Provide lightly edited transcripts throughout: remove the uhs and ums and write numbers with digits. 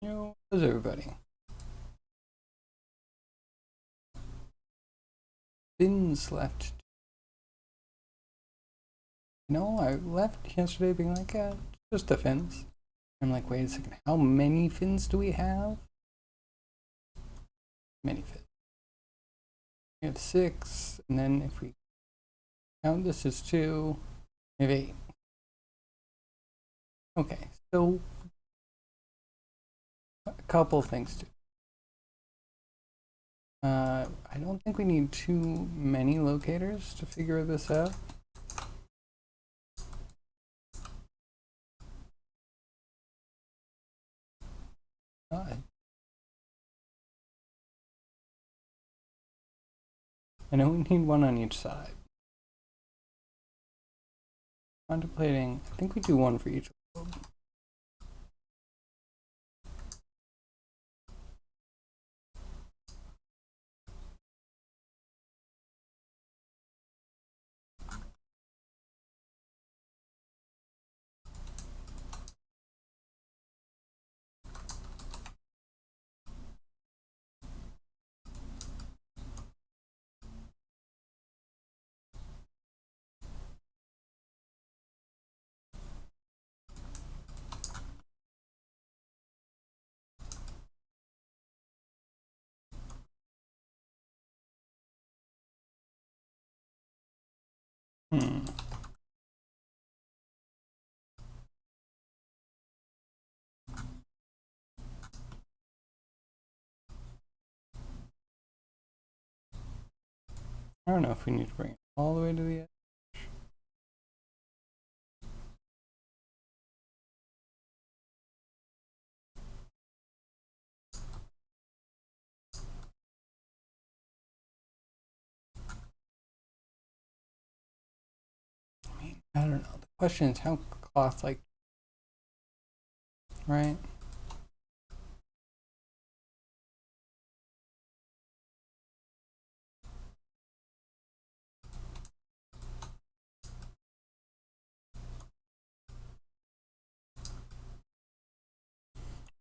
How's everybody? Fins left. I left yesterday being like, just the fins. I'm like, wait a second, how many fins do we have? Many fins. We have 6, and then if we count this as 2, we have 8. Okay, so a couple things to. I don't think we need too many locators to figure this out. I know we need one on each side. Contemplating, I think we do one for each lobe. I don't know if we need to bring it all the way to the edge. I don't know. The question is how cloth like, right?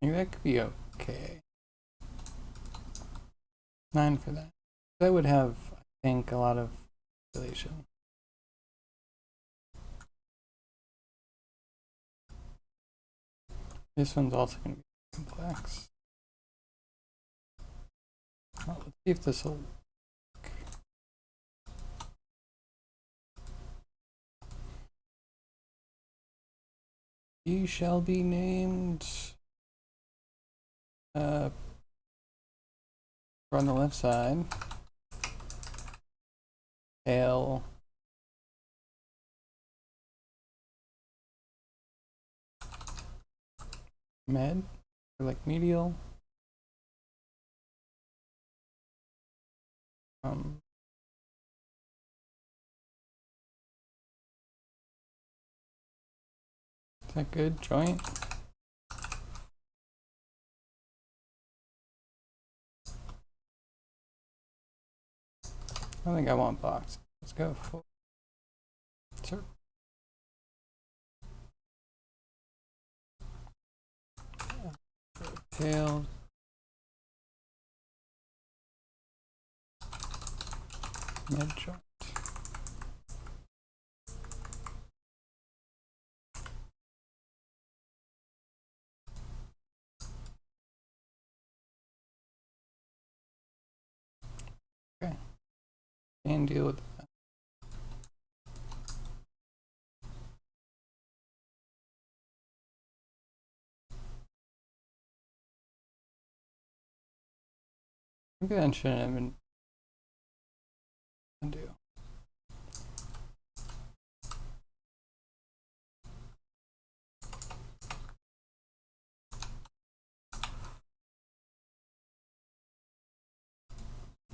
Maybe that could be okay. 9 for that. That would have, I think, a lot of population. This one's also going to be complex. Well, let's see if this will work. He shall be named on the left side. Tail. Med, or like medial. Is that good? Joint? I think I want box. Let's go for sir. Tail. Med joint. Okay. And deal with that. Maybe that shouldn't have been undo.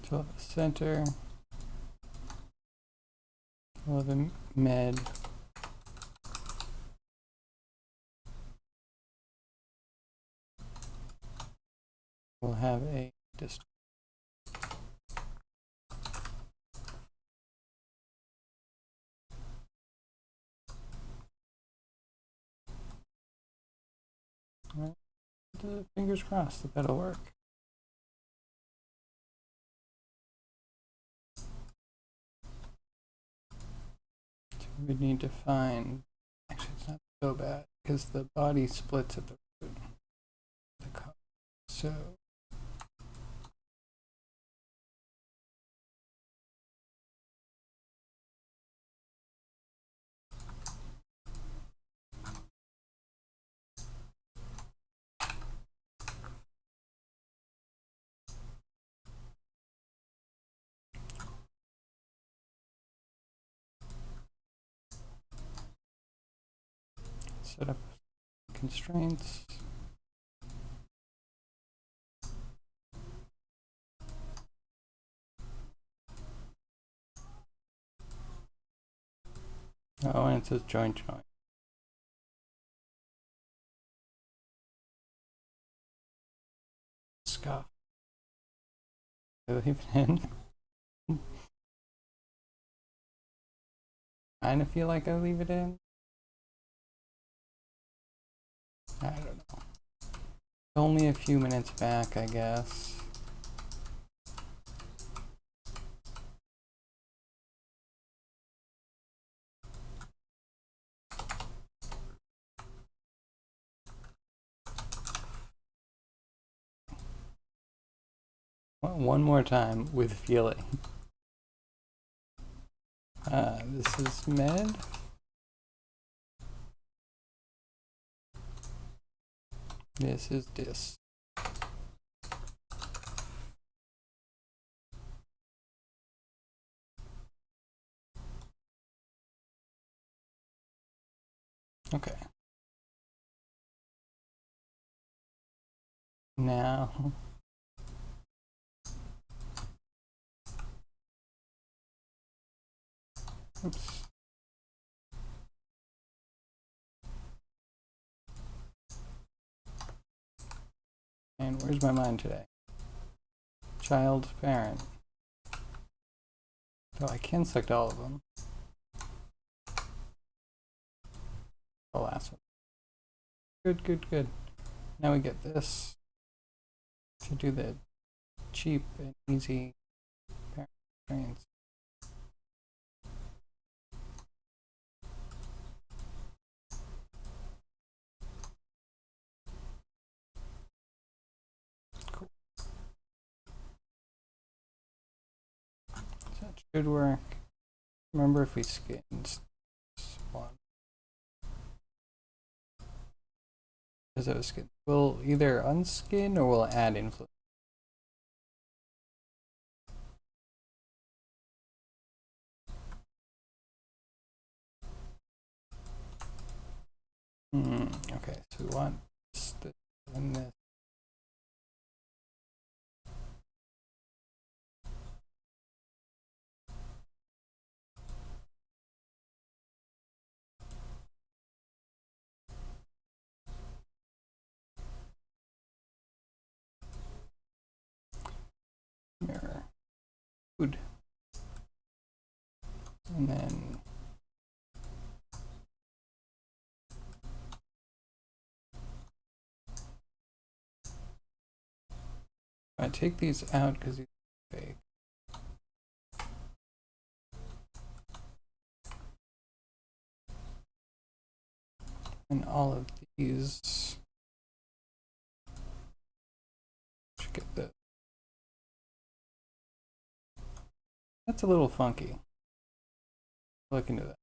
So center. We'll have a med. We'll have a distance. All right. fingers crossed that that'll work. So we need to find, actually it's not so bad because the body splits at the root. So set up constraints. Oh, and it says join. Scuff. Do I leave it in? Kinda feel like I leave it in. I don't know. Only a few minutes back, I guess. One more time with feeling. This is med. This is dis. Okay. Now oops. And where's my mind today? Child, parent. So I can select all of them. The last one. Good, good, good. Now we get this to do the cheap and easy parent constraints. Cool. So that should work. Remember if we skinned this one. Because it was skin. We'll either unskin or we'll add influence. Okay, so we want this and this. Mirror. Food. And then I take these out because these are fake. And all of these should get the. That's a little funky. Look into that.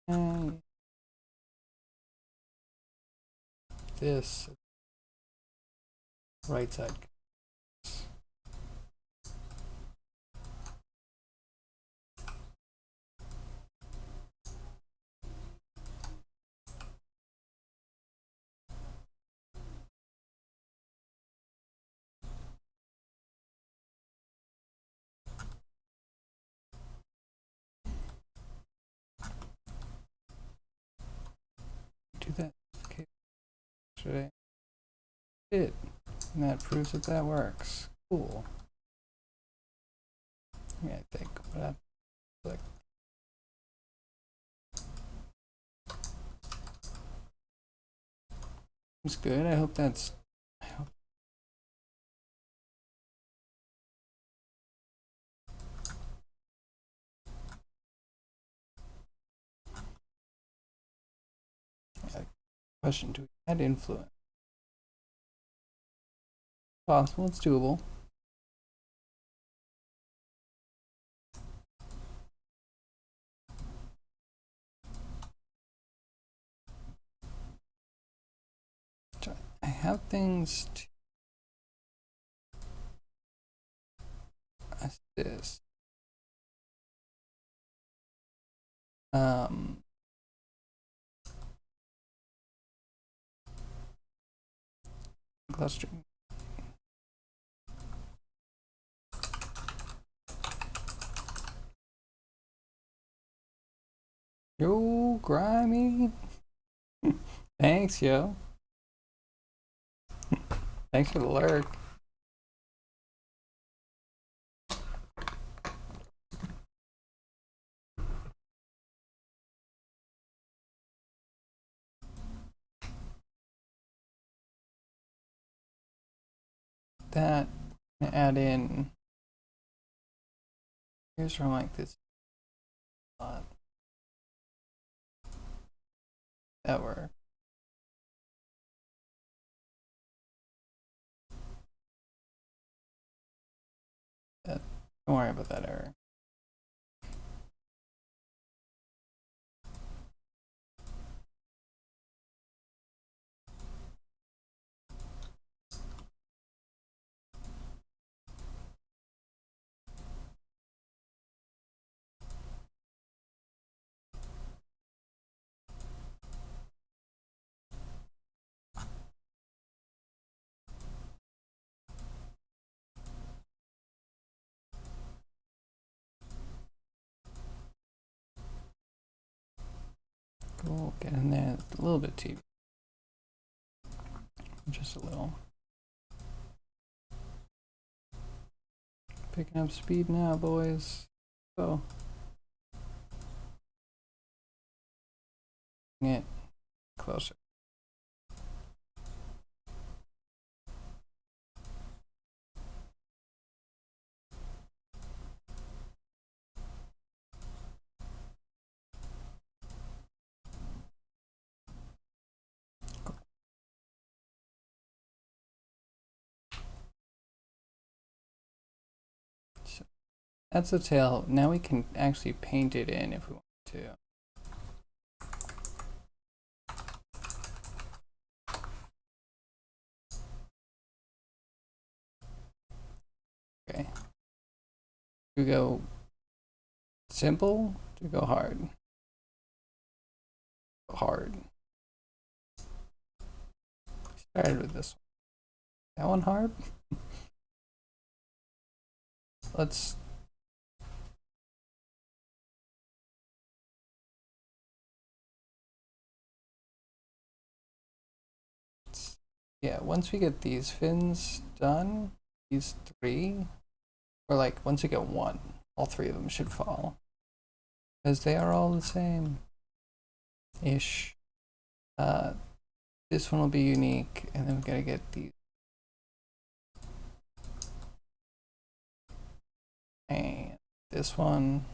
And this right side. Do that. Okay. Should I? it. And that proves that that works. Cool. Yeah, I think what I click. It's good. I hope that's. I hope. Yeah, question: do we add influence? Possible. It's doable. I have things to assist. Cluster. Yo, grimy. Thanks, yo. Thanks for the lurk. That, add in. Here's where I'm like this. That work. Don't worry about that error. Cool, get in there. It's a little bit too. Just a little. Picking up speed now, boys. So, get closer. So that's the tail. Now we can actually paint it in if we want to. Okay. Do we go simple? Do we go hard? Go hard. Started with this one. That one hard? Let's. Yeah, once we get these fins done, these three, or like once we get one, all three of them should fall. Because they are all the same. Ish. This one will be unique, and then we gotta get these. And this one.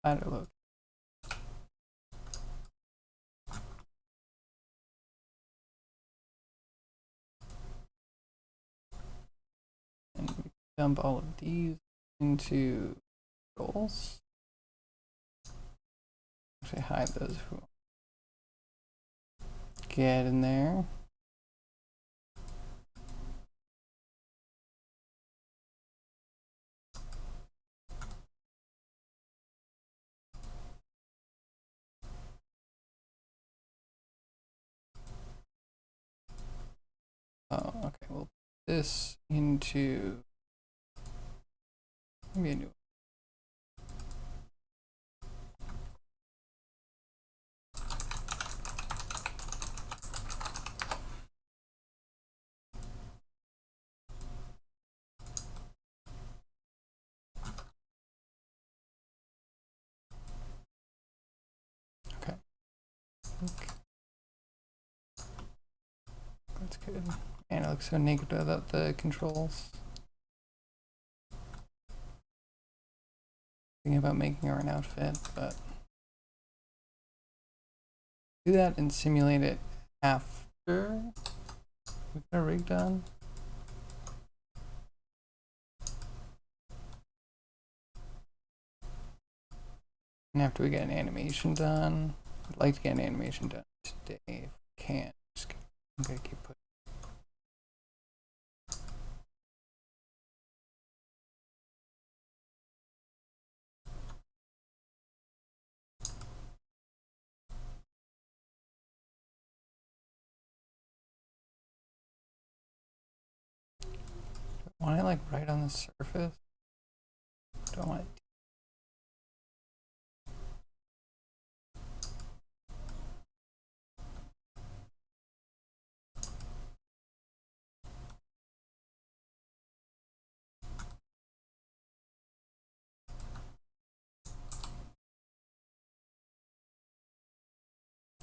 I don't know. And we dump all of these into goals. Actually, hide those. Get in there. Oh, okay. We'll put this into maybe a new. Okay. That's good. And it looks so naked without the controls. Thinking about making her an outfit, but do that and simulate it after we get our rig done. And after we get an animation done, I'd like to get an animation done today if we can. I'm gonna keep putting. Want it like right on the surface? Don't want it.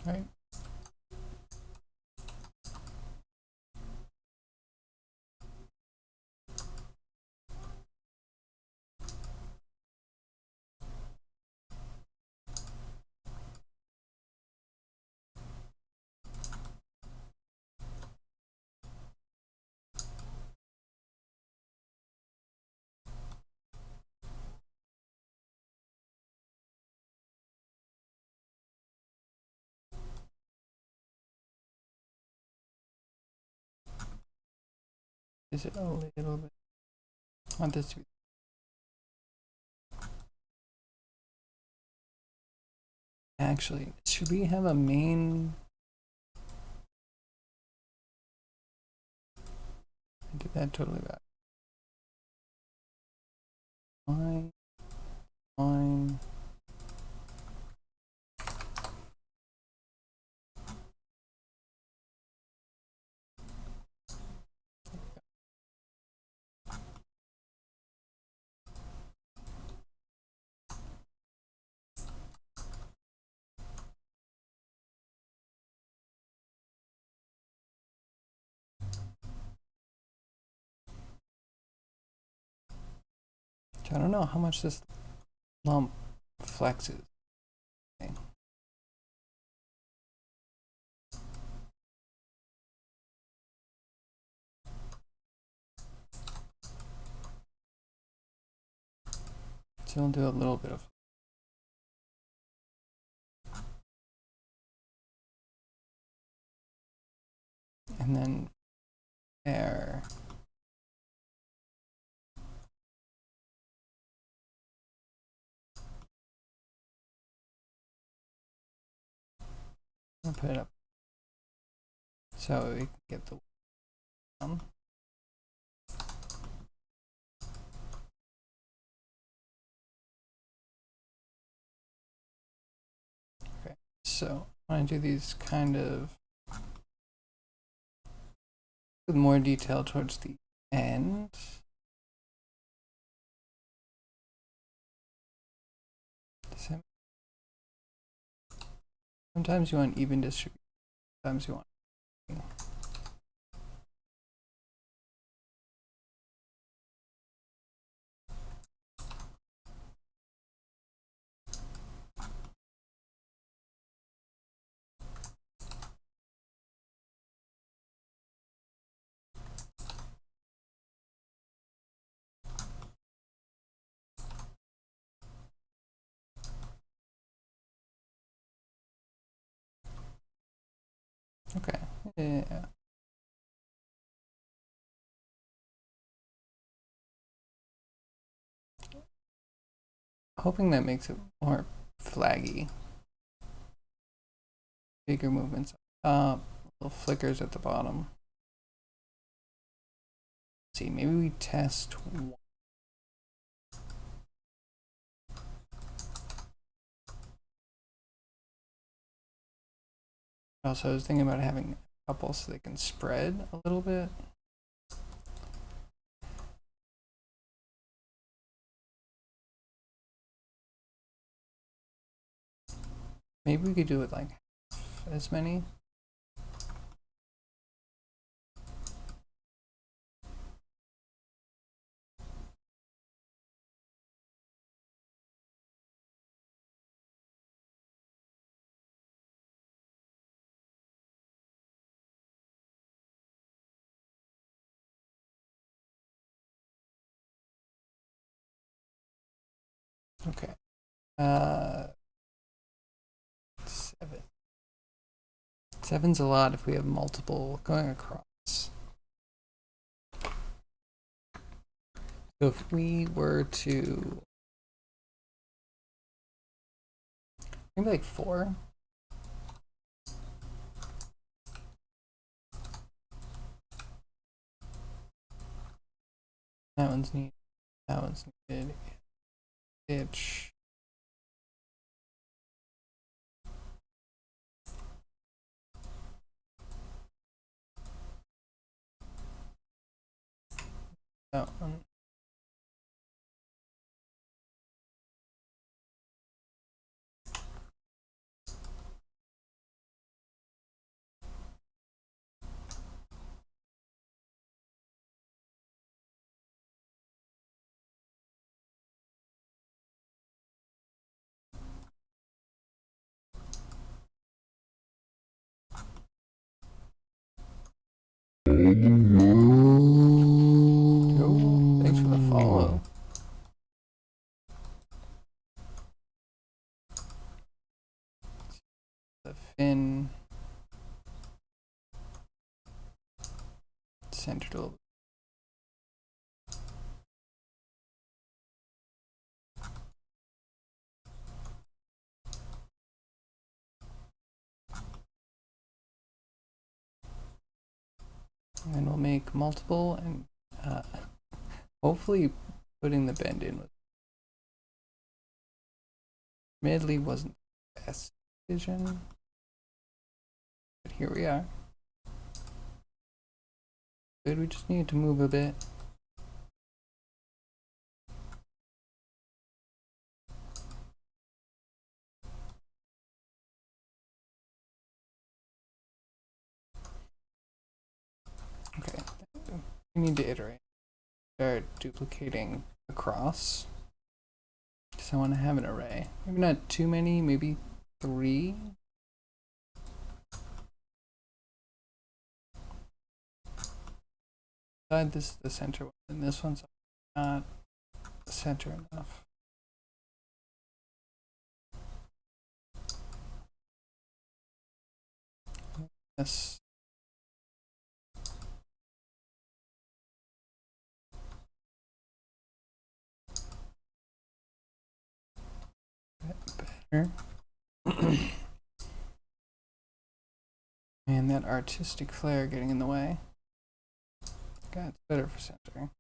Right? Is it a little bit? I want this to be. Actually, should we have a main? I did that totally bad. Fine. Fine. I don't know how much this lump flexes. Okay. So we'll do a little bit of. And then there. I'll put it up so we can get the down. Okay, so I want to do these kind of with more detail towards the end. Sometimes you want even distribution, sometimes you want. Okay, yeah. Hoping that makes it more flaggy. Bigger movements up, little flickers at the bottom. see, maybe we test one. Also, I was thinking about having a couple so they can spread a little bit. Maybe we could do it like half as many. Okay. 7. 7's a lot if we have multiple going across. So if we were to maybe like 4. That one's needed. That one's needed. Itch. That one. Oh, thanks for the follow. The fin centered a little. And then we'll make multiple and hopefully putting the bend in with Midley wasn't the best decision, but here we are. Good, we just need to move a bit. Okay, we need to iterate. Start duplicating across. Because I want to have an array. Maybe not too many, maybe 3. This is the center one, and this one's not the center enough. This. Better. And that artistic flair getting in the way. God, it's better for centering.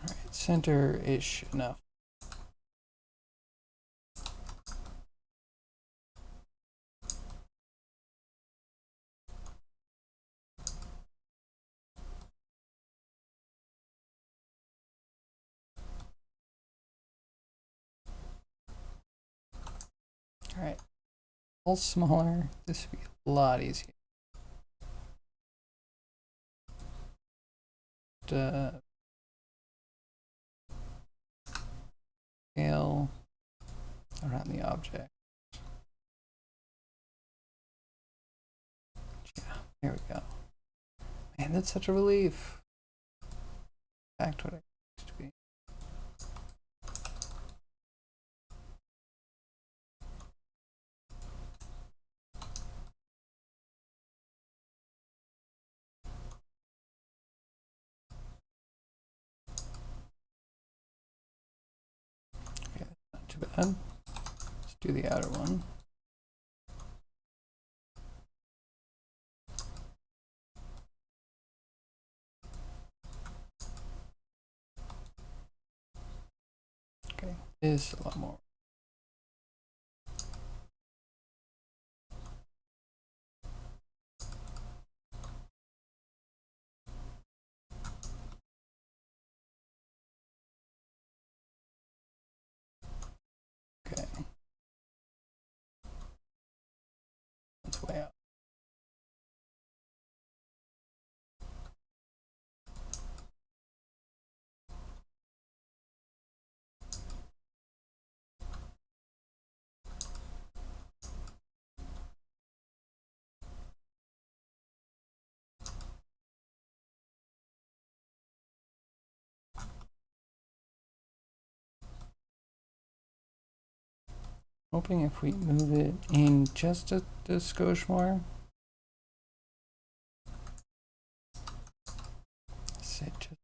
Alright, center-ish enough. Alright, all smaller. This would be a lot easier. Scale around the object. There we go. Man, that's such a relief. Back to what I used to be. Okay, not too bad. Let's do the outer one. Okay, this is a lot more. Okay. That's way out. Hoping if we move it in just a skosh more. Sit just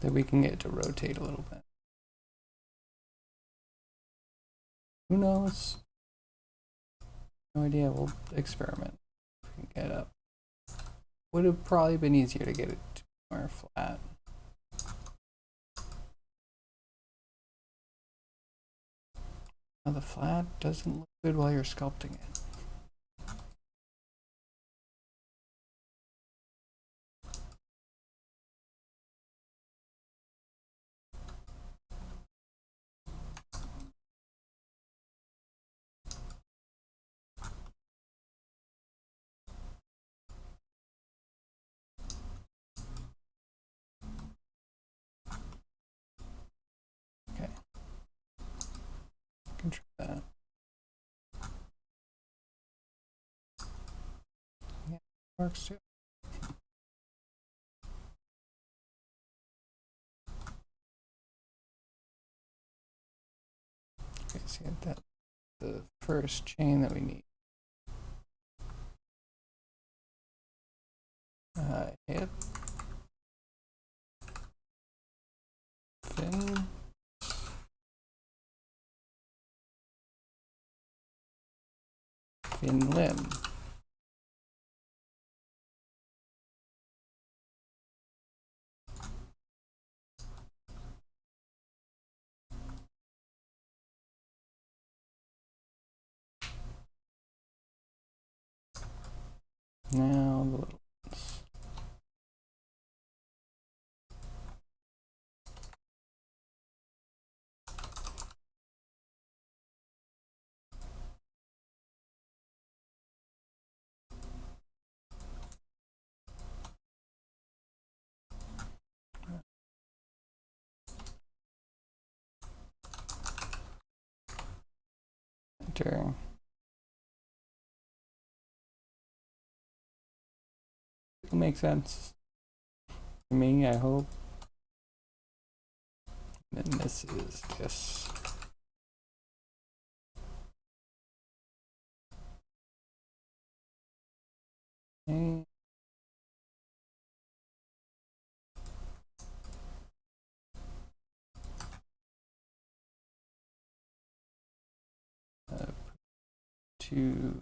that we can get it to rotate a little bit. Who knows? No idea. We'll experiment. If we can get up. Would have probably been easier to get it more flat. Now the flat doesn't look good while you're sculpting it. Okay. Can try that. Yeah, works too. Okay, so that's the first chain that we need. Hip, fin, fin limb. Now the little ones. Enter. It'll make sense to me, I hope. And then this is this. Okay. To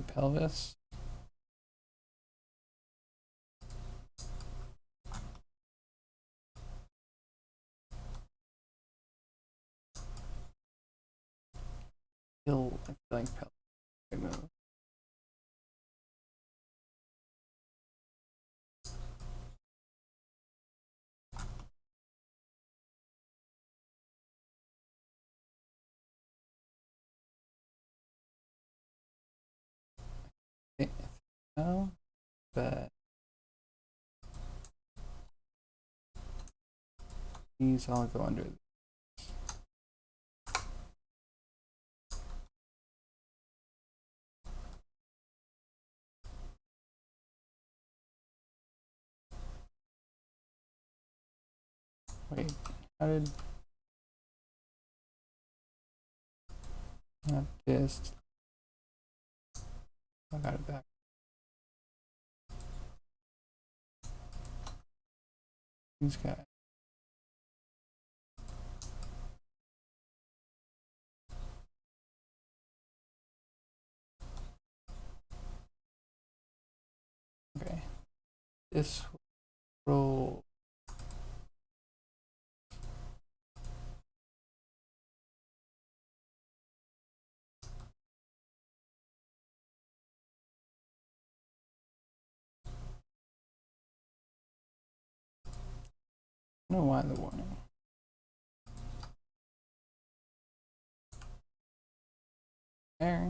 pelvis. Still, I feel like pelvis. Move. now, but these all go under. Wait, how did not this? I got it back. These guys. Okay. This roll. I don't know why the warning. There.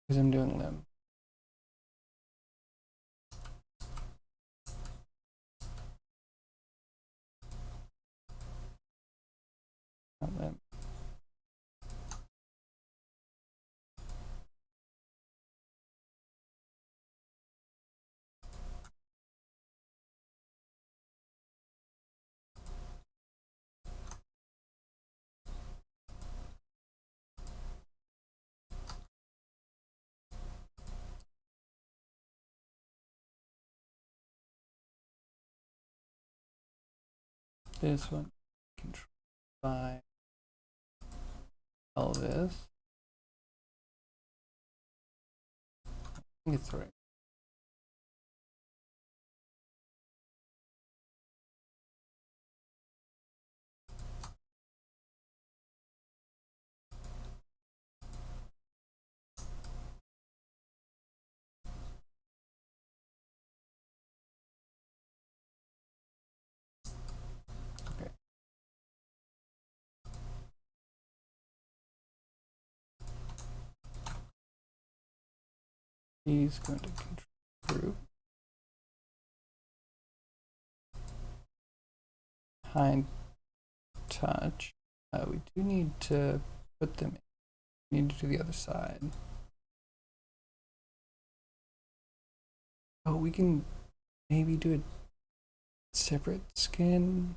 Because I'm doing limb. Not limb. This one control by Elvis. I think it's right. Okay. He's going to control group. Behind touch. We do need to put them in. We need to do the other side. Oh, we can maybe do a separate skin.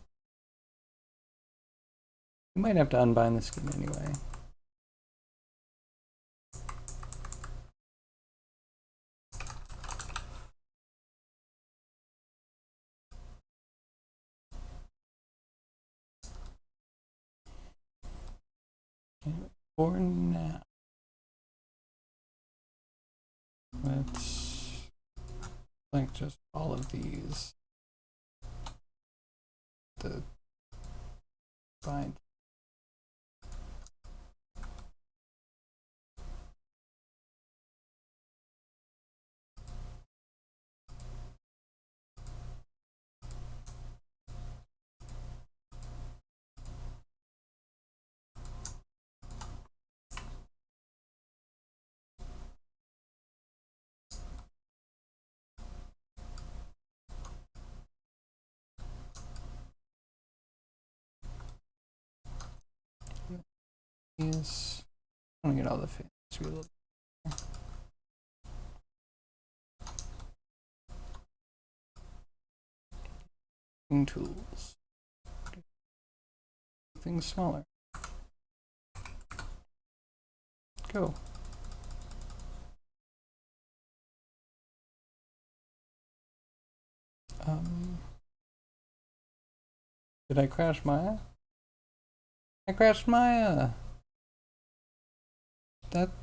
We might have to unbind the skin anyway. For now, let's link just all of these. The bind. Is I want to get all the fins. Tools. Things smaller. Go. Did I crash Maya? I crashed Maya.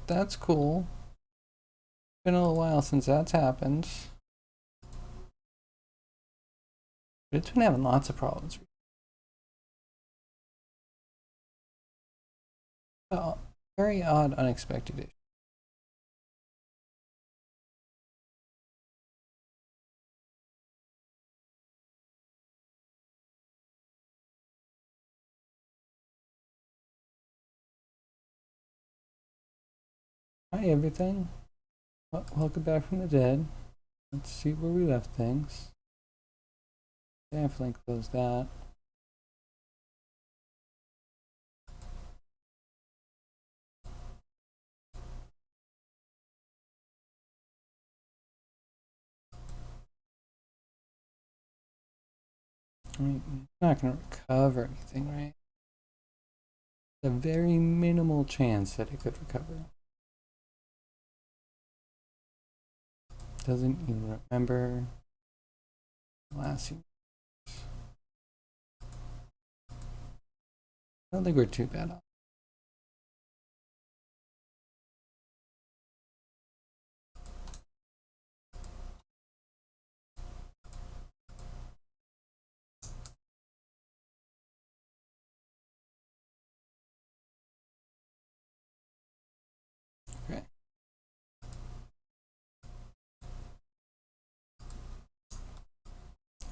That's cool. Been a little while since that's happened. But it's been having lots of problems. Very odd, unexpected issue. Hi everything. Welcome back from the dead. Let's see where we left things. Definitely close that. I mean, I'm not going to recover anything, right? A very minimal chance that it could recover. Doesn't even remember last year. I don't think we're too bad off. Okay.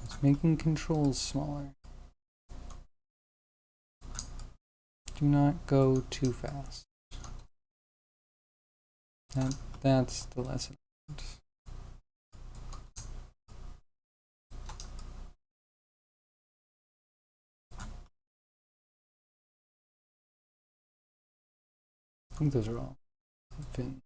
It's making controls smaller. Do not go too fast. That's the lesson. I think those are all fin.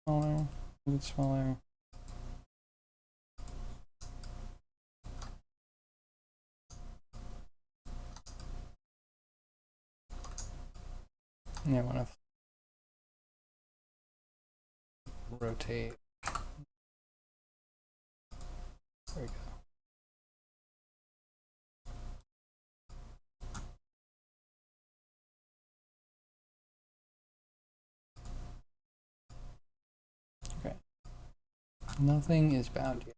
Smaller. A bit smaller. Yeah, I want to rotate. There we go. Okay. Nothing is bound yet.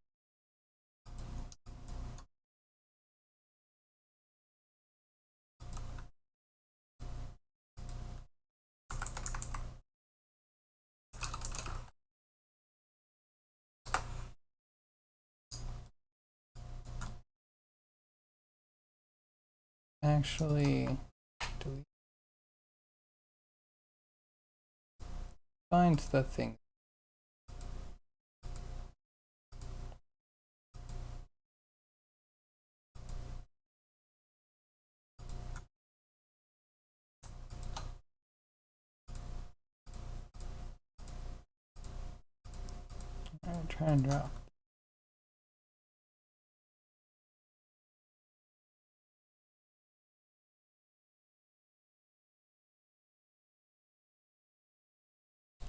Actually, delete. Find the thing. Alright, try and drop.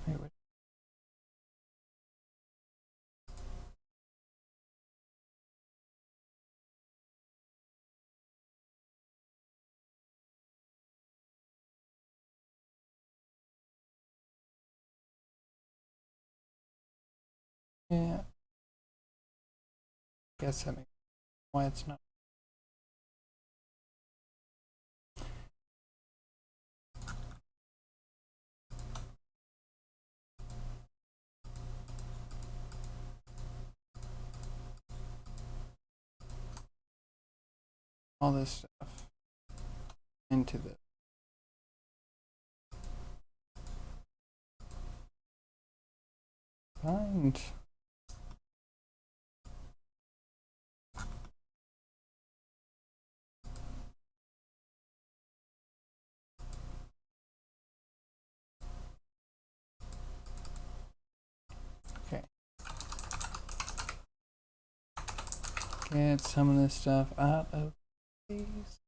Wait, wait. Yeah. Guess that makes why it's not. All this stuff into the find. Okay. Get some of this stuff out of these.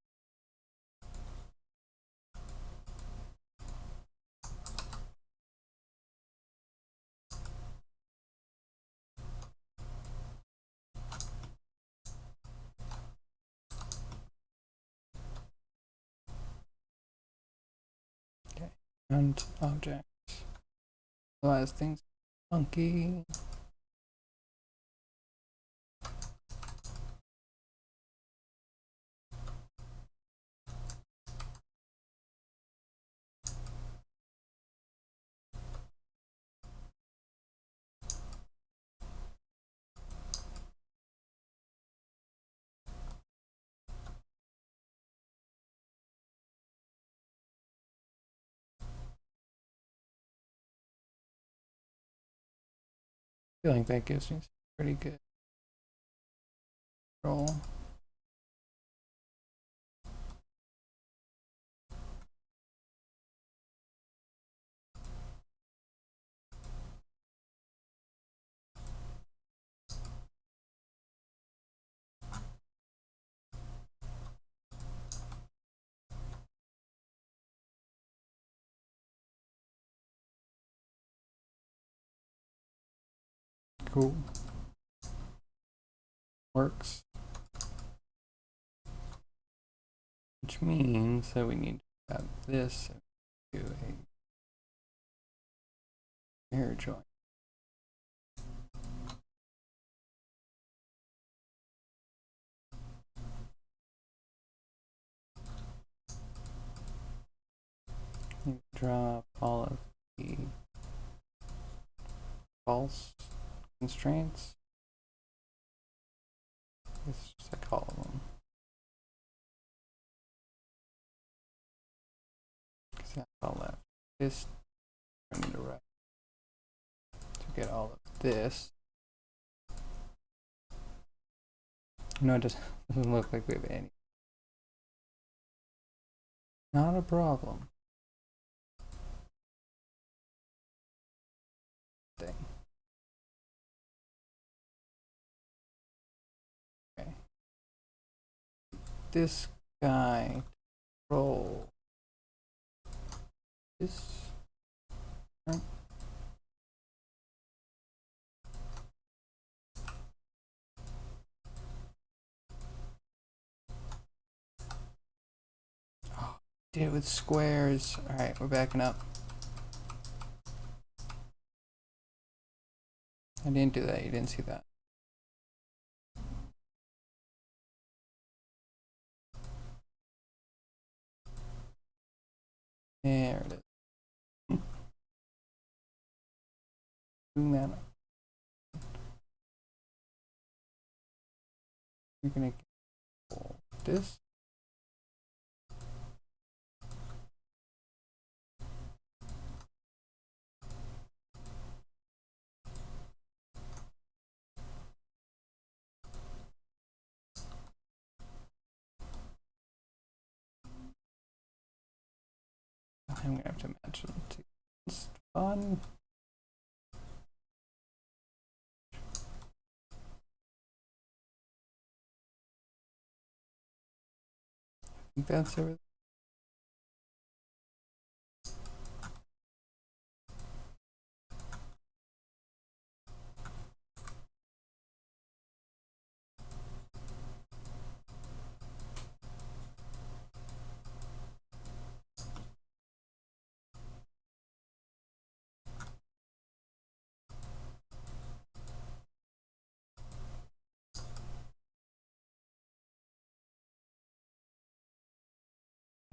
and objects. Otherwise things are funky. I feel like that gives me some pretty good control. Cool. Works. Which means that we need to have this and do a hair joint. You drop all of the false constraints. It's just like all of them. Because that's all left. This turn to right. To get all of this. No, it doesn't look like we have any. Not a problem. Thing. Okay. This guy roll this. Right. Oh, did it with squares. All right, we're backing up. I didn't do that. You didn't see that. There it is. Doing that. You're gonna get this. I'm gonna have to match them to it's fun. I think that's everything.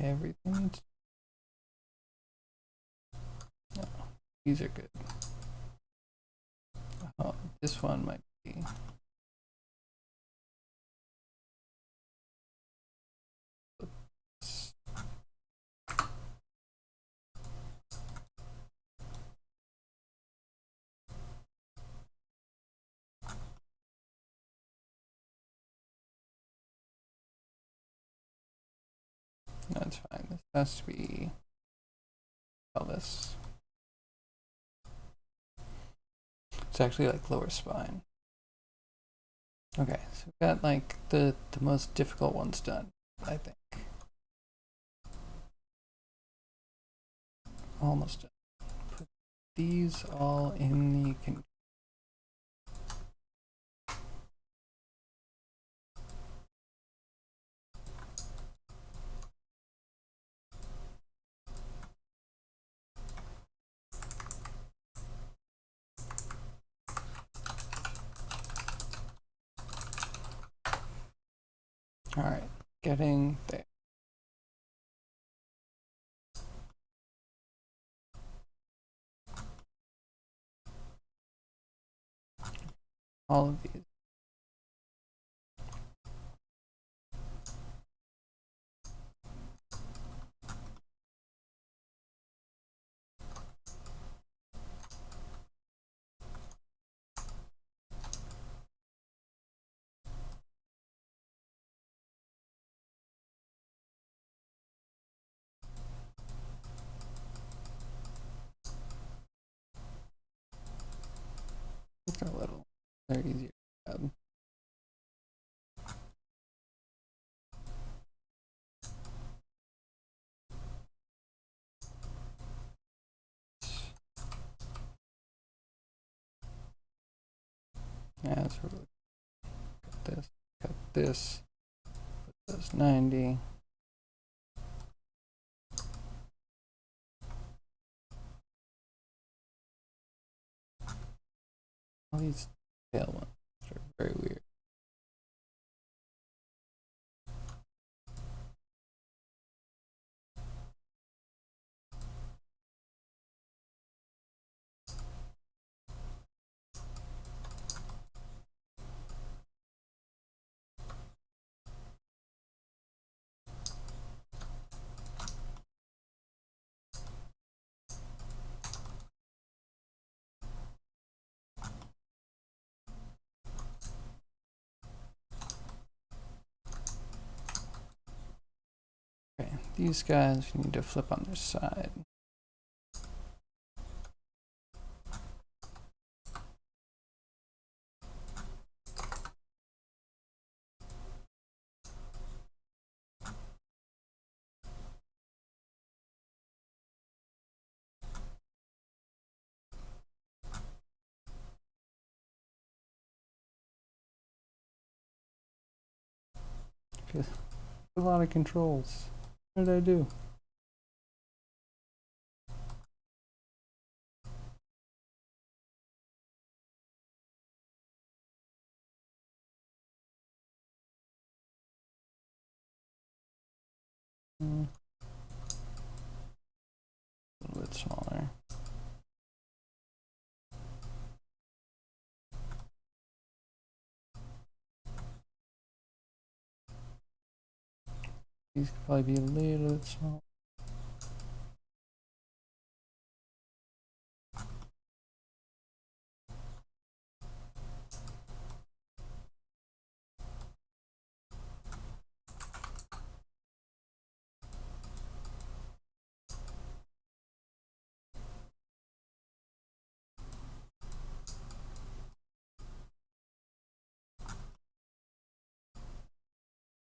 Everything. No, these are good. Oh, this one might be. That's fine. This has to be pelvis. It's actually like lower spine. Okay, so we've got like the most difficult ones done, I think. Almost done. Put these all in the All right, getting there. All of these. They're little. They're easier to grab. Yeah, so cut this, put this 90. All these tail ones are very weird. Okay, these guys you need to flip on their side. A lot of controls. What did I do? A little bit smaller. These could probably be a little bit small.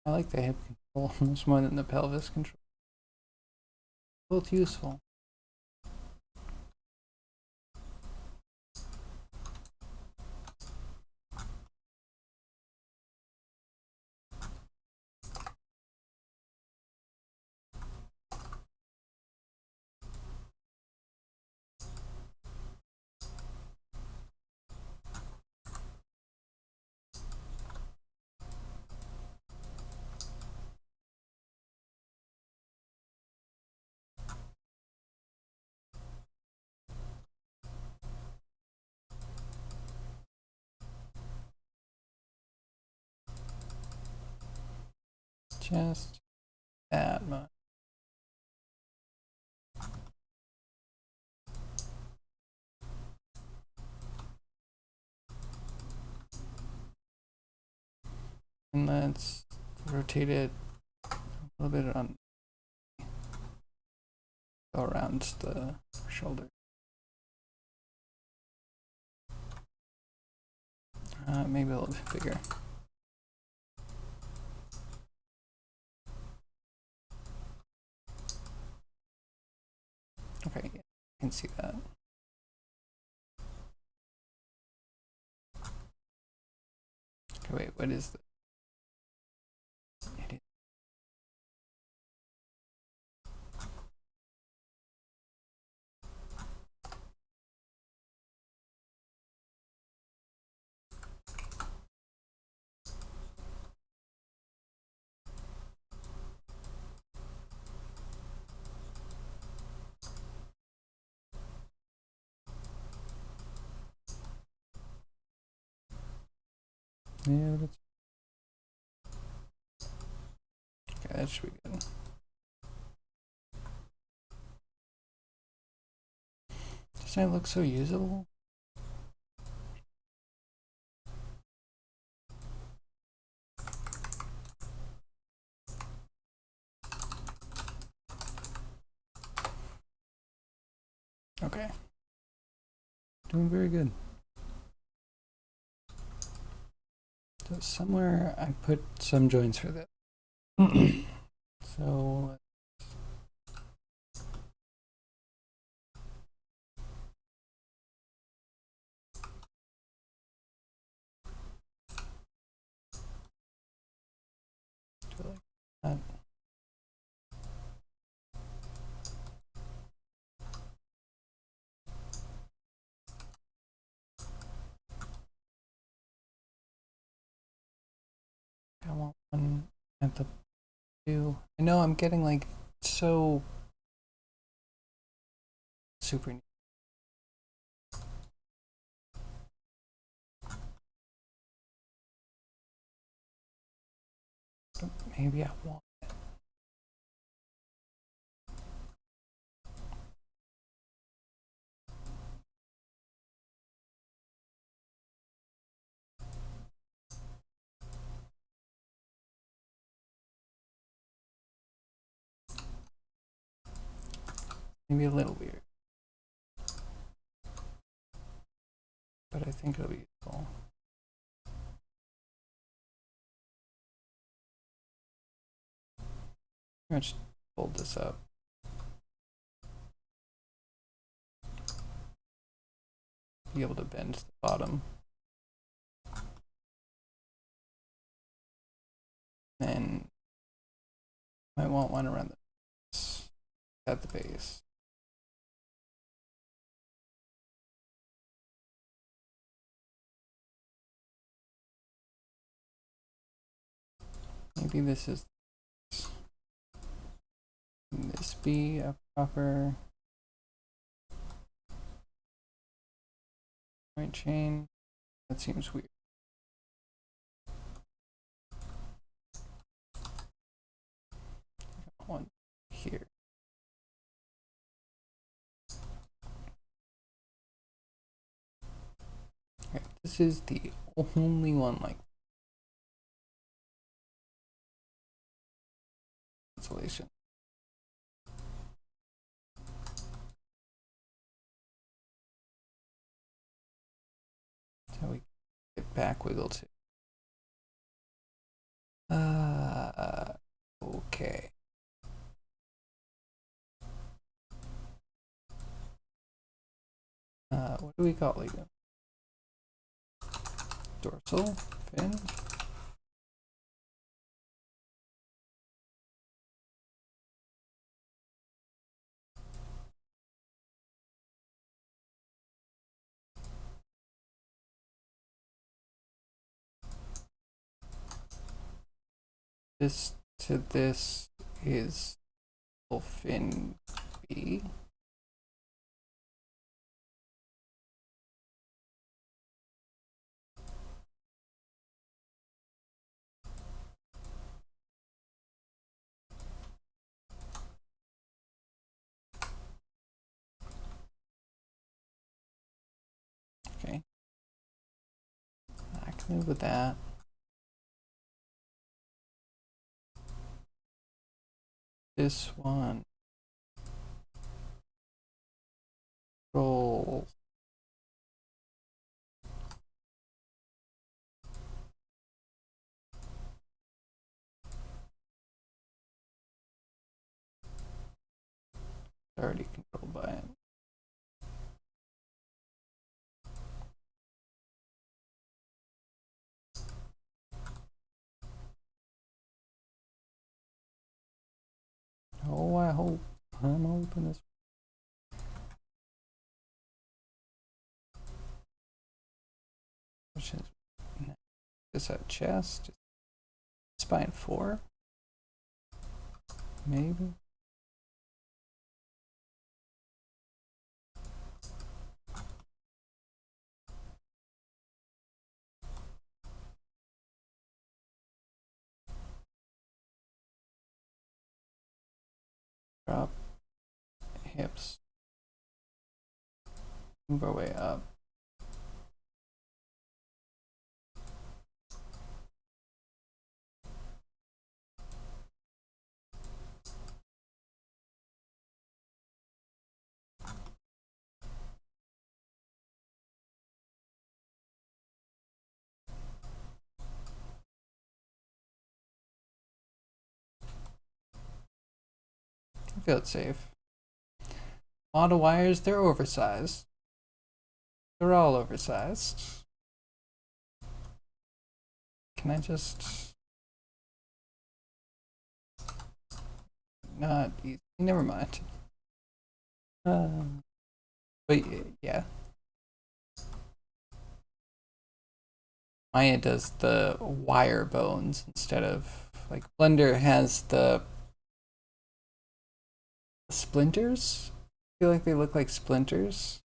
I like the hip control almost more than the pelvis control. Both useful. Just that much. And let's rotate it a little bit on, go around the shoulder. Maybe a little bit bigger. Okay, yeah, I can see that. Okay, wait, what is this? Yeah, but okay, that should be good. Doesn't it look so usable? Okay. Doing very good. So somewhere I put some joints for that. So do it like that. I want one at the two. I know I'm getting like so super. Maybe I want. Maybe a little weird, but I think it'll be useful. I'm just fold this up. Be able to bend to the bottom. Then might want one around the at the base. Maybe this is this be a proper point chain. That seems weird. One here. Okay, this is the only one like insulation. So we get back wiggle too. Okay. What do we call it? Dorsal fin. This to this is fin B. Okay. I can move with that. This one rolls. Already controlled by it. Oh, I hope. I'm hoping this. Which is this a chest? Spine 4? Maybe. Drop hips. Move our way up. I feel it's safe. Model wires, they're oversized. They're all oversized. Can I just... Not easy. Never mind. But yeah. Maya does the wire bones instead of... Like, Blender has the splinters? I feel like they look like splinters.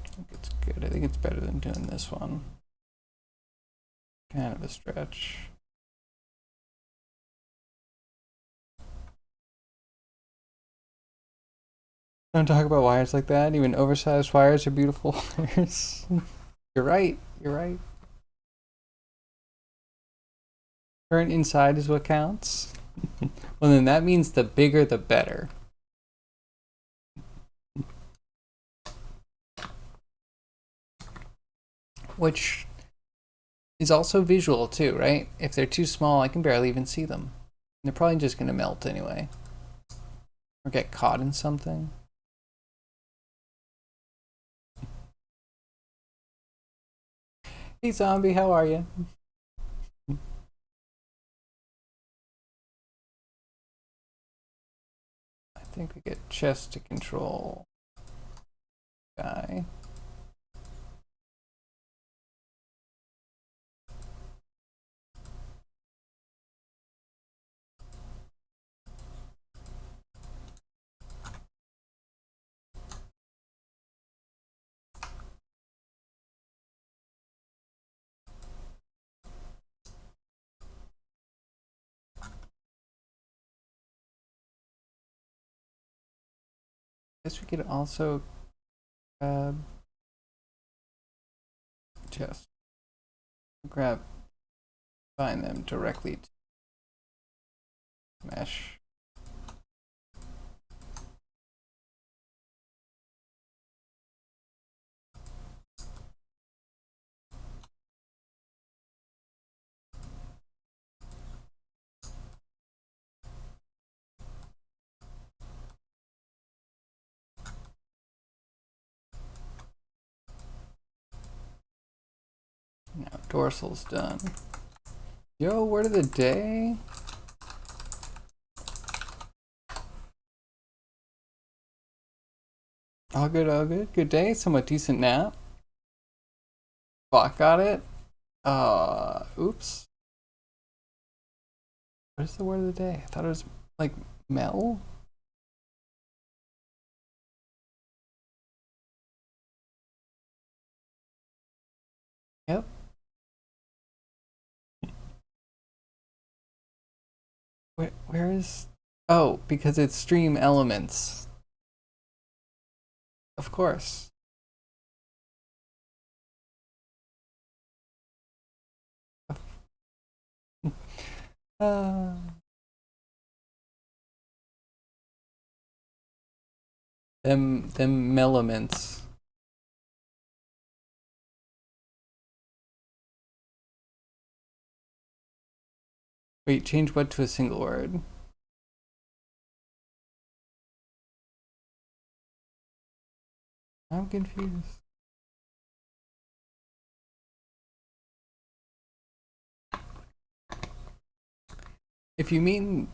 I think it's good. I think it's better than doing this one. Kind of a stretch. Don't talk about wires like that. Even oversized wires are beautiful wires. You're right. You're right. Current inside is what counts. Well, then that means the bigger the better. Which is also visual too, right? If they're too small, I can barely even see them. They're probably just going to melt anyway. Or get caught in something. Hey zombie, how are you? I think we get chest to control guy. Guess we could also grab chest. Bind them directly to mesh. Now dorsal's done. Yo, word of the day. All good, all good. Good day. Somewhat decent nap. Clock got it. Oops. What is the word of the day? I thought it was like Mel. Yep. Where is... Oh, because it's stream elements. Of course. Them elements. Wait, change what to a single word? I'm confused. If you mean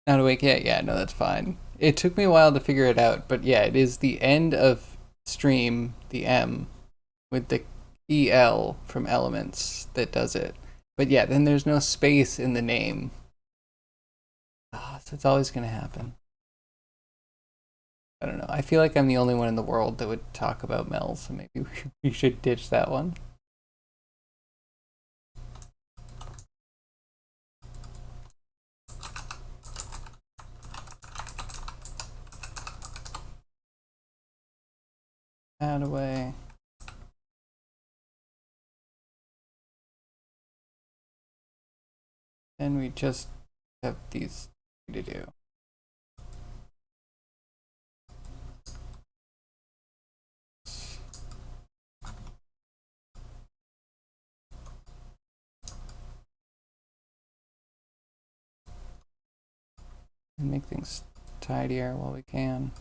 not awake yet, yeah, no, that's fine. It took me a while to figure it out, but yeah, it is the end of stream, the M, with the EL from elements that does it. But yeah, then there's no space in the name. So it's always going to happen. I don't know. I feel like I'm the only one in the world that would talk about Mel, so maybe we should ditch that one. Add away. And we just have these to do. And make things tidier while we can.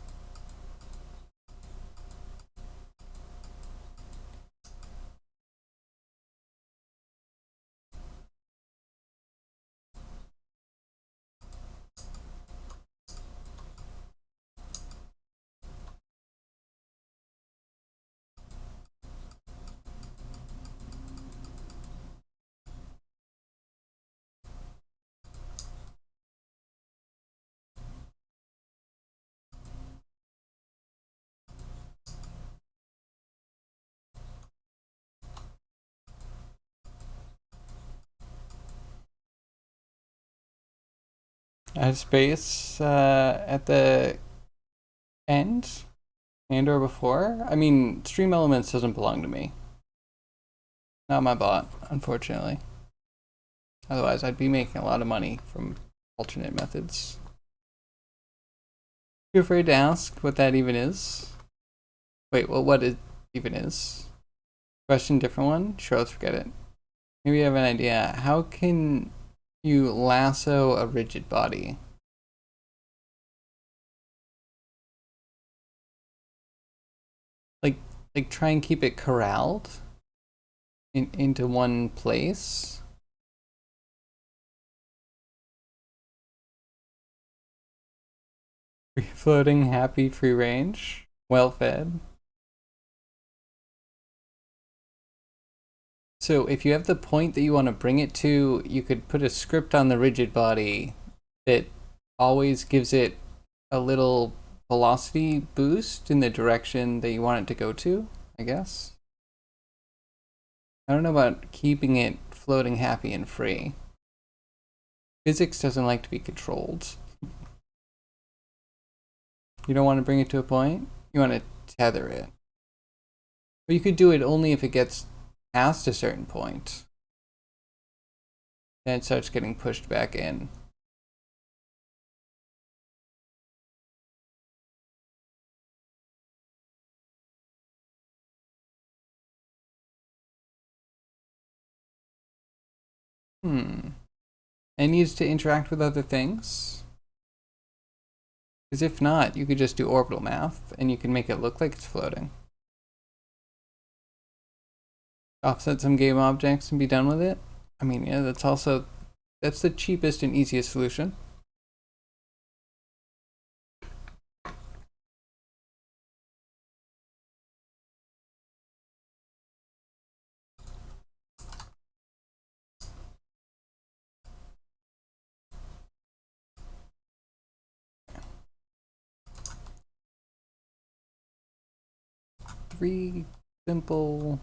Add space at the end and or before. I mean, stream elements doesn't belong to me. Not my bot, unfortunately. Otherwise, I'd be making a lot of money from alternate methods. Too afraid to ask what that even is? Wait, well, what it even is? Question, different one? Sure, let's forget it. Maybe you have an idea. How can you lasso a rigid body? Like try and keep it corralled into one place? Free floating, happy, free range, well fed. So if you have the point that you want to bring it to, you could put a script on the rigid body that always gives it a little velocity boost in the direction that you want it to go to, I guess. I don't know about keeping it floating happy and free. Physics doesn't like to be controlled. You don't want to bring it to a point? You want to tether it. But you could do it only if it gets past a certain point. Then it starts getting pushed back in. It needs to interact with other things. Because if not, you could just do orbital math and you can make it look like it's floating. Offset some game objects and be done with it. I mean, yeah, that's the cheapest and easiest solution. Three simple.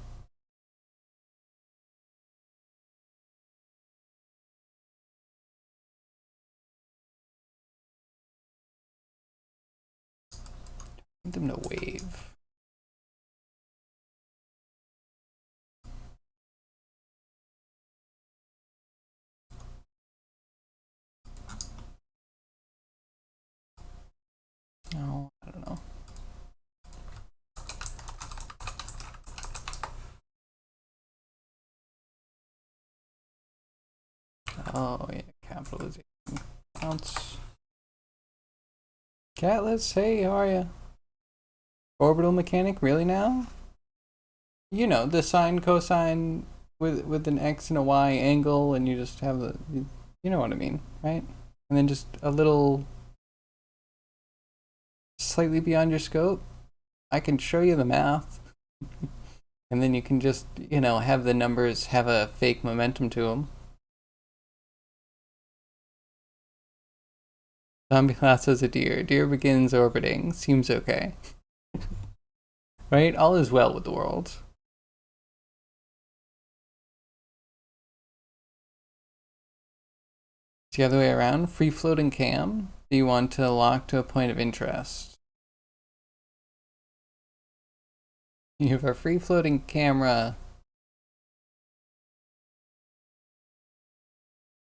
I need them to wave. No, I don't know. Oh yeah, capitalization counts. Catless, hey, how are you? Orbital mechanic, really now? You know, the sine cosine with an x and a y angle, and you just have the, you know what I mean, right? And then just a little slightly beyond your scope. I can show you the math. And then you can just, have the numbers have a fake momentum to them. Zombie class as a deer. Deer begins orbiting. Seems okay. Right? All is well with the world. It's the other way around. Free floating cam. Do you want to lock to a point of interest? You have a free floating camera.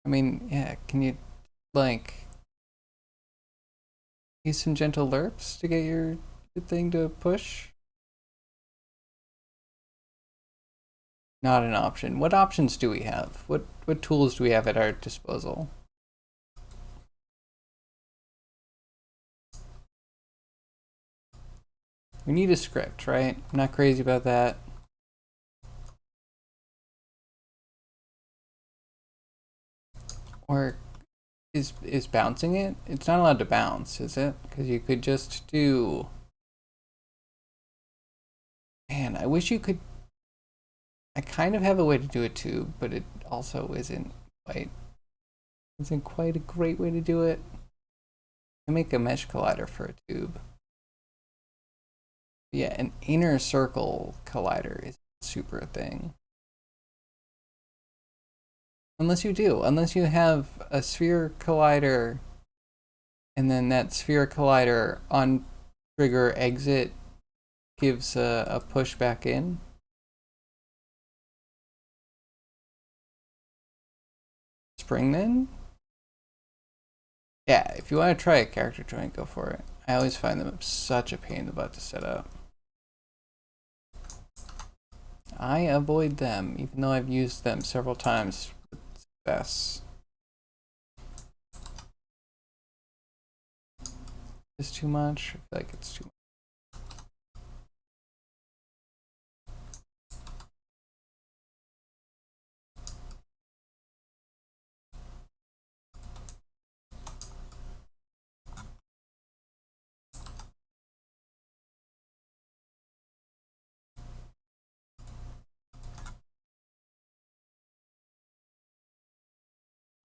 I mean, yeah, can you, like, use some gentle lerps to get your thing to push? Not an option. What options do we have? What tools do we have at our disposal? We need a script, right? I'm not crazy about that. Or is bouncing it? It's not allowed to bounce, is it? Because you could just do... Man, I wish you could... I kind of have a way to do a tube, but it also isn't quite a great way to do it. I make a mesh collider for a tube. Yeah, an inner circle collider is super a thing. Unless you have a sphere collider, and then that sphere collider on trigger exit gives a push back in. Spring then? Yeah, if you want to try a character joint, go for it. I always find them such a pain in the butt to set up. I avoid them, even though I've used them several times with success. Is too much? I feel like it's too much.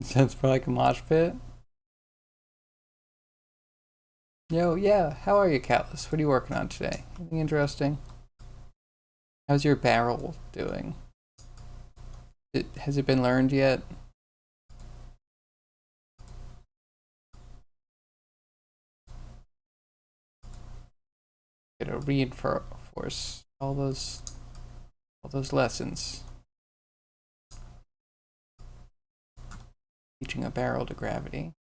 Sounds more like a mosh pit. Yo, yeah, how are you, Catless? What are you working on today? Anything interesting? How's your barrel doing? Has it been learned yet? Gotta reinforce all those lessons. Teaching a barrel to gravity.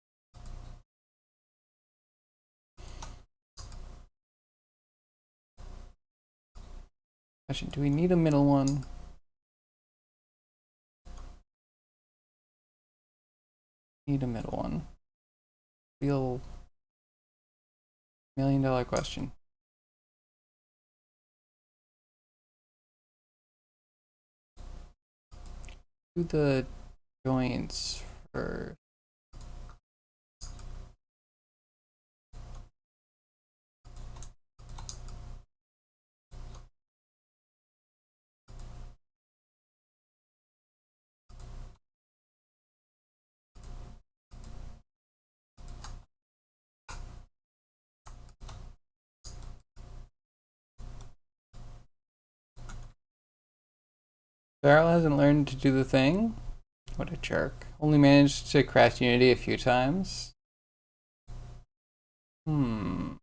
Question, do we need a middle one? Need a middle one. Real $1 million question. Do the joints first. Barrel hasn't learned to do the thing? What a jerk. Only managed to crash Unity a few times. I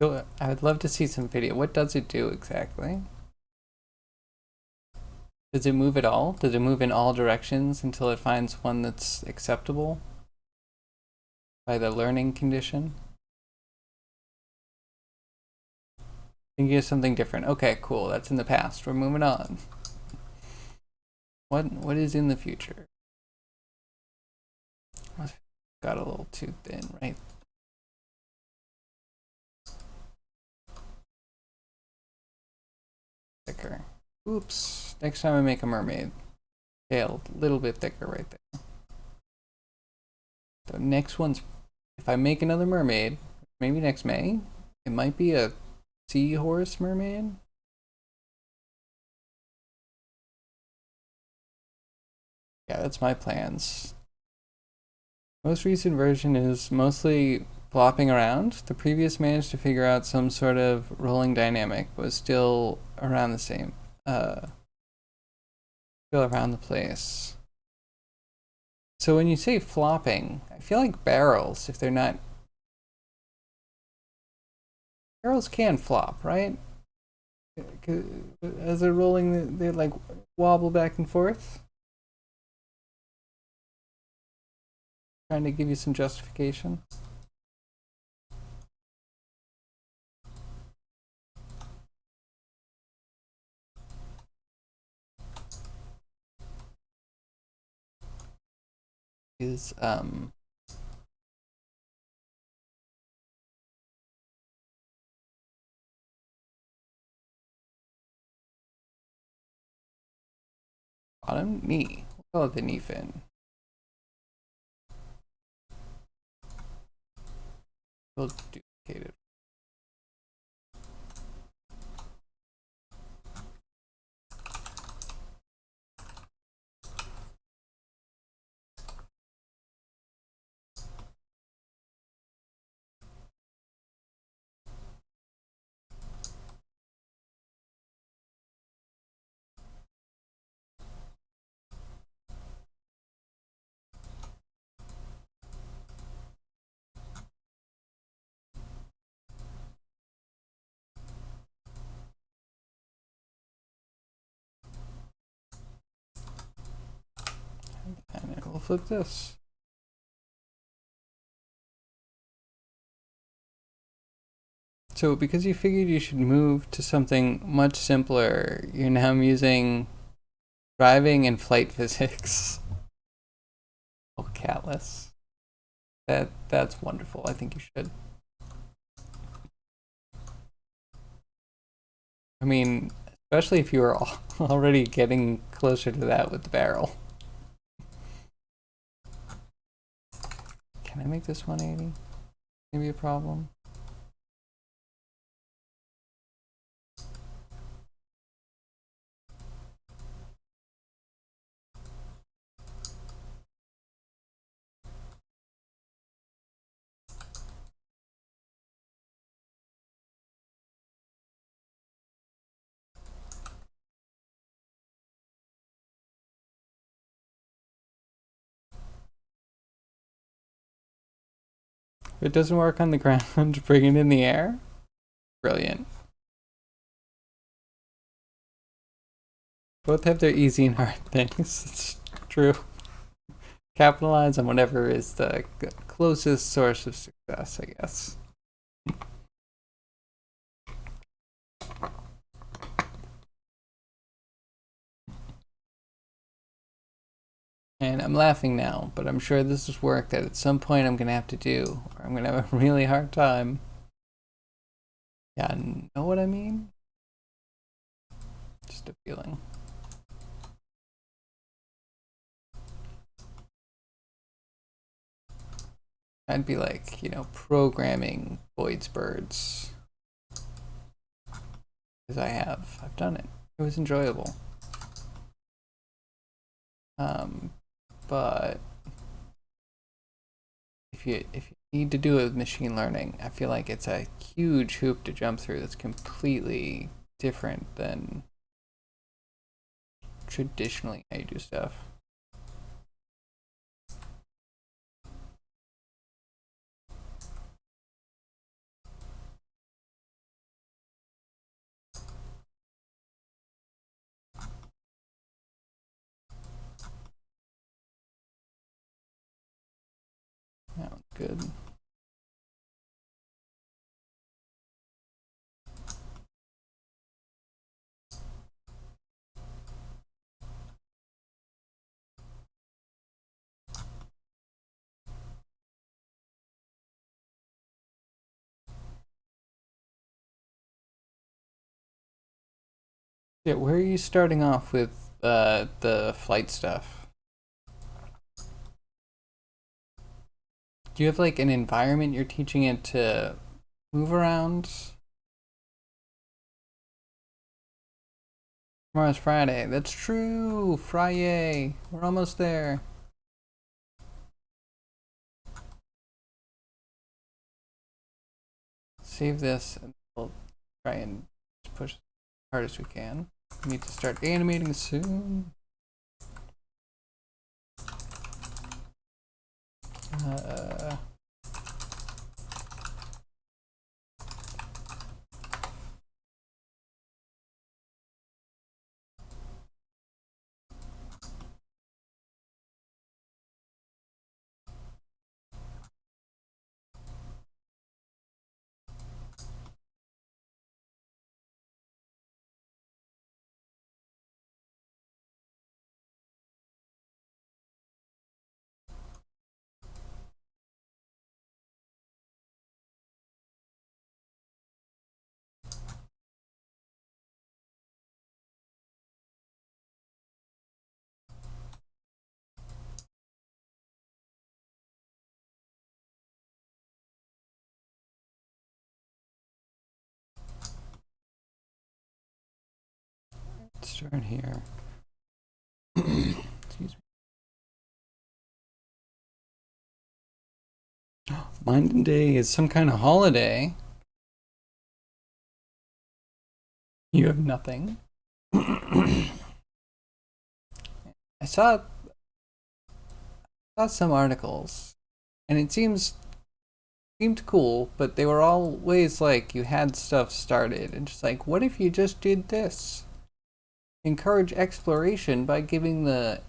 would love to see some video. What does it do exactly? Does it move at all? Does it move in all directions until it finds one that's acceptable by the learning condition? Thinking of something different. Okay, cool. That's in the past. We're moving on. What is in the future? Got a little too thin, right? Thicker. Oops. Next time I make a mermaid. Tail a little bit thicker right there. The next one's, if I make another mermaid, maybe next May, it might be a seahorse mermaid. Yeah, that's my plans. Most recent version is mostly flopping around. The previous managed to figure out some sort of rolling dynamic, but was still around the same. Still around the place. So when you say flopping, I feel like barrels, if they're not... Barrels can flop, right? As they're rolling, they like wobble back and forth. Trying to give you some justification. Is bottom knee. We'll call it the knee fin. We'll duplicate it. And we'll flip this. So because you figured you should move to something much simpler, you're now using driving and flight physics. Oh, catless. That's wonderful. I think you should. I mean, especially if you were already getting closer to that with the barrel. Can I make this 180? Maybe a problem. If it doesn't work on the ground, bring it in the air. Brilliant. Both have their easy and hard things. It's true. Capitalize on whatever is the closest source of success, I guess. And I'm laughing now, but I'm sure this is work that at some point I'm going to have to do, or I'm going to have a really hard time. Yeah, know what I mean? Just a feeling. I'd be like, programming Boyd's birds. Because I've done it. It was enjoyable. But if you need to do it with machine learning, I feel like it's a huge hoop to jump through that's completely different than traditionally how you do stuff. That one's good. Yeah, where are you starting off with the flight stuff? Do you have like an environment you're teaching it to move around? Tomorrow's Friday. That's true. Friday. We're almost there. Save this and we'll try and push as hard as we can. We need to start animating soon. Let's start here. Excuse me. Minding Day is some kind of holiday. You have nothing. I saw some articles, and it seemed cool, but they were always like you had stuff started, and just like, what if you just did this? Encourage exploration by giving the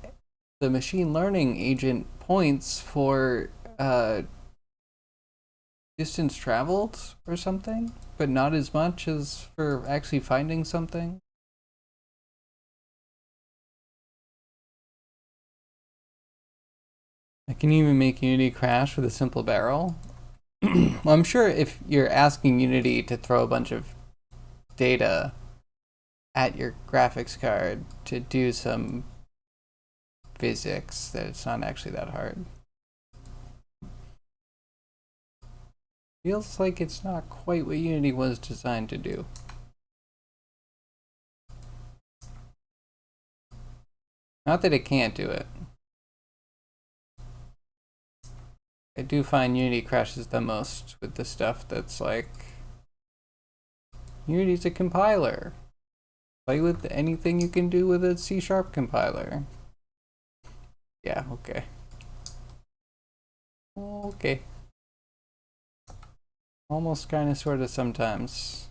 machine learning agent points for distance traveled or something, but not as much as for actually finding something. I can even make Unity crash with a simple barrel. Well, I'm sure if you're asking Unity to throw a bunch of data at your graphics card to do some physics, that it's not actually that hard. Feels like it's not quite what Unity was designed to do. Not that it can't do it. I do find Unity crashes the most with the stuff that's like, Unity's a compiler. Play with anything you can do with a C# compiler. Yeah, okay. Okay. Almost kinda sorta sometimes.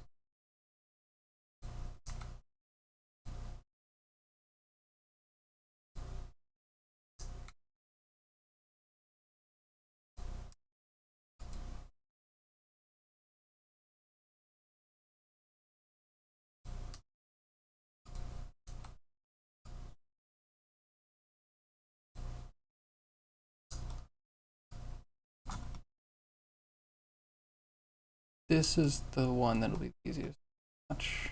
This is the one that'll be the easiest to watch.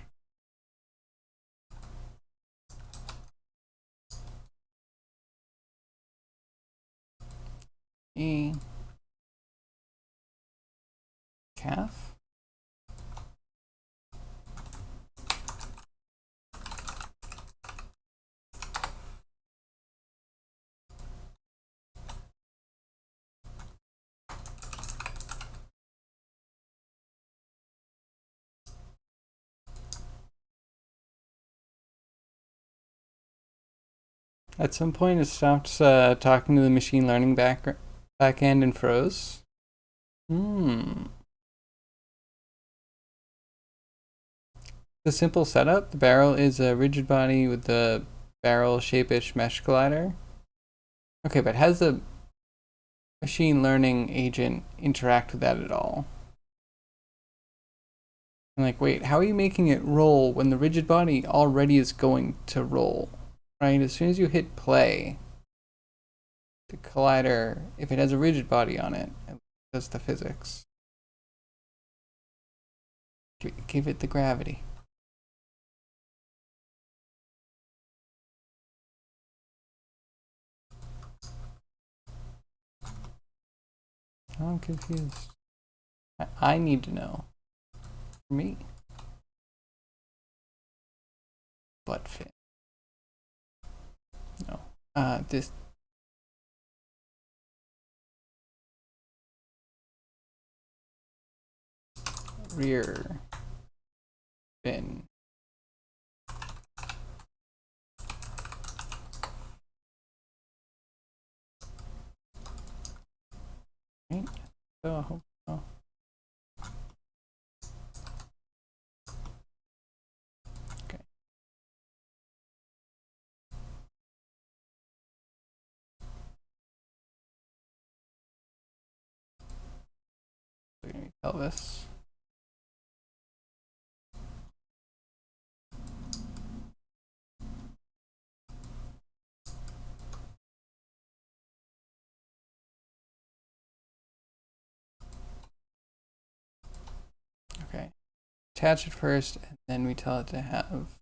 E calf. At some point, it stopped talking to the machine learning backend and froze. The simple setup: the barrel is a rigid body with the barrel shape-ish mesh collider. Okay, but how does the machine learning agent interact with that at all? I'm like, wait, how are you making it roll when the rigid body already is going to roll? Right? As soon as you hit play, the collider, if it has a rigid body on it, it does the physics. Give it the gravity. I'm confused. I need to know. For me. But fin. No. This rear fin. Right? So I hope so. Okay. So we pelvis. Okay. Attach it first, and then we tell it to have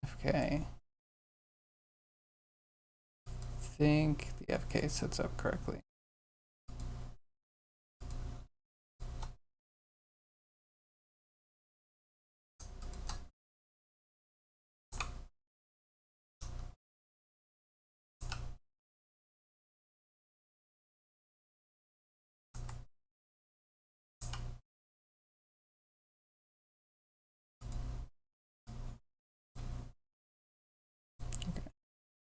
FK. I think the FK sets up correctly. Okay.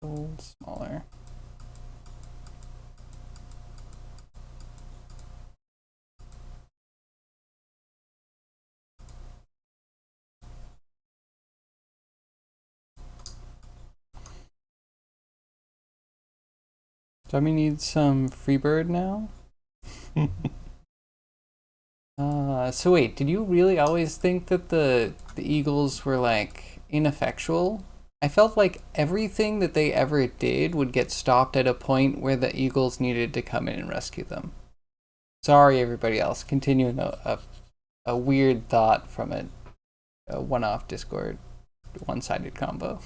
A little smaller. Dummy needs some Freebird now. So wait, did you really always think that the Eagles were like ineffectual? I felt like everything that they ever did would get stopped at a point where the Eagles needed to come in and rescue them. Sorry, everybody else. Continuing a weird thought from a one-off Discord one-sided combo.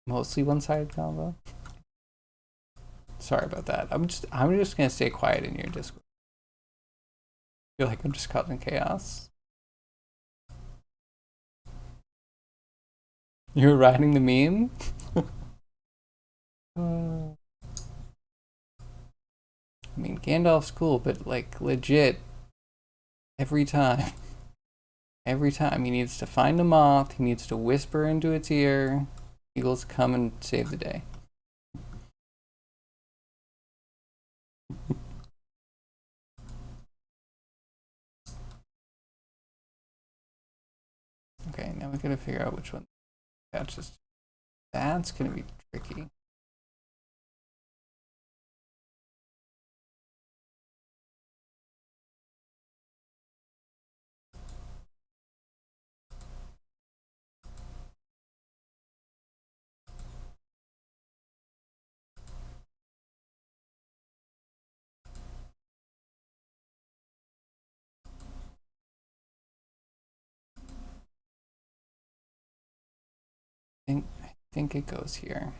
Mostly one-sided combo. Sorry about that. I'm just gonna stay quiet in your Discord. I feel like I'm just causing chaos. You were writing the meme? I mean, Gandalf's cool, but like legit, every time he needs to find a moth, he needs to whisper into its ear, Eagles come and save the day. Okay, now we gotta figure out which one attaches. That's gonna be tricky. I think it goes here.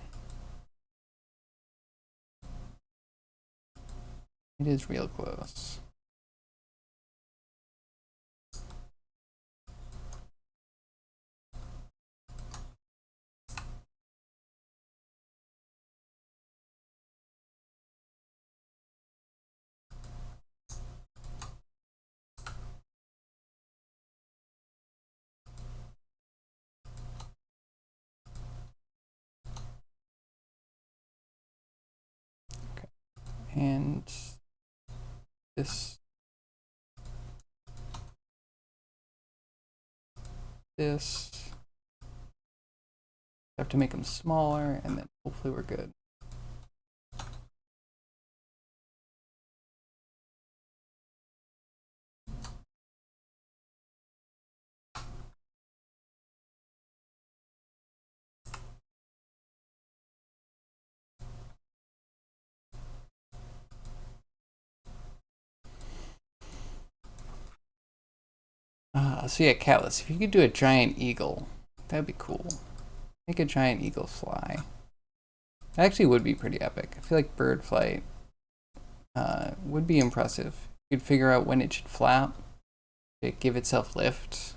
It is real close. Okay. And this have to make them smaller, and then hopefully we're good. So yeah, Catalyst, if you could do a giant eagle, that'd be cool. Make a giant eagle fly. That actually would be pretty epic. I feel like bird flight would be impressive. You'd figure out when it should flap. to give itself lift,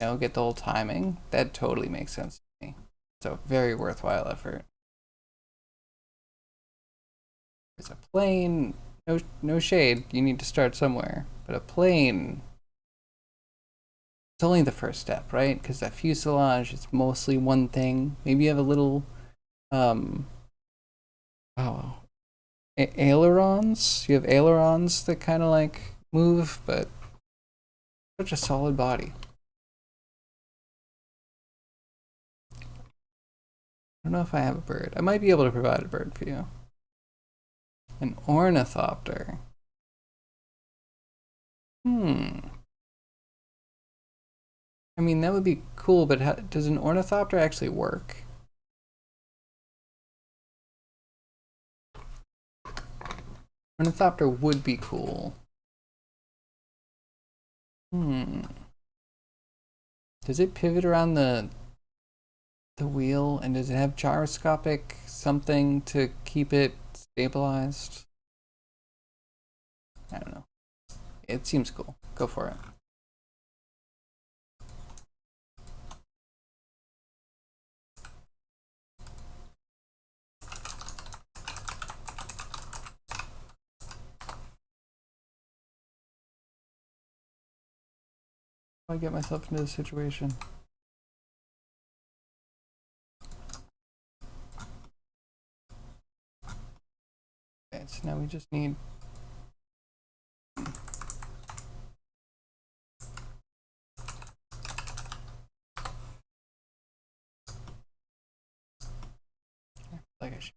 you know, get the whole timing, that totally makes sense to me. So very worthwhile effort. It's a plane, no shade, you need to start somewhere. But a plane, it's only the first step, right? Because that fuselage is mostly one thing. Maybe you have a little, oh, ailerons. You have ailerons that kind of like move, but such a solid body. I don't know if I have a bird. I might be able to provide a bird for you. An ornithopter. I mean, that would be cool, but how, does an ornithopter actually work? Ornithopter would be cool. Does it pivot around the wheel, and does it have gyroscopic something to keep it stabilized? I don't know. It seems cool. Go for it. I get myself into this situation. Okay, so now we just need like I should.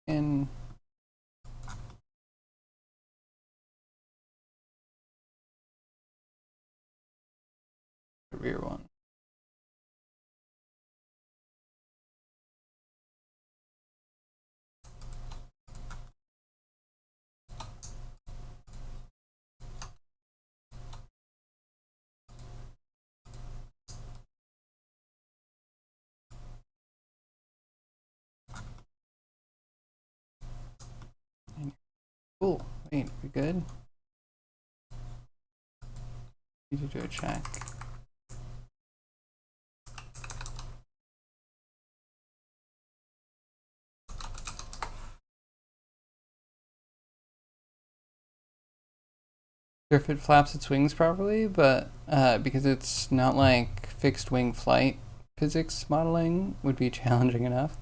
In the rear one. Cool. Wait, we good? Need to do a check. If it flaps its wings properly, but because it's not like fixed wing flight, physics modeling would be challenging enough.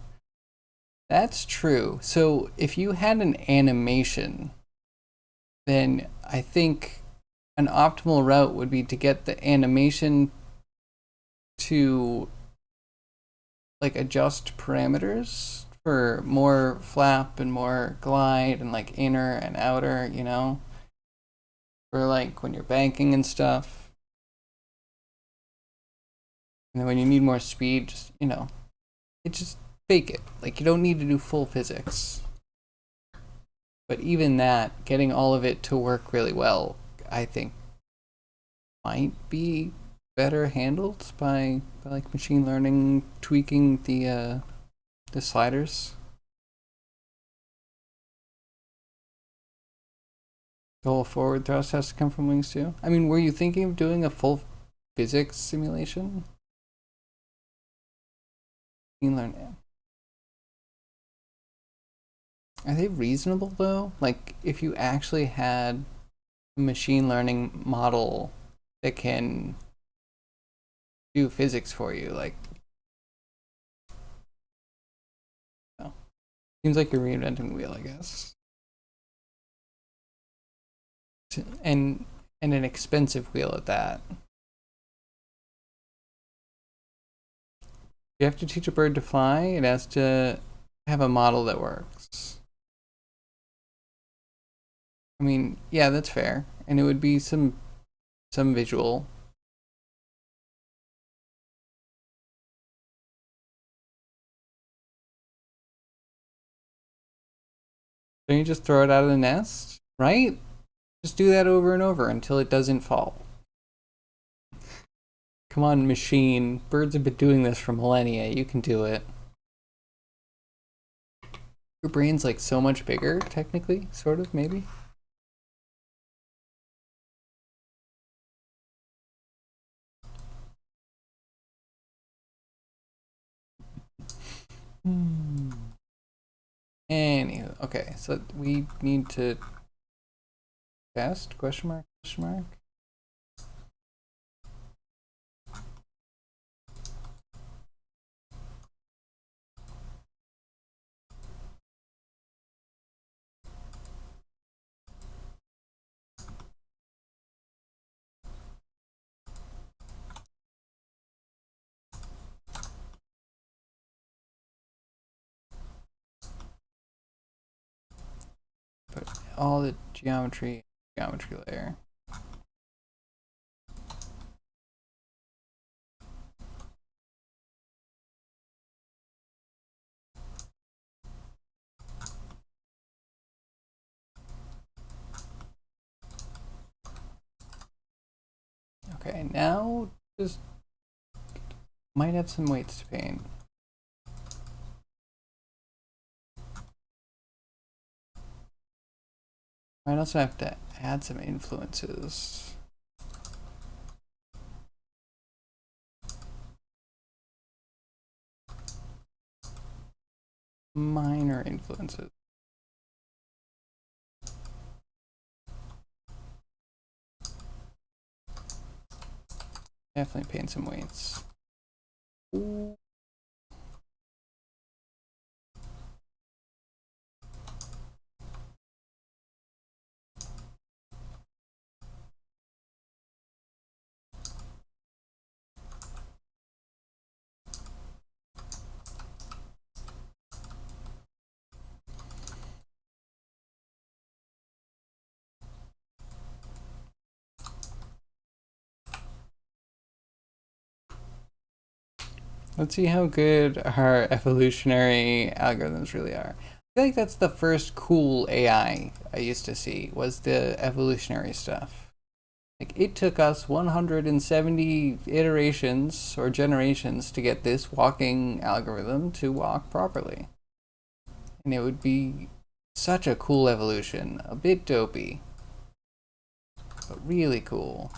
That's true. So if you had an animation, then I think an optimal route would be to get the animation to like adjust parameters for more flap and more glide and like inner and outer, you know, for like when you're banking and stuff. And then when you need more speed, just, you know, it just fake it. Like you don't need to do full physics. But even that, getting all of it to work really well, I think might be better handled by like machine learning, tweaking the sliders. The whole forward thrust has to come from wings too. I mean, were you thinking of doing a full physics simulation? Machine learning. Are they reasonable though? Like, if you actually had a machine learning model that can do physics for you, like, no. Seems like you're reinventing the wheel, I guess. And an expensive wheel at that. You have to teach a bird to fly, it has to have a model that works. I mean, yeah, that's fair. And it would be some visual Don't you just throw it out of the nest? Right? Just do that over and over until it doesn't fall. Come on, machine. Birds have been doing this for millennia. You can do it. Your brain's like so much bigger, technically, sort of, maybe. Anywho, okay, so we need to test, question mark, question mark. Put all the geometry layer. Okay, now just might have some weights to paint. Might also have to add some influences. Minor influences. Definitely paint some weights. Ooh. Let's see how good our evolutionary algorithms really are. I feel like that's the first cool AI I used to see, was the evolutionary stuff. Like, it took us 170 iterations or generations to get this walking algorithm to walk properly. And it would be such a cool evolution. A bit dopey, but really cool.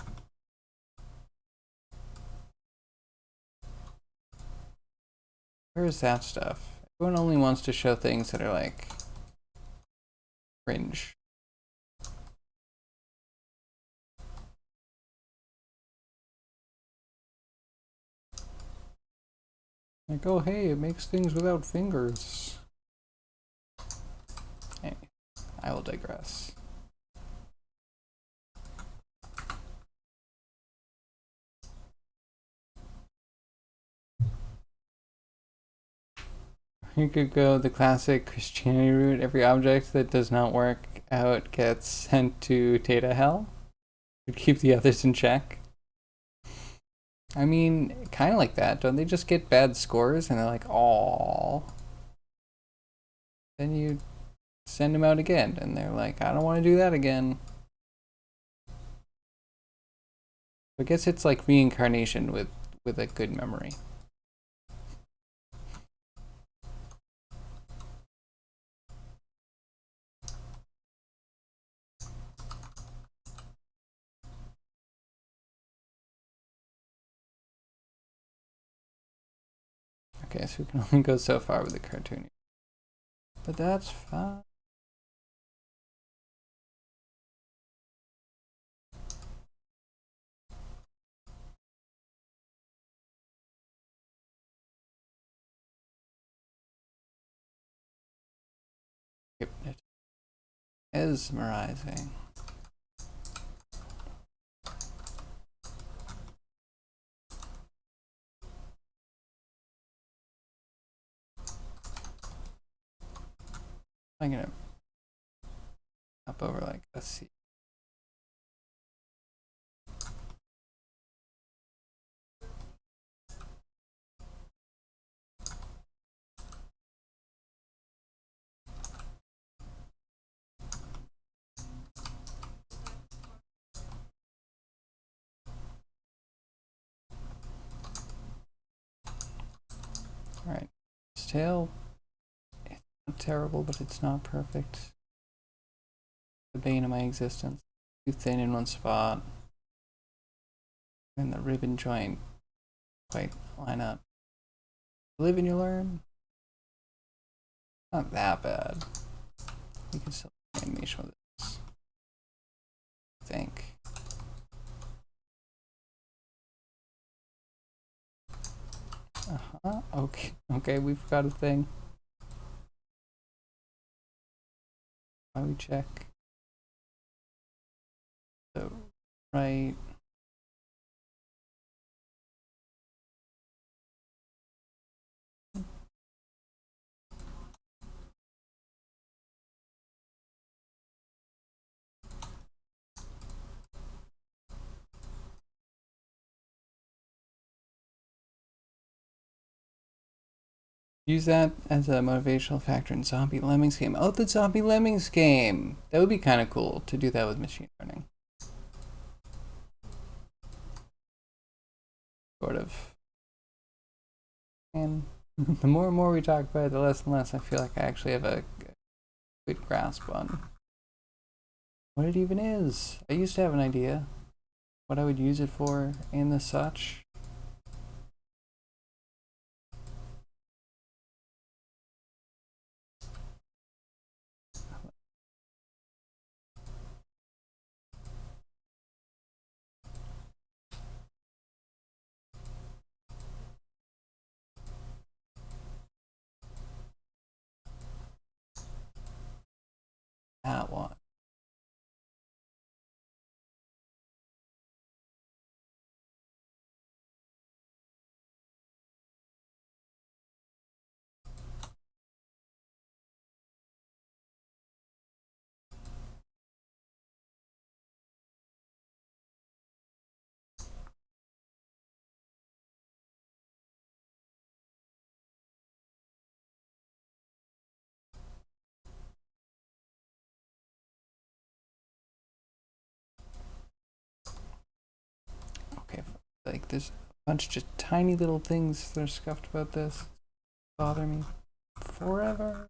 Where's that stuff? Everyone only wants to show things that are like cringe. Like, oh hey, it makes things without fingers. Anyway, I will digress. You could go the classic Christianity route. Every object that does not work out gets sent to Theta Hell to keep the others in check. I mean, kind of like that. Don't they just get bad scores and they're like, "Aww." Then you send them out again and they're like, "I don't want to do that again." I guess it's like reincarnation with a good memory. Okay, so we can only go so far with the cartoon. But that's fine. Mesmerizing. I'm gonna up over like a C. Alright. This tail, it's not terrible, but it's not perfect. The bane of my existence. Too thin in one spot. And the ribbon joint quite line up. Live and you learn. Not that bad. We can still do animation with this. I think. Okay. Okay, we've got a thing. Why we check? So, right. Use that as a motivational factor in Zombie Lemmings game. Oh, the Zombie Lemmings game! That would be kind of cool to do that with machine learning. Sort of. And the more and more we talk about it, the less and less I feel like I actually have a good grasp on what it even is. I used to have an idea what I would use it for and the such. That one. Okay, like there's a bunch of just tiny little things that are scuffed about this. Bother me forever.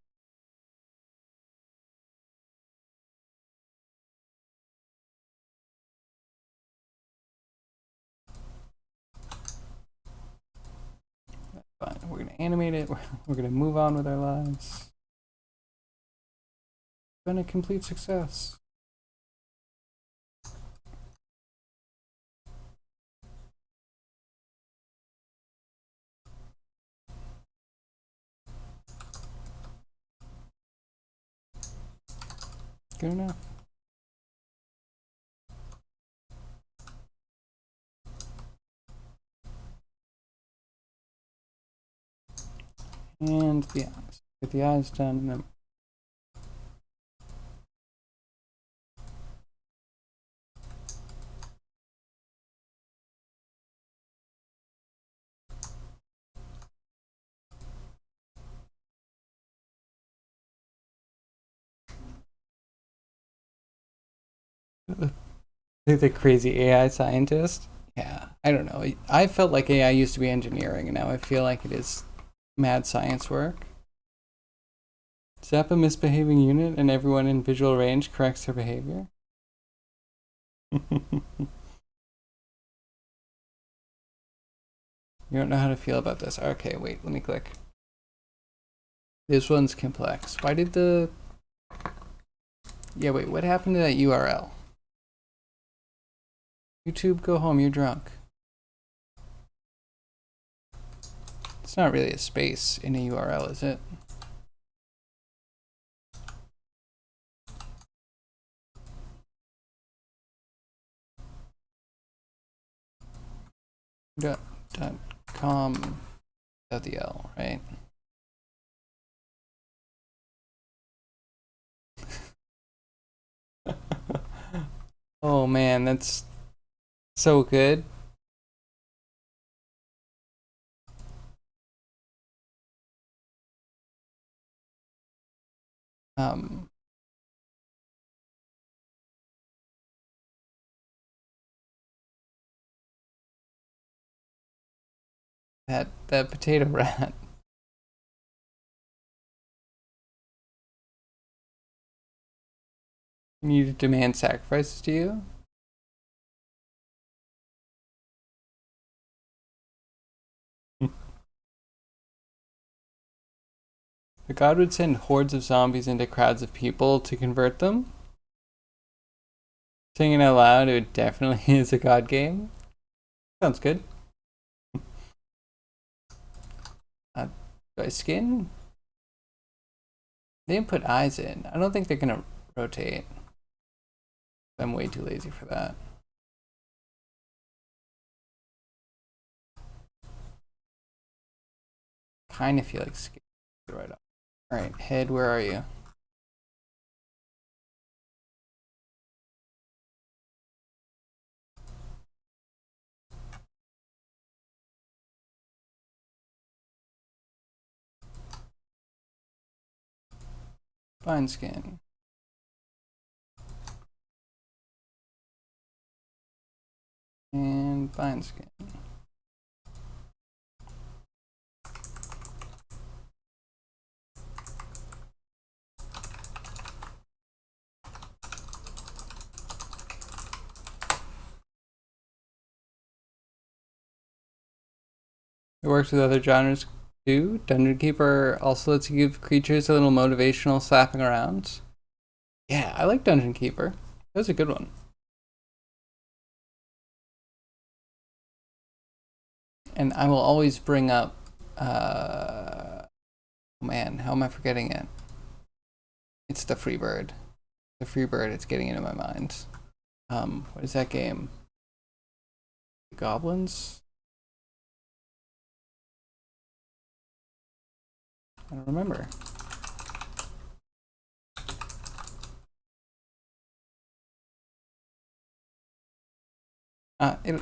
Fine, we're gonna animate it. We're gonna move on with our lives. It's been a complete success. Good enough. And the eyes. Get the eyes done and then the crazy AI scientist. Yeah, I don't know. I felt like AI used to be engineering, and now I feel like it is mad science work. Zap a misbehaving unit, and everyone in visual range corrects their behavior. You don't know how to feel about this. Okay, wait, let me click. This one's complex. Why did the... Yeah, wait, what happened to that URL? YouTube, go home, you're drunk. It's not really a space in a URL, is it? .com without the L, right? Oh man, that's so good. Um, that potato rat. You need to demand sacrifices to you? The god would send hordes of zombies into crowds of people to convert them. Saying it out loud, it definitely is a god game. Sounds good. Do I skin? They didn't put eyes in. I don't think they're gonna rotate. I'm way too lazy for that. Kind of feel like skin right up. All right, head, where are you? Fine skin. And fine skin. It works with other genres too. Dungeon Keeper also lets you give creatures a little motivational slapping around. Yeah, I like Dungeon Keeper. That was a good one. And I will always bring up. Oh man, how am I forgetting it? It's the Freebird. The Freebird. It's getting into my mind. What is that game? The Goblins. I don't remember.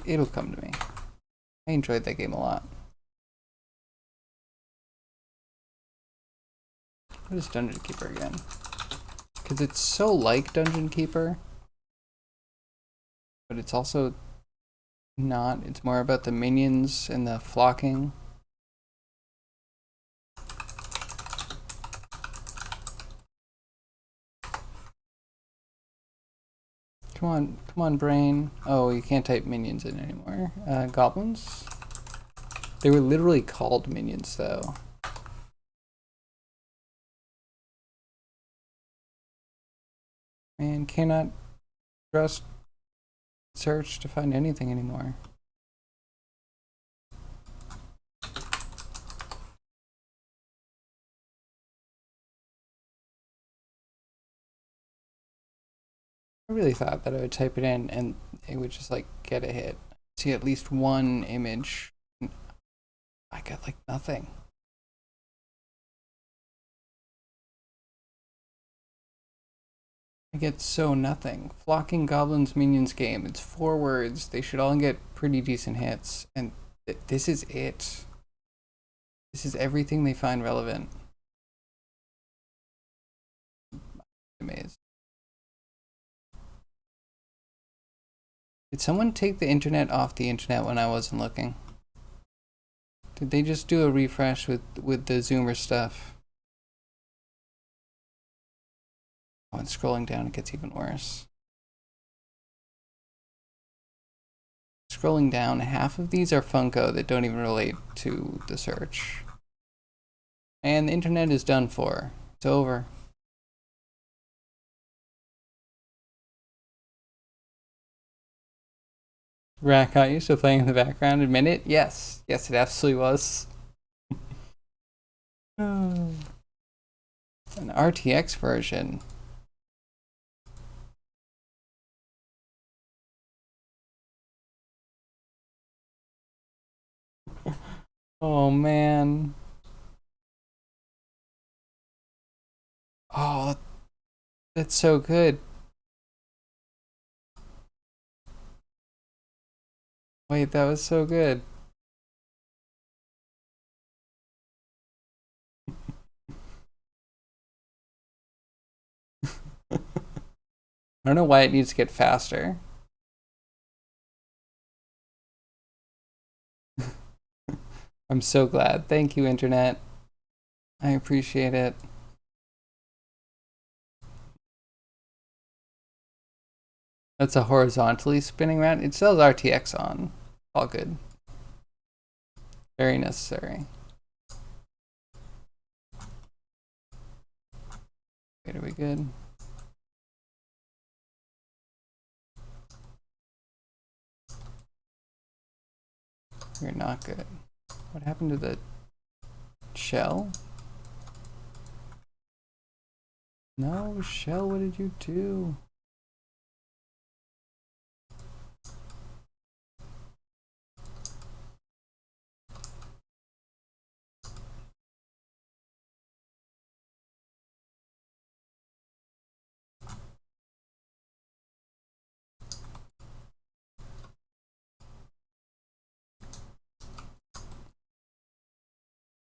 It'll come to me. I enjoyed that game a lot. What is Dungeon Keeper again? Because it's so like Dungeon Keeper, but it's also not. It's more about the minions and the flocking. Come on, brain. Oh, you can't type minions in anymore. Goblins? They were literally called minions, though. And cannot trust search to find anything anymore. I really thought that I would type it in and it would just like get a hit. See at least one image. I got like nothing. I get so nothing. Flocking Goblins Minions game. It's 4 words. They should all get pretty decent hits. And this is it. This is everything they find relevant. Amazed. Did someone take the internet off the internet when I wasn't looking? Did they just do a refresh with the Zoomer stuff? Oh, and scrolling down, it gets even worse. Scrolling down, half of these are Funko that don't even relate to the search. And the internet is done for. It's over. Rat got you still playing in the background? Admit it? Yes. Yes, it absolutely was. An RTX version. Oh man. Oh, that's so good. Wait, that was so good. I don't know why it needs to get faster. I'm so glad. Thank you, Internet. I appreciate it. That's a horizontally spinning round. It sells RTX on. All good. Very necessary. Wait, are we good? We're not good. What happened to the shell? No, shell, what did you do?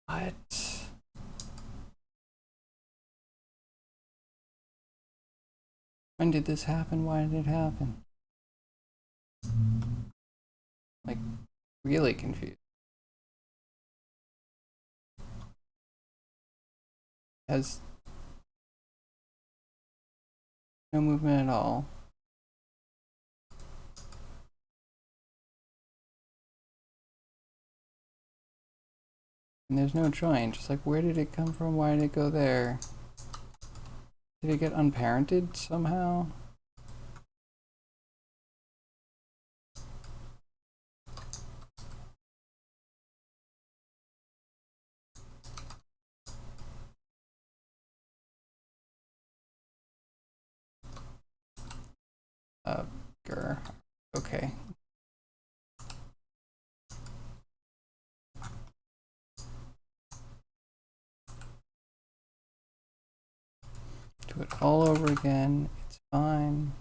What? When did this happen? Why did it happen? Like, really confused. Has no movement at all. And there's no join. Just like, where did it come from? Why did it go there? Did it get unparented somehow? Grr. Okay. Do it all over again. It's fine.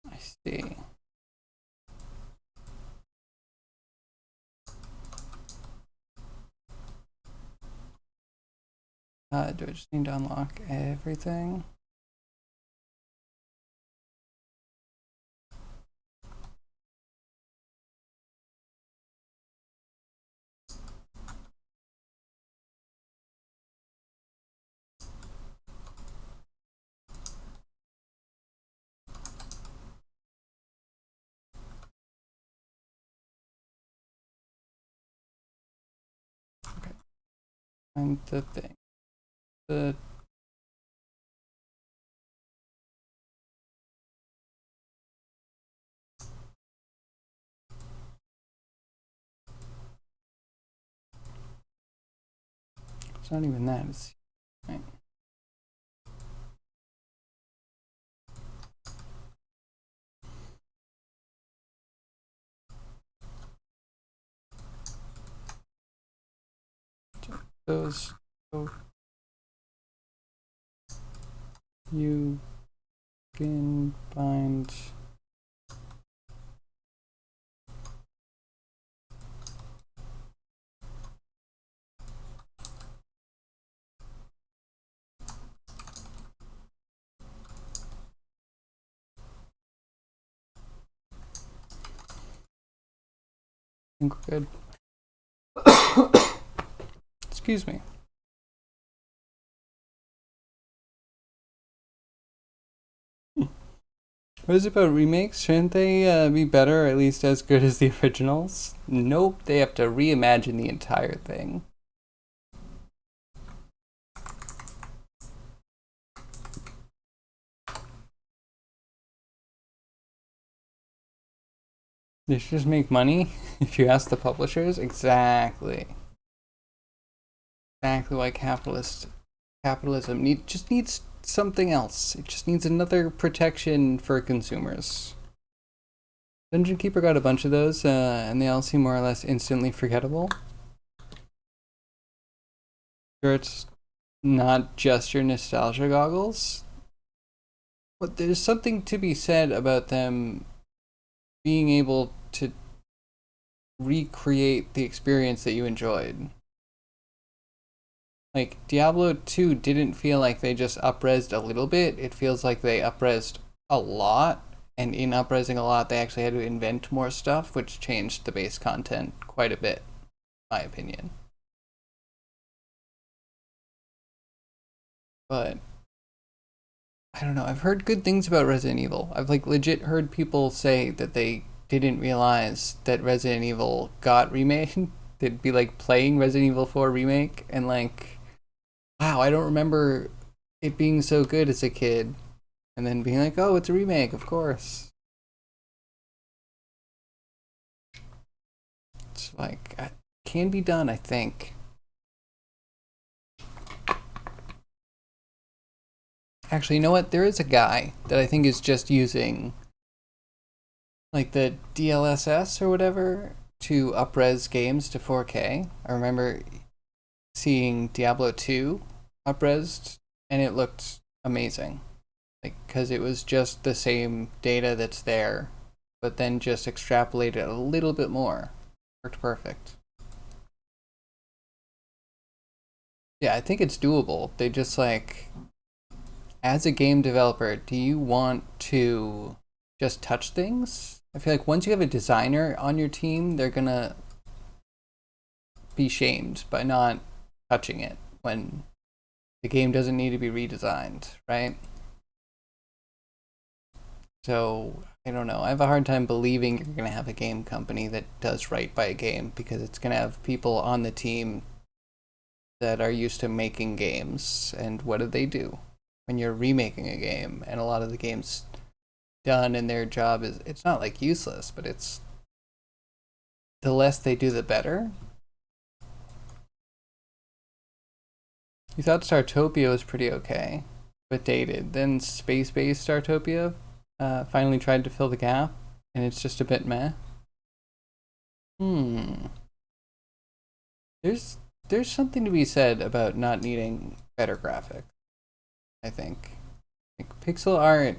I see. Do I just need to unlock everything? Okay. And the thing. The It's not even that. It's right. Those. So you can find. I think we're good. Excuse me. What is it about remakes? Shouldn't they be better, or at least as good as the originals? Nope, they have to reimagine the entire thing. They should just make money, if you ask the publishers. Exactly. Exactly why capitalism just needs something else. It just needs another protection for consumers. Dungeon Keeper got a bunch of those, and they all seem more or less instantly forgettable. Sure, it's not just your nostalgia goggles, but there's something to be said about them being able to recreate the experience that you enjoyed. Like, Diablo 2 didn't feel like they just upresed a little bit. It feels like they upresed a lot, and in upresing a lot, they actually had to invent more stuff, which changed the base content quite a bit, in my opinion. but I don't know. I've heard good things about Resident Evil. I've like legit heard people say that they didn't realize that Resident Evil got remade. They'd be like playing Resident Evil 4 remake and like, wow, I don't remember it being so good as a kid. And then being like, oh, it's a remake, of course. It's like, can be done, I think. Actually, you know what? There is a guy that I think is just using like the DLSS or whatever to upres games to 4K. I remember seeing Diablo 2 upresed and it looked amazing. Like, because it was just the same data that's there, but then just extrapolated a little bit more. Worked perfect. Yeah, I think it's doable. They just like, as a game developer, do you want to just touch things? I feel like once you have a designer on your team, they're gonna be shamed by not touching it when the game doesn't need to be redesigned, right? So I don't know. I have a hard time believing you're gonna have a game company that does right by a game because it's gonna have people on the team that are used to making games. And what do when you're remaking a game? And a lot of the games done and their job is, it's not like useless, but it's, the less they do the better. You thought Startopia was pretty okay, but dated. Then space-based Startopia finally tried to fill the gap, and it's just a bit meh. Hmm. There's there's something to be said about not needing better graphics, I think. Like pixel art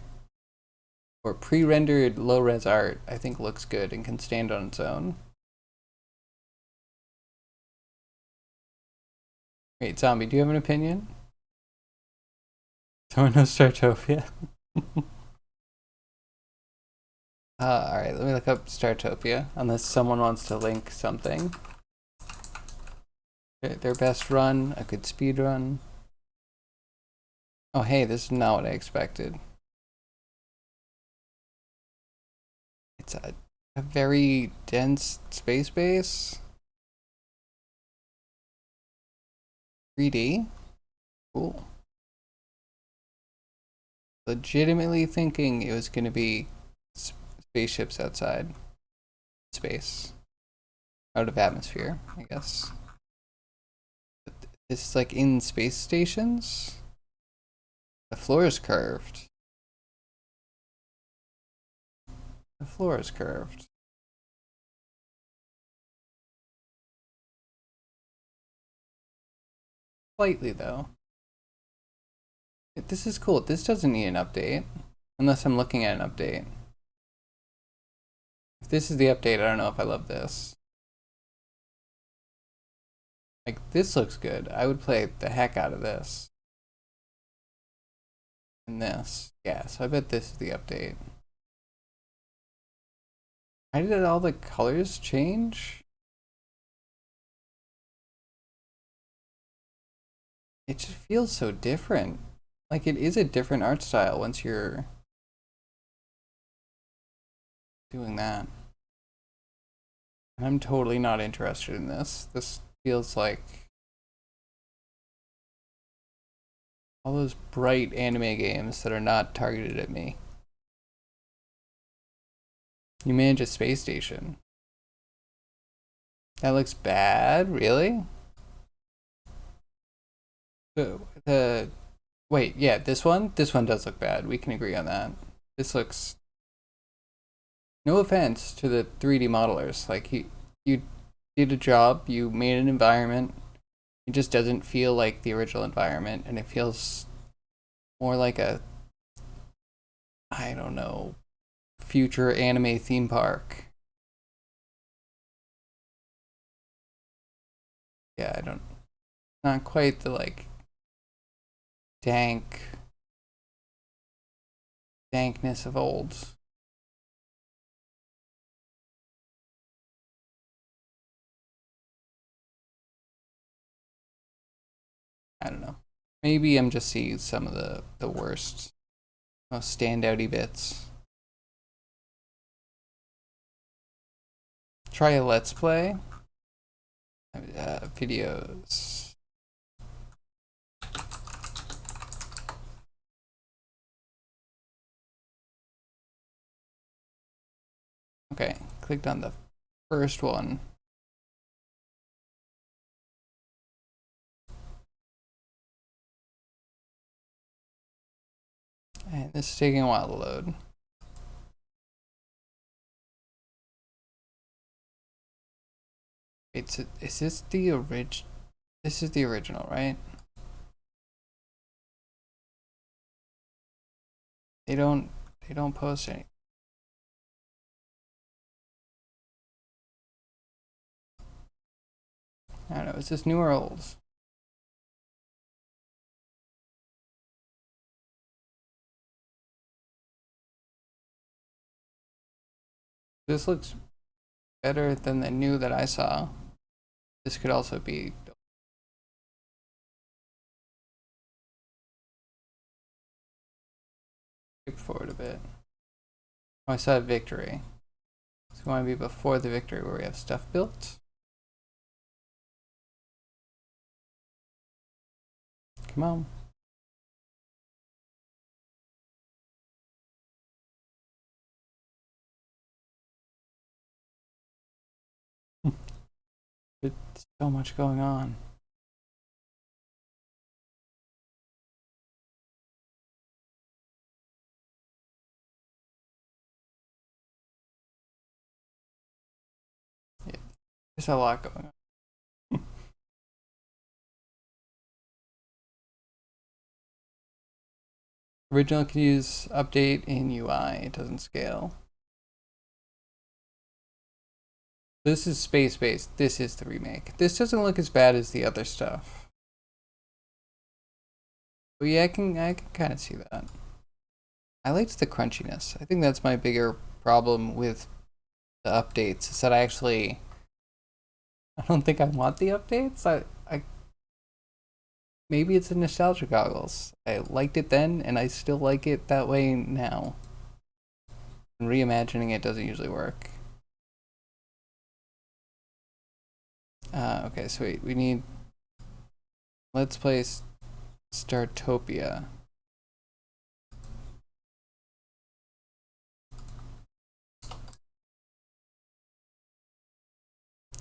or pre-rendered low-res art, I think looks good and can stand on its own. Wait, Zombie, do you have an opinion? Someone knows Startopia? Alright, let me look up Startopia, unless someone wants to link something. Their best run, a good speed run. Oh hey, this is not what I expected. It's a very dense space base. 3D? Cool. Legitimately thinking it was gonna be spaceships outside space. Out of atmosphere, I guess. But this is like in space stations? The floor is curved. The floor is curved. Slightly though. This is cool. This doesn't need an update. Unless I'm looking at an update. If this is the update, I don't know if I love this. Like, this looks good. I would play the heck out of this. And this. Yeah, so I bet this is the update. Why did all the colors change? It just feels so different. Like, it is a different art style once you're doing that. And I'm totally not interested in this. This feels like all those bright anime games that are not targeted at me. You manage a space station. That looks bad, really? The wait, yeah, this one? This one does look bad. We can agree on that. This looks, no offense to the 3D modelers. Like you did a job, you made an environment. It just doesn't feel like the original environment and it feels more like a, I don't know, future anime theme park. Yeah, I don't, not quite the like dankness of old. I don't know. Maybe I'm just seeing some of the worst, most standouty bits. Try a let's play. Videos. Okay, clicked on the first one. And this is taking a while to load. Wait, is this the original? This is the original, right? They don't post any. I don't know, is this new or old? This looks better than the new that I saw. This could also be. Skip forward a bit. Oh, I saw victory. So we want to be before the victory where we have stuff built. Come on. There's so much going on. Yeah, there's a lot going on. Original can use update in UI. It doesn't scale. This is space-based. This is the remake. This doesn't look as bad as the other stuff. But yeah, I can kind of see that. I liked the crunchiness. I think that's my bigger problem with the updates, is that I don't think I want the updates. I maybe it's a nostalgia goggles. I liked it then and I still like it that way now. And reimagining it doesn't usually work. Okay, so we need let's play Startopia.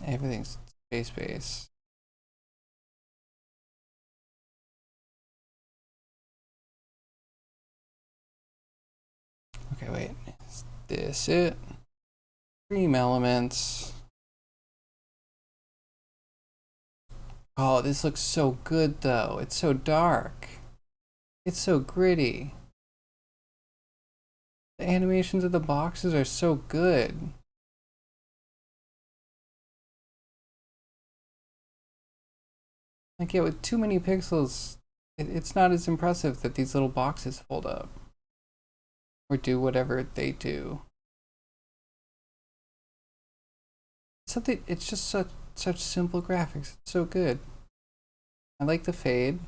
Everything's space. Okay, wait. Is this it? Dream elements. Oh, this looks so good though. It's so dark. It's so gritty. The animations of the boxes are so good. Like, yeah, with too many pixels, it's not as impressive that these little boxes fold up. Or do whatever they do. Something, it's just such simple graphics. It's so good. I like the fade.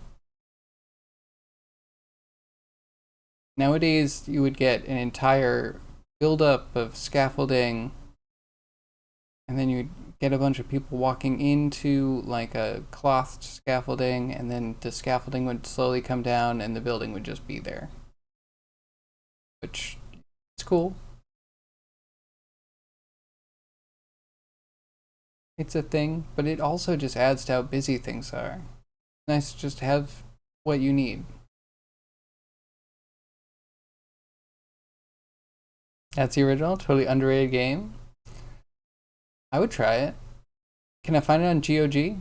Nowadays, you would get an entire buildup of scaffolding, and then you'd get a bunch of people walking into like a cloth scaffolding, and then the scaffolding would slowly come down, and the building would just be there. Which is cool. It's a thing, but it also just adds to how busy things are. It's nice to just have what you need. That's the original, totally underrated game. I would try it. Can I find it on GOG?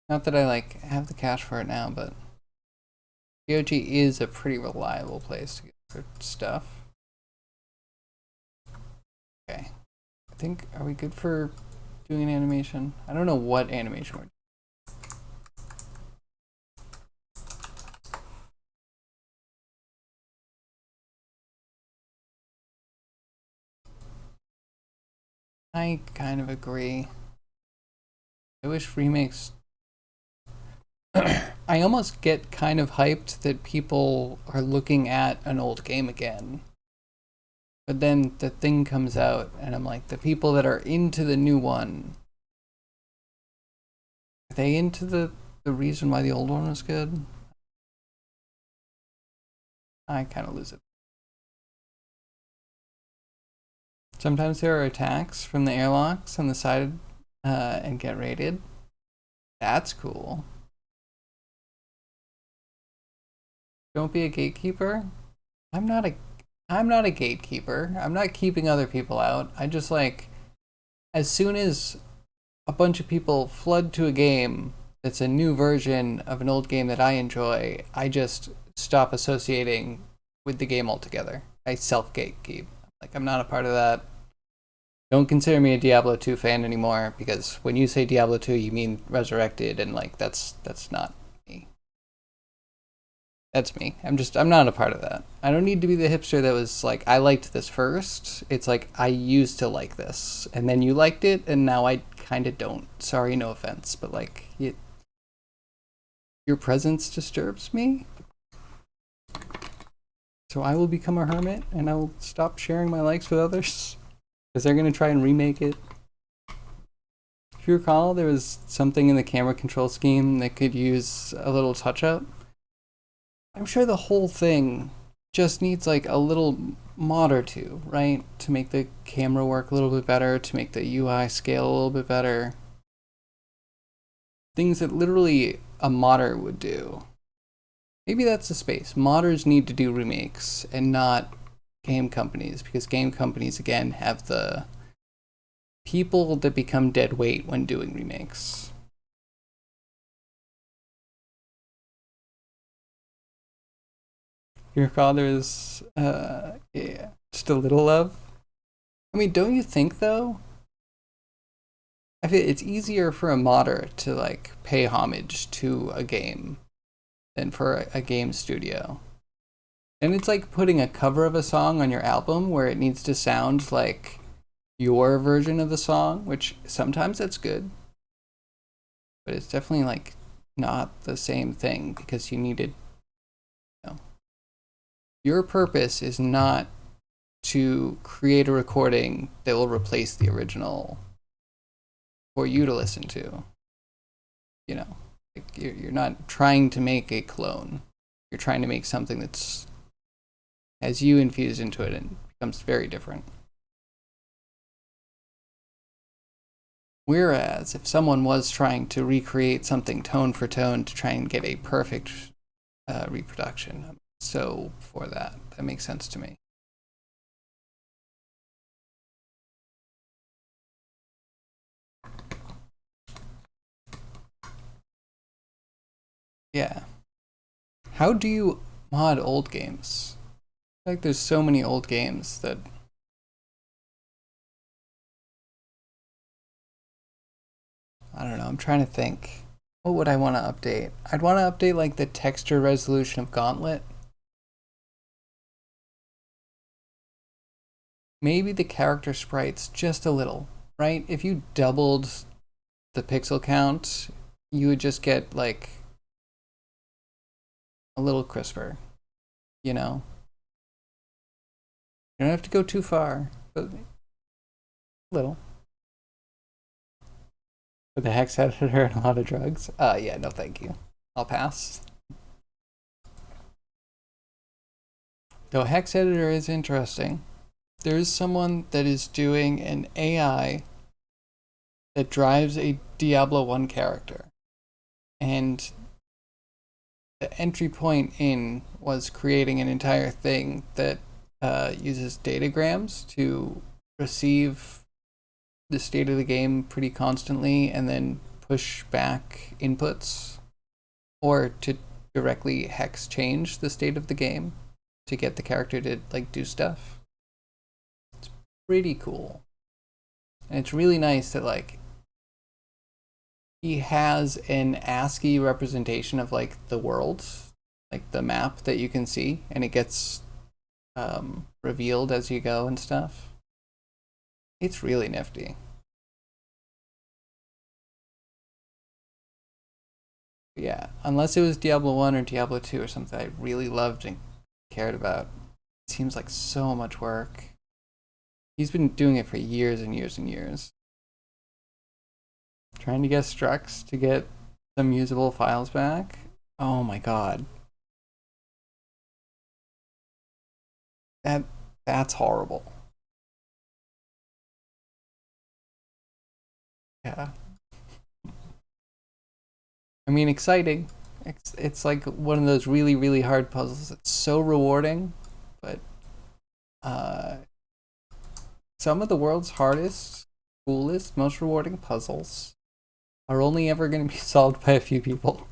Not that I like have the cash for it now, but GOG is a pretty reliable place to get their stuff. Okay. I think, are we good for doing an animation? I don't know what animation we're doing. I kind of agree. I wish remakes I almost get kind of hyped that people are looking at an old game again. But then the thing comes out, and I'm like, the people that are into the new one, are they into the reason why the old one was good? I kind of lose it. Sometimes there are attacks from the airlocks on the side and get raided. That's cool. Don't be a gatekeeper. I'm not a I'm not a gatekeeper. I'm not keeping other people out. I just like as soon as a bunch of people flood to a game that's a new version of an old game that I enjoy, I just stop associating with the game altogether. I self gatekeep. Like I'm not a part of that. Don't consider me a Diablo 2 fan anymore because when you say Diablo 2, you mean Resurrected, and like that's not me. That's me. I'm not a part of that. I don't need to be the hipster that was like, I liked this first. It's like, I used to like this, and then you liked it, and now I kind of don't. Sorry, no offense, but like, your presence disturbs me. So I will become a hermit, and I will stop sharing my likes with others because they're going to try and remake it. If you recall, there was something in the camera control scheme that could use a little touch up. I'm sure the whole thing just needs like a little mod or two, right? To make the camera work a little bit better, to make the UI scale a little bit better. Things that literally a modder would do. Maybe that's the space. Modders need to do remakes and not game companies, because game companies, again, have the people that become dead weight when doing remakes. Your father's, yeah, just a little love. I mean, don't you think though? I feel it's easier for a modder to like pay homage to a game than for a game studio. And it's like putting a cover of a song on your album where it needs to sound like your version of the song, which sometimes that's good, but it's definitely like not the same thing because you needed, you know, your purpose is not to create a recording that will replace the original for you to listen to. You know, like you're not trying to make a clone. You're trying to make something that's has you infused into it and becomes very different. Whereas if someone was trying to recreate something tone for tone to try and get a perfect reproduction, I'm so for that. That makes sense to me. Yeah. How do you mod old games? I feel like there's so many old games that I don't know. I'm trying to think. What would I want to update? I'd want to update like the texture resolution of Gauntlet. Maybe the character sprites just a little, right? If you doubled the pixel count, you would just get like a little crisper, you know? You don't have to go too far, but a little. With the hex editor and a lot of drugs? Yeah, no thank you. I'll pass. Though hex editor is interesting. There is someone that is doing an AI that drives a Diablo 1 character. And the entry point in was creating an entire thing that uses datagrams to receive the state of the game pretty constantly and then push back inputs, or to directly hex change the state of the game to get the character to like do stuff. It's pretty cool. And it's really nice that like he has an ASCII representation of like the world, like the map that you can see, and it gets revealed as you go and stuff. It's really nifty. Yeah, unless it was Diablo 1 or Diablo 2 or something I really loved and cared about, it seems like so much work. He's been doing it for years and years and years. Trying to get structs to get some usable files back. Oh my god. That's horrible. Yeah. I mean, exciting. It's like one of those really, really hard puzzles. It's so rewarding, but uh, some of the world's hardest, coolest, most rewarding puzzles are only ever going to be solved by a few people.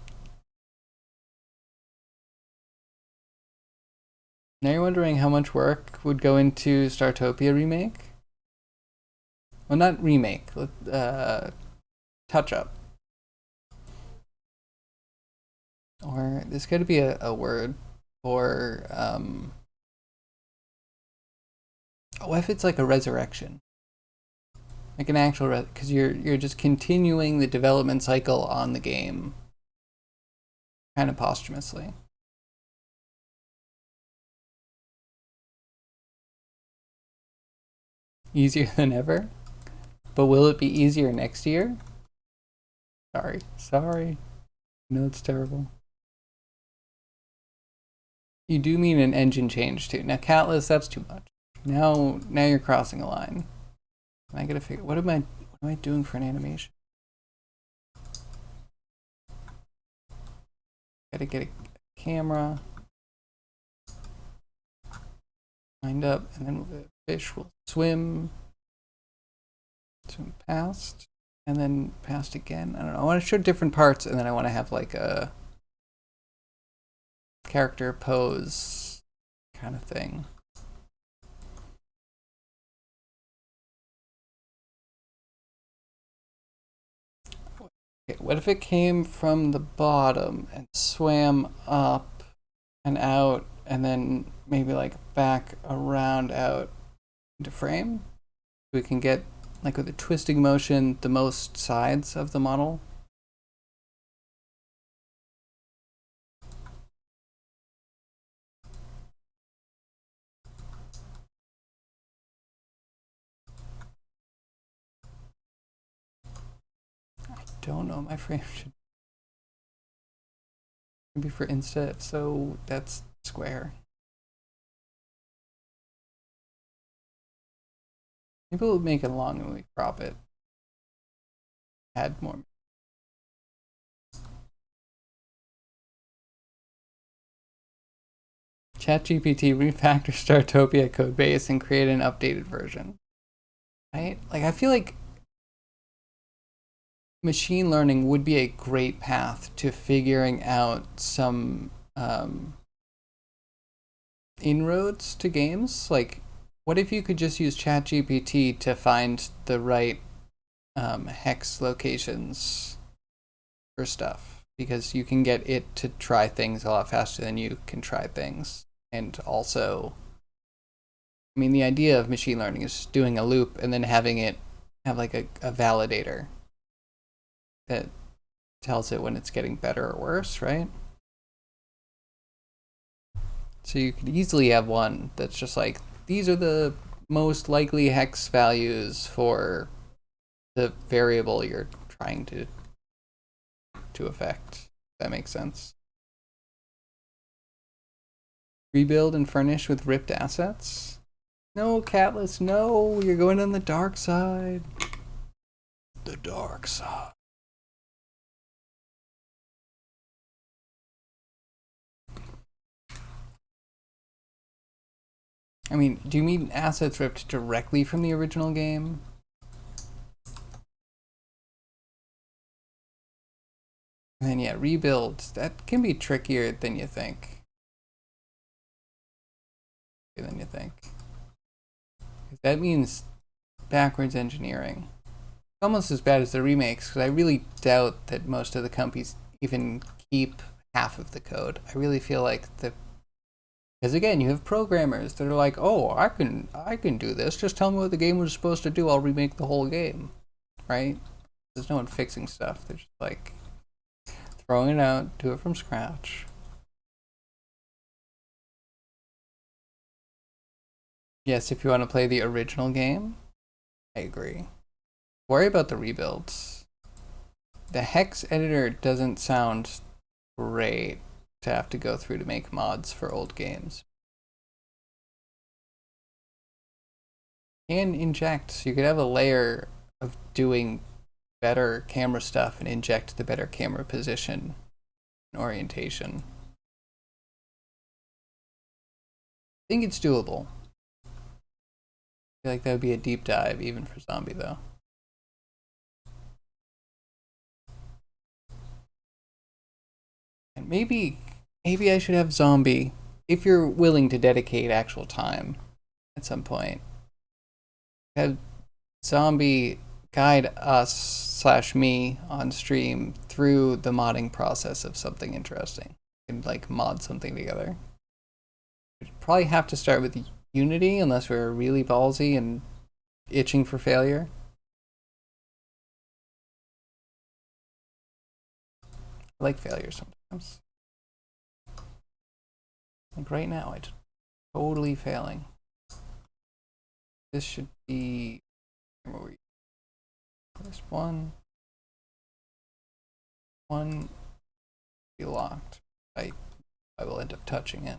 Now you're wondering how much work would go into Startopia remake? Well, not remake, touch up. Or there's got to be a word for what if it's like a resurrection, like an actual because you're just continuing the development cycle on the game, kind of posthumously. Easier than ever, but will it be easier next year? Sorry. No, it's terrible. You do mean an engine change too. Now, Catless, that's too much. Now you're crossing a line. I gotta figure what am I doing for an animation? Gotta get a camera lined up, and then the fish will swim past, and then past again. I don't know. I want to show different parts, and then I want to have like a character pose kind of thing. Okay, what if it came from the bottom and swam up and out, and then maybe like back around out into frame? We can get, like with the twisting motion, the most sides of the model. I don't know, my frame should be for Insta, so that's square. Maybe we'll make it long when we crop it. Add more. ChatGPT refactor Startopia codebase and create an updated version. Right? Like, I feel like machine learning would be a great path to figuring out some inroads to games. Like, what if you could just use ChatGPT to find the right hex locations for stuff? Because you can get it to try things a lot faster than you can try things. And also, I mean, the idea of machine learning is doing a loop and then having it have like a validator that tells it when it's getting better or worse, right? So you could easily have one that's just like, these are the most likely hex values for the variable you're trying to affect. If that makes sense. Rebuild and furnish with ripped assets? No, Catless, no, you're going on the dark side. The dark side. I mean, do you mean assets ripped directly from the original game? And then yeah, rebuilds, that can be trickier than you think. That means backwards engineering. Almost as bad as the remakes, because I really doubt that most of the companies even keep half of the code. I really feel like because again, you have programmers that are like, oh, I can do this. Just tell me what the game was supposed to do. I'll remake the whole game, right? There's no one fixing stuff. They're just like Throwing it out, do it from scratch. Yes, if you want to play the original game, I agree. Worry about the rebuilds. The hex editor doesn't sound great to have to go through to make mods for old games. And inject, so you could have a layer of doing better camera stuff and inject the better camera position and orientation. I think it's doable. I feel like that would be a deep dive even for zombie though. And maybe I should have zombie if you're willing to dedicate actual time at some point. Have zombie guide us / me on stream through the modding process of something interesting and like mod something together. We'd probably have to start with Unity unless we're really ballsy and itching for failure. I like failure sometimes. Like right now, I'm totally failing. This should be this one be locked. I will end up touching it.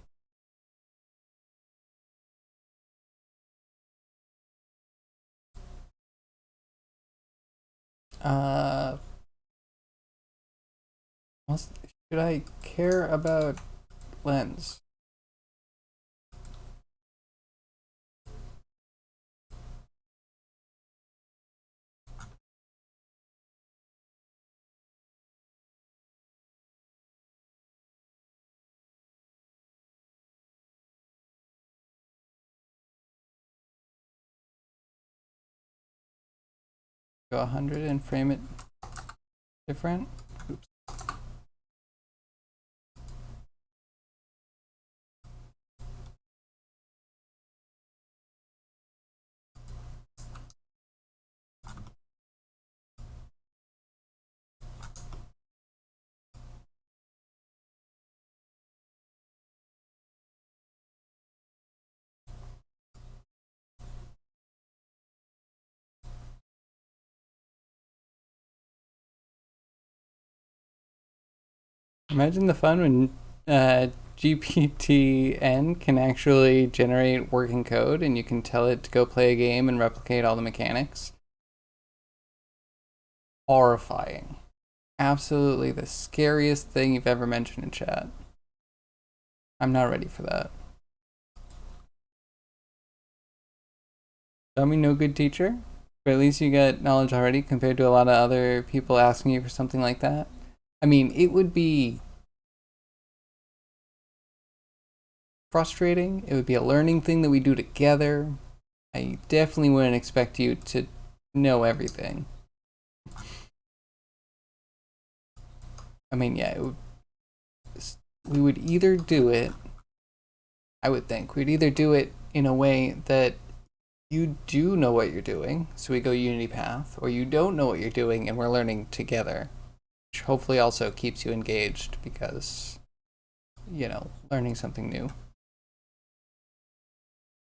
Should I care about lens? Go 100 and frame it different. Oops. Imagine the fun when GPTN can actually generate working code and you can tell it to go play a game and replicate all the mechanics. Horrifying. Absolutely the scariest thing you've ever mentioned in chat. I'm not ready for that. Tell me no good teacher, but at least you got knowledge already compared to a lot of other people asking you for something like that. I mean, it would be frustrating. It would be a learning thing that we do together. I definitely wouldn't expect you to know everything. I mean, yeah, we would either do it, I would think, we'd either do it in a way that you do know what you're doing, so we go Unity path, or you don't know what you're doing and we're learning together, which hopefully also keeps you engaged because, you know, learning something new.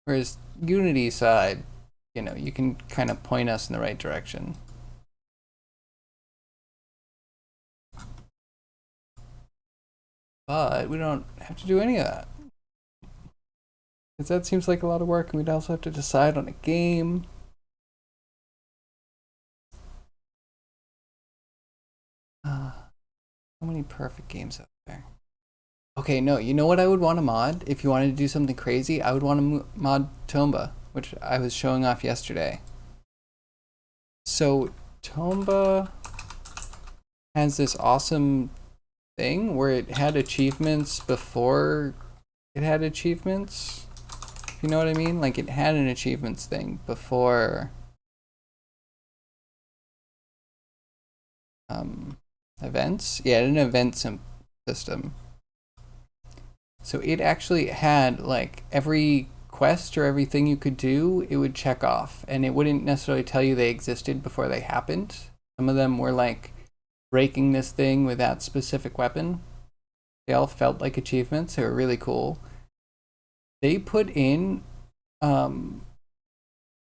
Whereas Unity side, you know, you can kind of point us in the right direction. But we don't have to do any of that. Because that seems like a lot of work, and we'd also have to decide on a game. How many perfect games out there? Okay, no, you know what I would want to mod? If you wanted to do something crazy, I would want to mod Tomba, which I was showing off yesterday. So Tomba has this awesome thing where it had achievements before it had achievements. If you know what I mean? Like it had an achievements thing before events. Yeah, it had an event system. So it actually had like every quest or everything you could do, it would check off, and it wouldn't necessarily tell you they existed before they happened. Some of them were like breaking this thing with that specific weapon. They all felt like achievements. They were really cool. They put in, I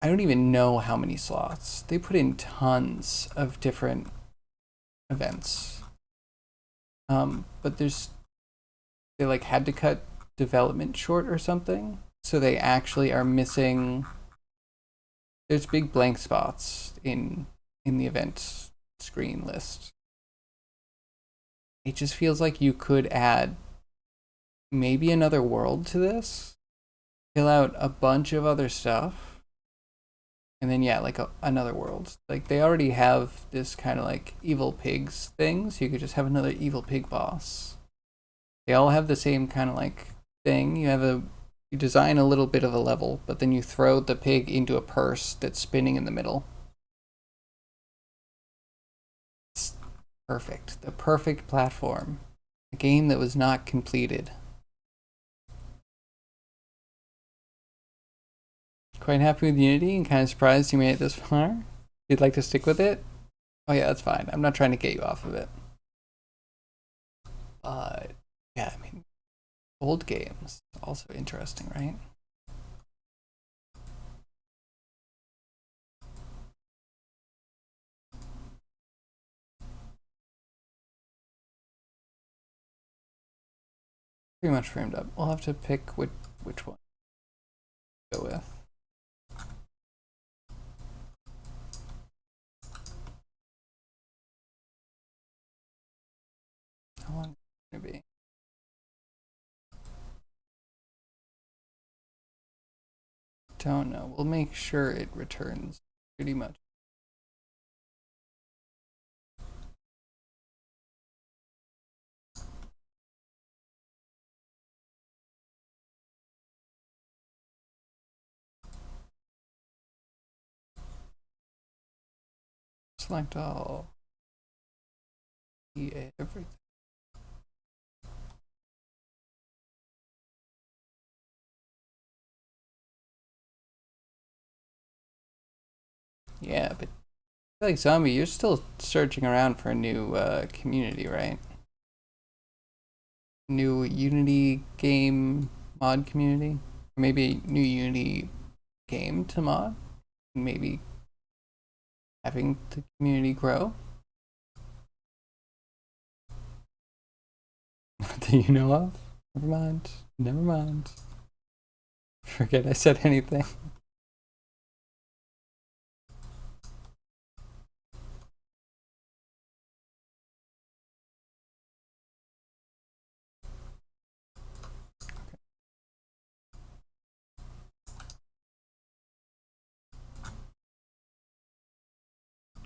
don't even know how many slots. They put in tons of different events. But they like had to cut development short or something. So they actually are missing, there's big blank spots in the event screen list. It just feels like you could add maybe another world to this, fill out a bunch of other stuff, and then yeah, like another world. Like they already have this kind of like evil pigs thing, so you could just have another evil pig boss. They all have the same kind of like thing. You design a little bit of a level, but then you throw the pig into a purse that's spinning in the middle. It's perfect. The perfect platform. A game that was not completed. Quite happy with Unity and kind of surprised you made it this far. You'd like to stick with it? Oh yeah, that's fine. I'm not trying to get you off of it. But yeah, I mean, old games also interesting, right? Pretty much framed up. We'll have to pick which one to go with. How long is it going to be? Don't know. We'll make sure it returns pretty much. Select all. Everything. Yeah, but I feel like Zombie, you're still searching around for a new community, right? New Unity game mod community? Or maybe new Unity game to mod? Maybe having the community grow? That you know of? Never mind. Never mind. Forget I said anything.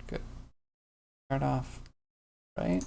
Good. Start off, right?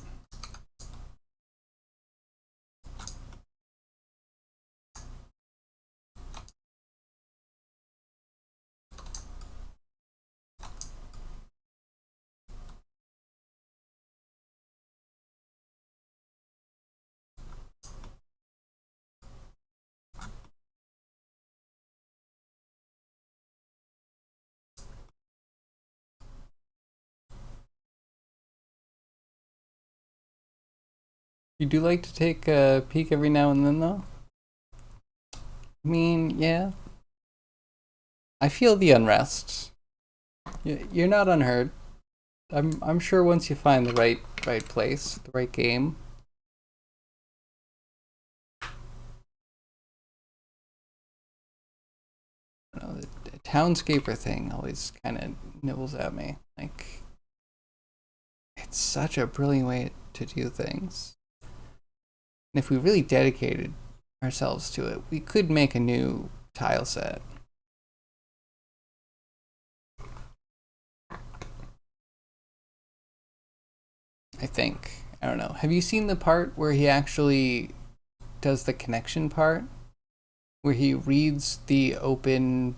You do like to take a peek every now and then, though? I mean, yeah. I feel the unrest. You're not unheard. I'm sure once you find the right place, the right game. I don't know, the townscaper thing always kind of nibbles at me. Like, it's such a brilliant way to do things. And if we really dedicated ourselves to it, we could make a new tile set. I think. I don't know. Have you seen the part where he actually does the connection part? Where he reads the open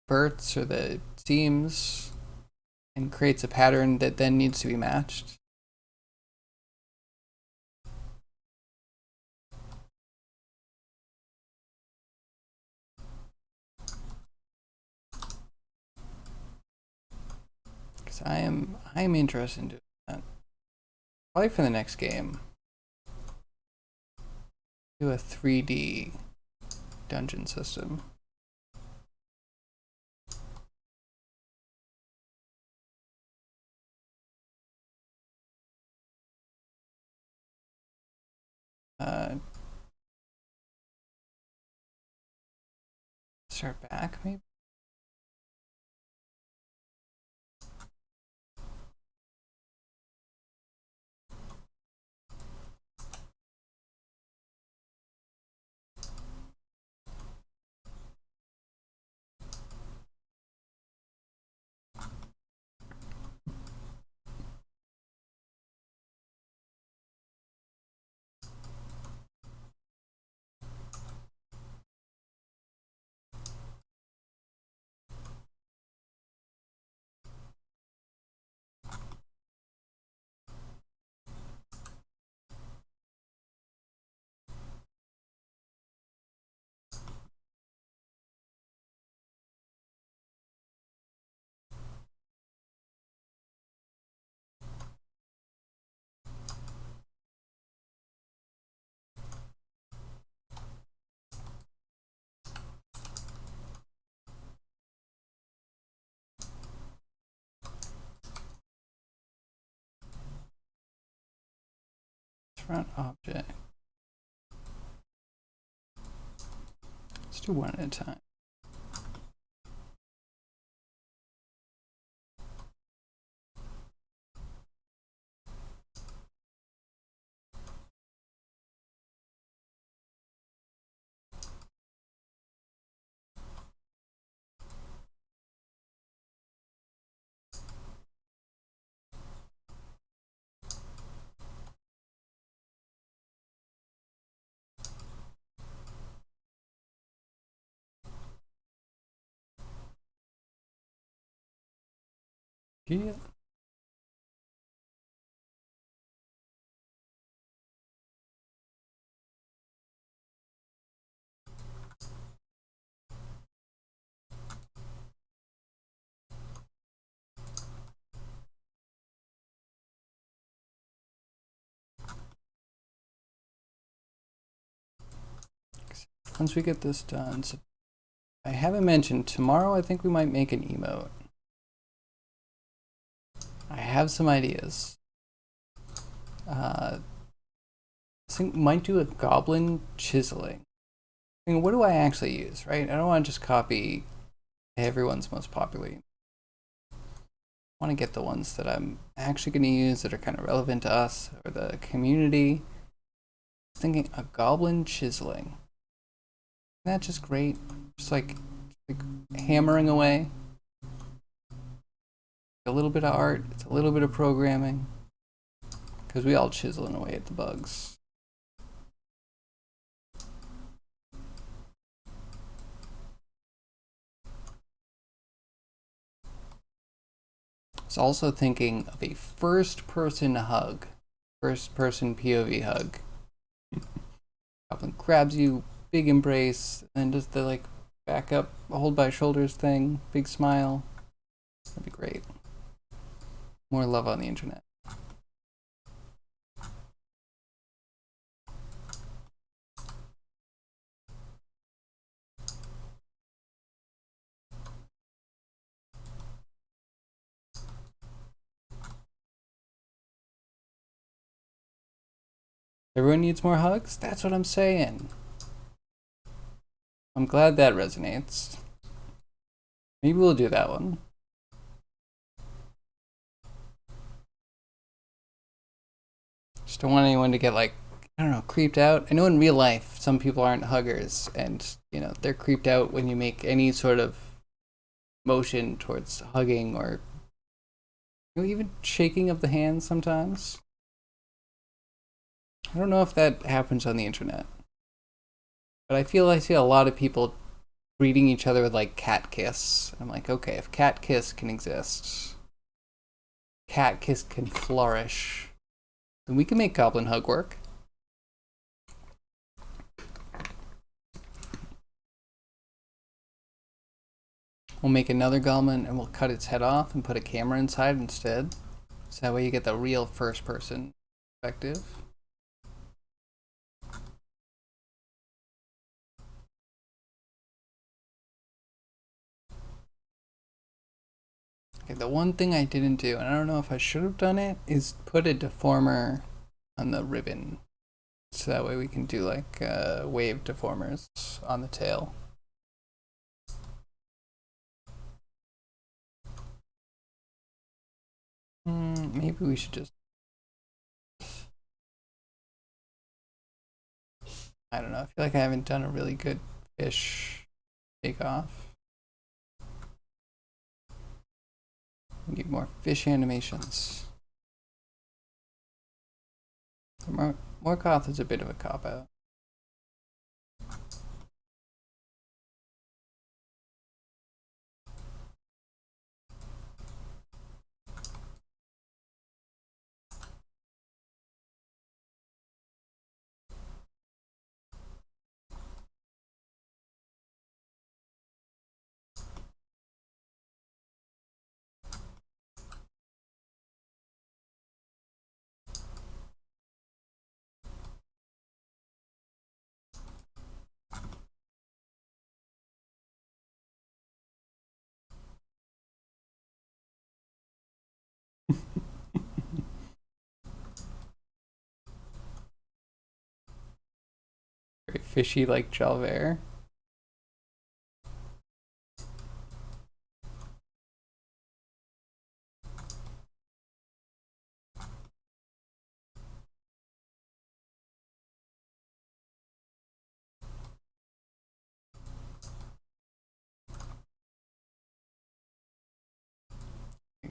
verts or the seams and creates a pattern that then needs to be matched? Because I am interested in doing that. Probably for the next game, do a 3D dungeon system. Start back, maybe? Front object. Let's do one at a time. Yeah. Once we get this done, so I haven't mentioned, tomorrow I think we might make an emote. I have some ideas. I think might do a goblin chiseling. I mean, what do I actually use, right? I don't want to just copy everyone's most popular. I want to get the ones that I'm actually going to use that are kind of relevant to us or the community. I was thinking a goblin chiseling. Isn't that just great? Just like hammering away. A little bit of art, it's a little bit of programming. Because we all chiseling away at the bugs. I was also thinking of a first-person hug. First-person POV hug. Goblin grabs you, big embrace, and does the like back up, hold by shoulders thing, big smile. That'd be great. More love on the internet. Everyone needs more hugs? That's what I'm saying. I'm glad that resonates. Maybe we'll do that one. Just don't want anyone to get like, I don't know, creeped out. I know in real life some people aren't huggers and, you know, they're creeped out when you make any sort of motion towards hugging or, you know, even shaking of the hands sometimes. I don't know if that happens on the internet. But I feel I see a lot of people greeting each other with like cat kiss. I'm like, okay, if cat kiss can exist, cat kiss can flourish, then we can make goblin hug work. We'll make another goblin and we'll cut its head off and put a camera inside instead. So that way you get the real first person perspective. Okay, the one thing I didn't do, and I don't know if I should have done it, is put a deformer on the ribbon. So that way we can do like wave deformers on the tail. Maybe we should just, I don't know, I feel like I haven't done a really good fish takeoff. We need more fish animations. Morgoth is a bit of a cop-out. Very fishy like Jalver.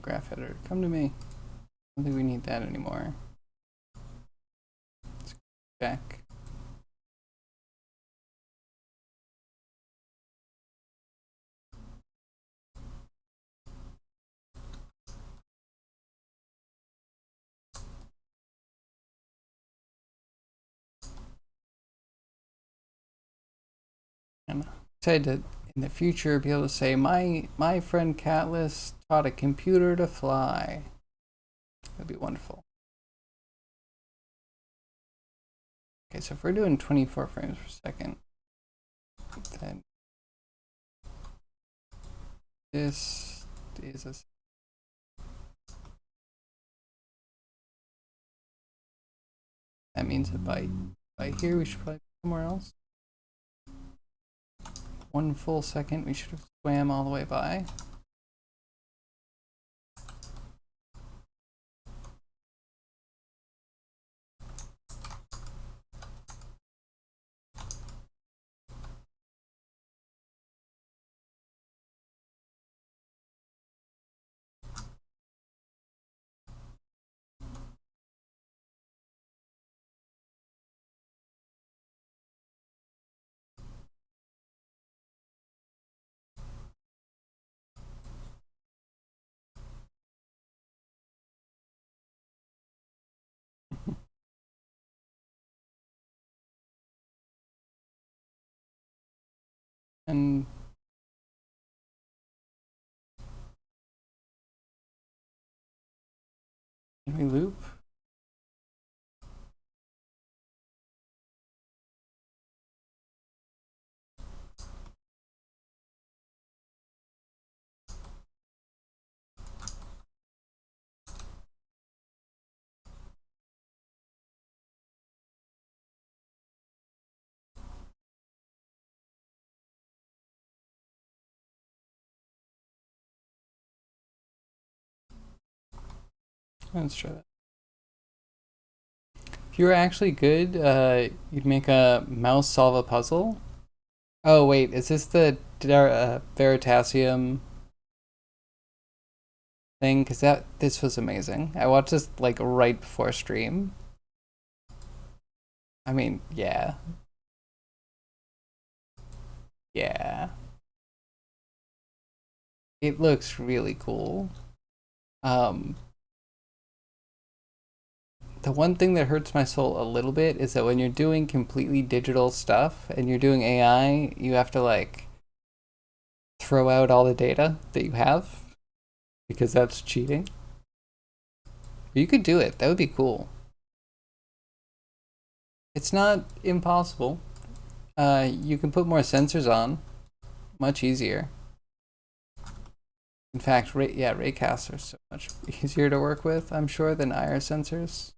Graph editor, come to me. I don't think we need that anymore. Let's go back. I'm excited to, in the future, be able to say, my friend Catless taught a computer to fly. That'd be wonderful. Okay, so if we're doing 24 frames per second, then this is a, that means that by here we should probably be somewhere else. 1 full second, we should have swam all the way by. And can we loop? Let's try that. If you were actually good, you'd make a mouse solve a puzzle. Oh wait, is this the Veritasium thing? Because this was amazing. I watched this like right before stream. I mean, yeah, yeah. It looks really cool. Um, the one thing that hurts my soul a little bit is that when you're doing completely digital stuff and you're doing AI, you have to like throw out all the data that you have because that's cheating. You could do it. That would be cool. It's not impossible. You can put more sensors on, much easier. In fact, raycasts are so much easier to work with, I'm sure, than IR sensors.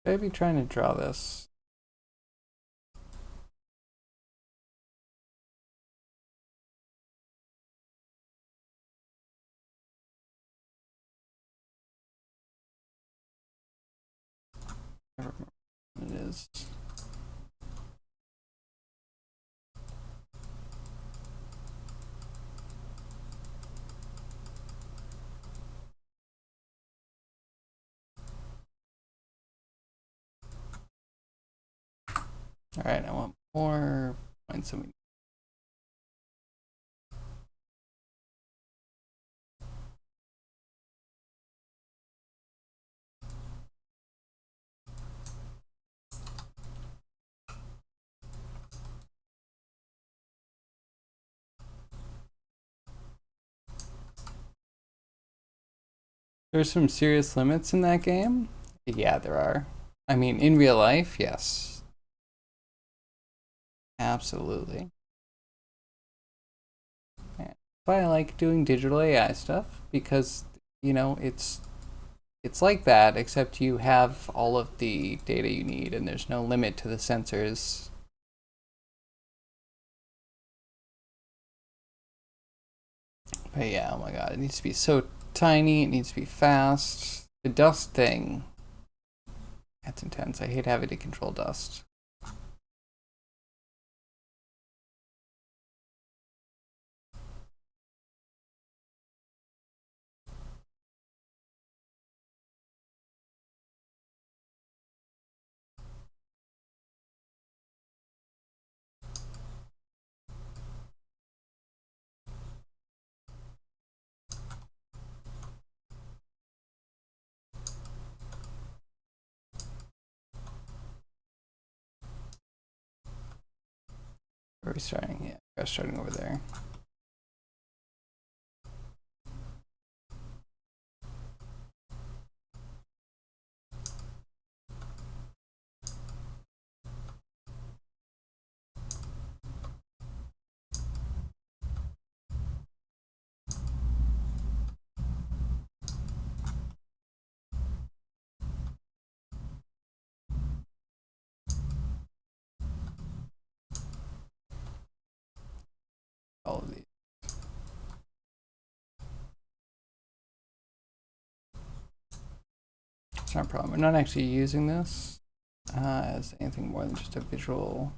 Should I be trying to draw this? Never remember what it is. All right, I want more points than we need. There's some serious limits in that game. Yeah, there are. I mean, in real life, yes. Absolutely. But I like doing digital AI stuff because, you know, it's like that, except you have all of the data you need and there's no limit to the sensors. But yeah, oh my god, it needs to be so tiny, it needs to be fast. The dust thing, that's intense. I hate having to control dust. Where are we starting? Yeah, we're starting over there. All of these. It's not a problem. We're not actually using this as anything more than just a visual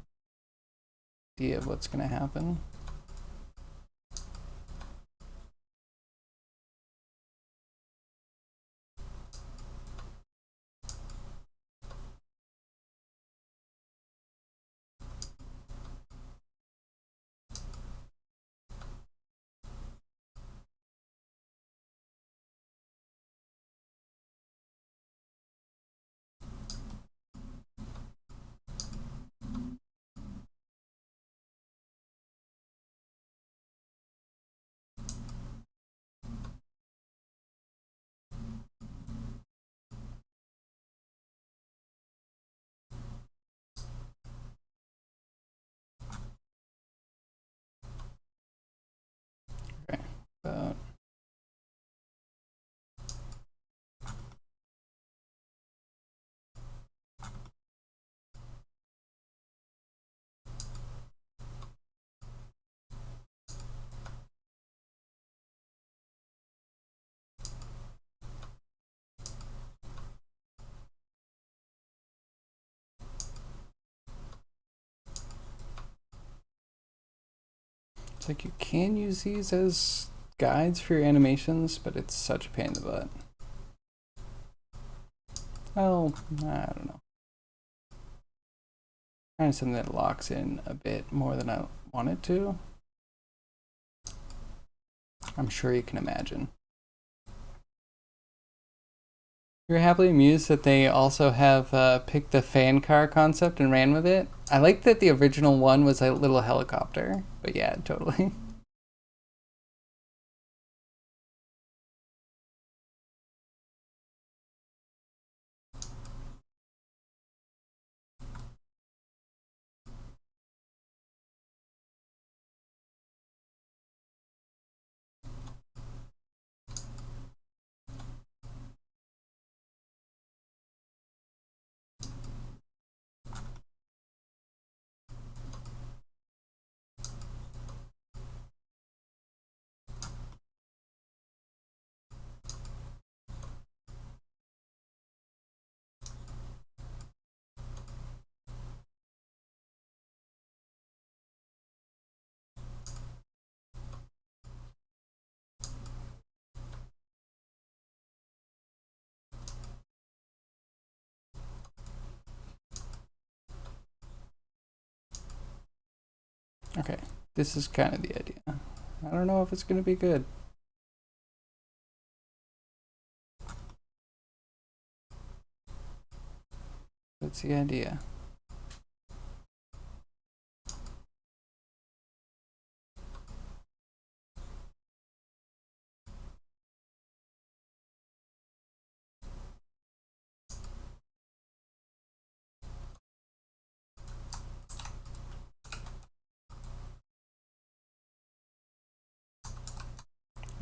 idea of what's going to happen. Okay, but it's like you can use these as guides for your animations, but it's such a pain in the butt. Well, I don't know. Kind of something that locks in a bit more than I want it to. I'm sure you can imagine. You're happily amused that they also have picked the fan car concept and ran with it. I like that the original one was a little helicopter, but yeah, totally. Okay, this is kind of the idea. I don't know if it's going to be good. That's the idea.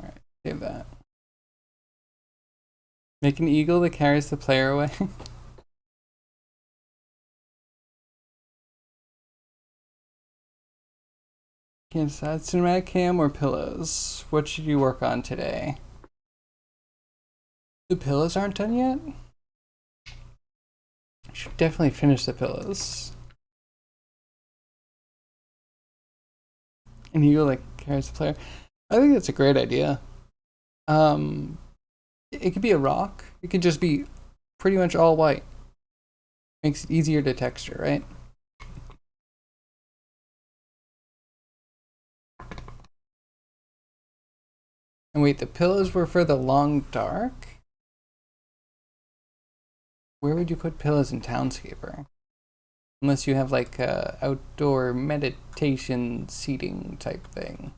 All right, save that. Make an eagle that carries the player away. Can't decide cinematic cam or pillows. What should you work on today? The pillows aren't done yet? I should definitely finish the pillows. An eagle that carries the player. I think that's a great idea. It could be a rock. It could just be pretty much all white. Makes it easier to texture, right? And wait, the pillows were for the long dark? Where would you put pillows in Townscaper? Unless you have like a outdoor meditation seating type thing.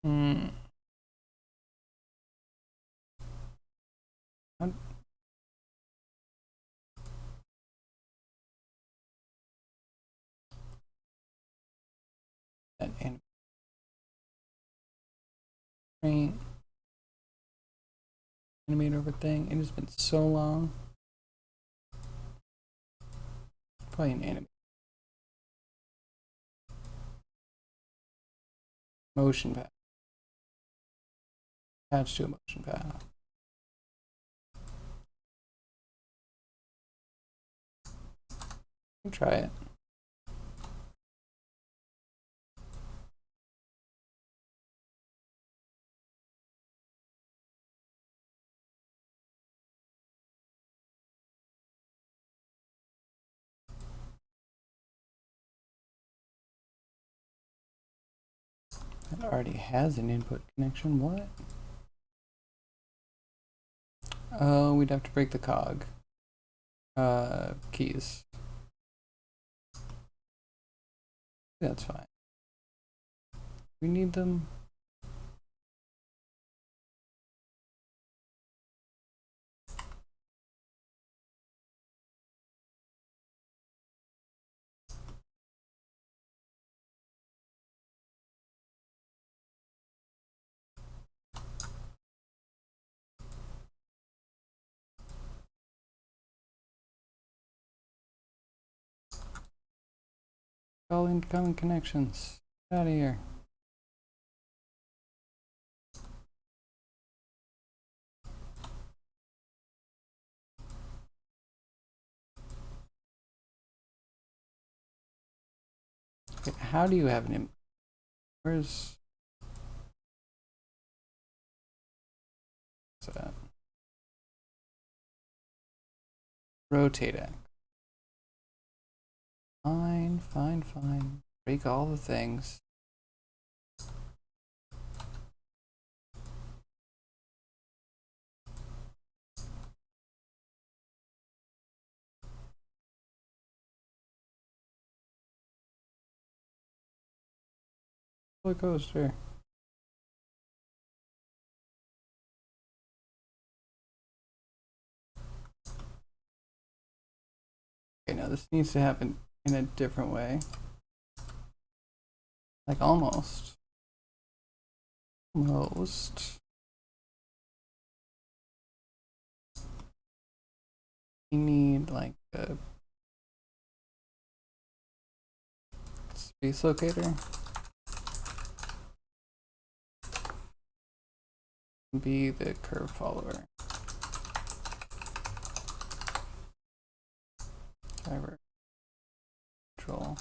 Hmm. That animate over thing. It has been so long. Probably an animate. Motion path. Attached to a motion path. Try it. It already has an input connection. What? Oh, we'd have to break the cog. Keys. That's fine. We need them. All incoming connections. Get out of here. Okay, how do you have an input? Where's that? rotate X. Fine, fine, fine. Break all the things. Roller coaster. Okay, now this needs to happen in a different way. Like almost. Almost. We need like a space locator. Be the curve follower. Driver control.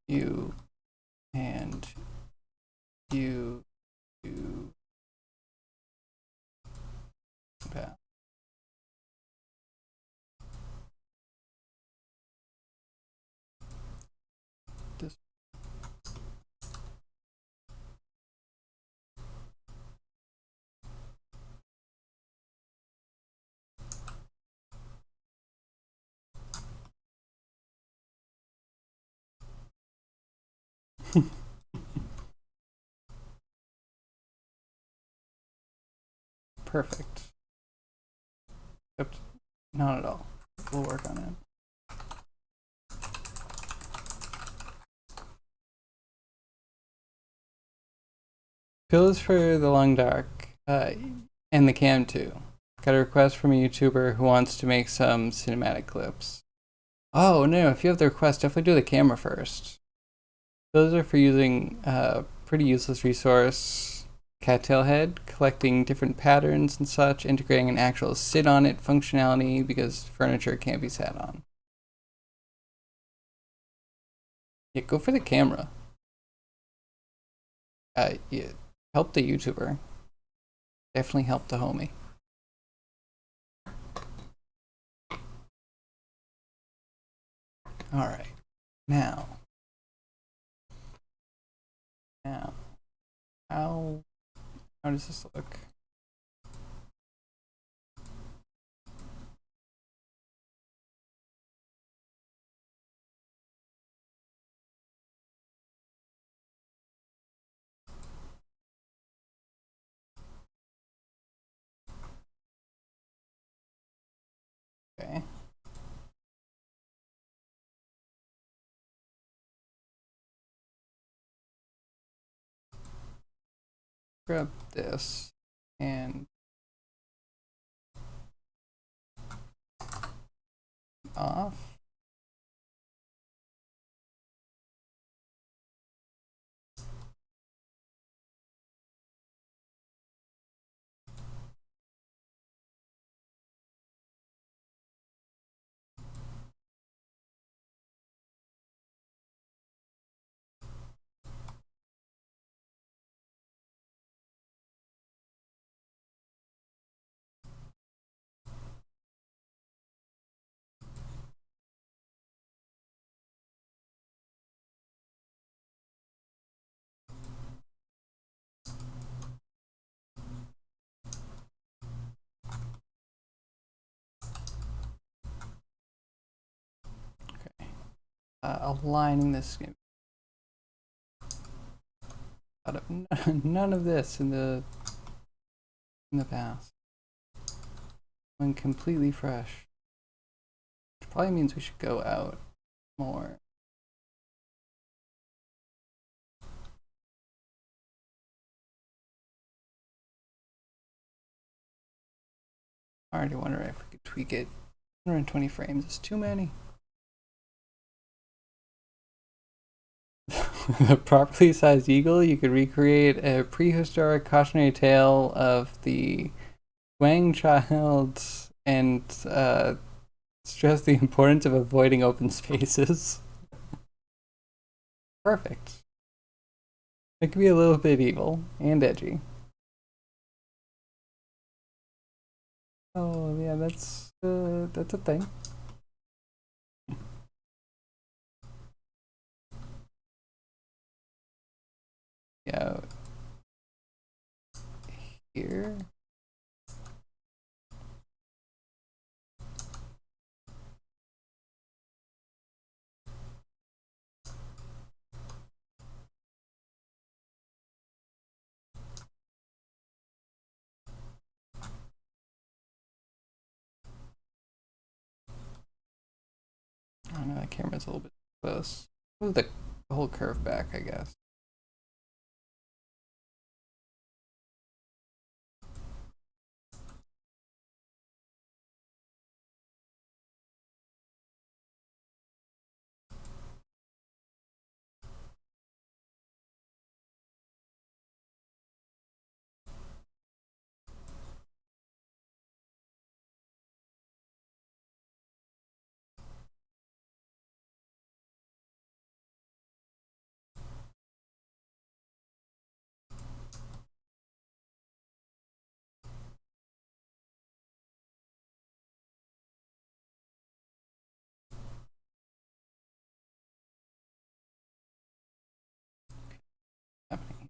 You and you do that. This perfect. Except not at all. We'll work on it. Pills for the long dark, and the cam too. Got a request from a YouTuber who wants to make some cinematic clips. Oh no, if you have the request, definitely do the camera first. Those are for using a pretty useless resource, Cattail Head, collecting different patterns and such, integrating an actual sit on it functionality because furniture can't be sat on. Yeah, go for the camera. Yeah, help the YouTuber. Definitely help the homie. All right, now, how does this look? Okay. Grab this and off. Okay. Aligning this. Out of none of this in the past. One completely fresh. Which probably means we should go out more. I already wonder if we could tweak it. 120 frames is too many. With a properly sized eagle, you could recreate a prehistoric cautionary tale of the Wang child and stress the importance of avoiding open spaces. Perfect. It could be a little bit evil and edgy. Oh yeah, that's a thing. Yeah, here. I don't know, that camera's a little bit close. Move the whole curve back, I guess. Happening.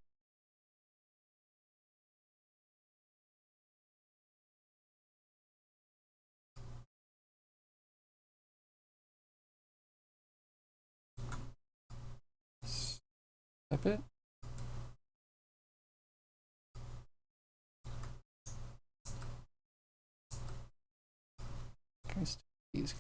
Step it. Can we stick these?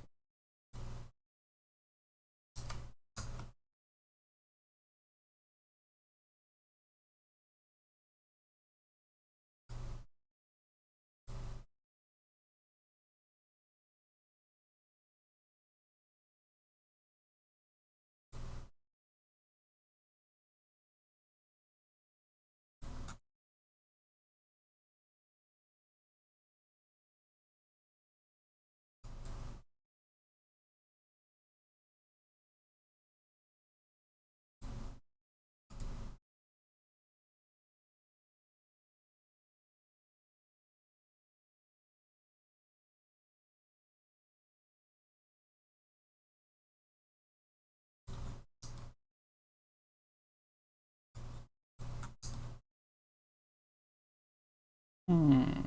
Hmm.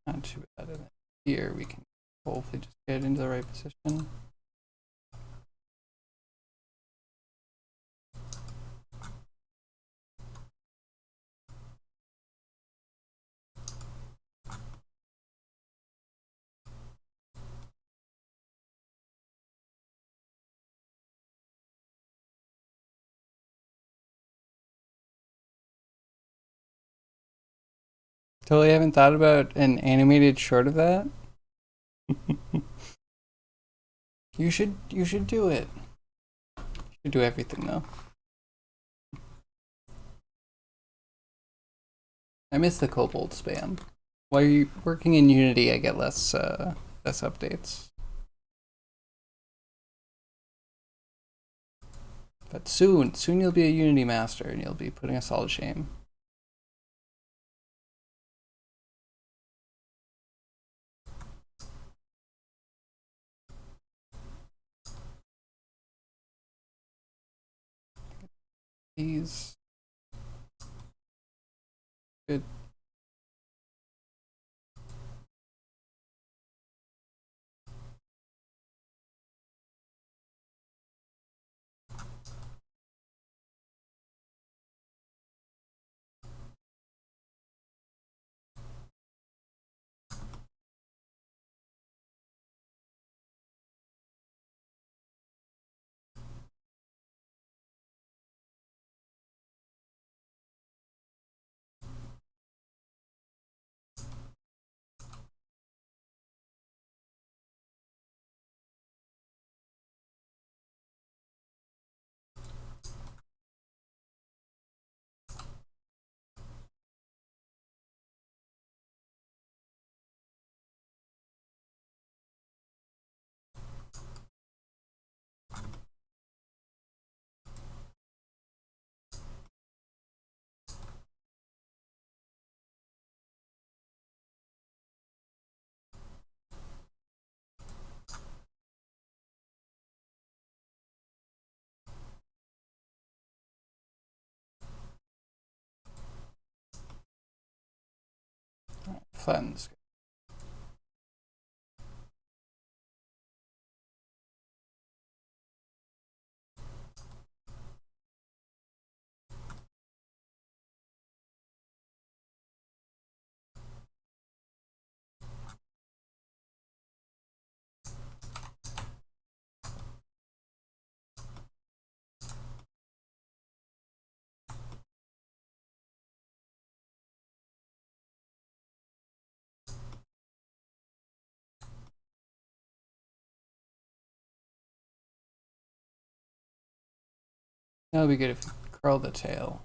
Not too bad. Here we can hopefully just get into the right position. Totally haven't thought about an animated short of that. You should do it. You should do everything though. I miss the Cobalt spam. While you're working in Unity, I get less updates. But soon you'll be a Unity master and you'll be putting us all to shame. He's good. flatten this. That would be good if you curl the tail.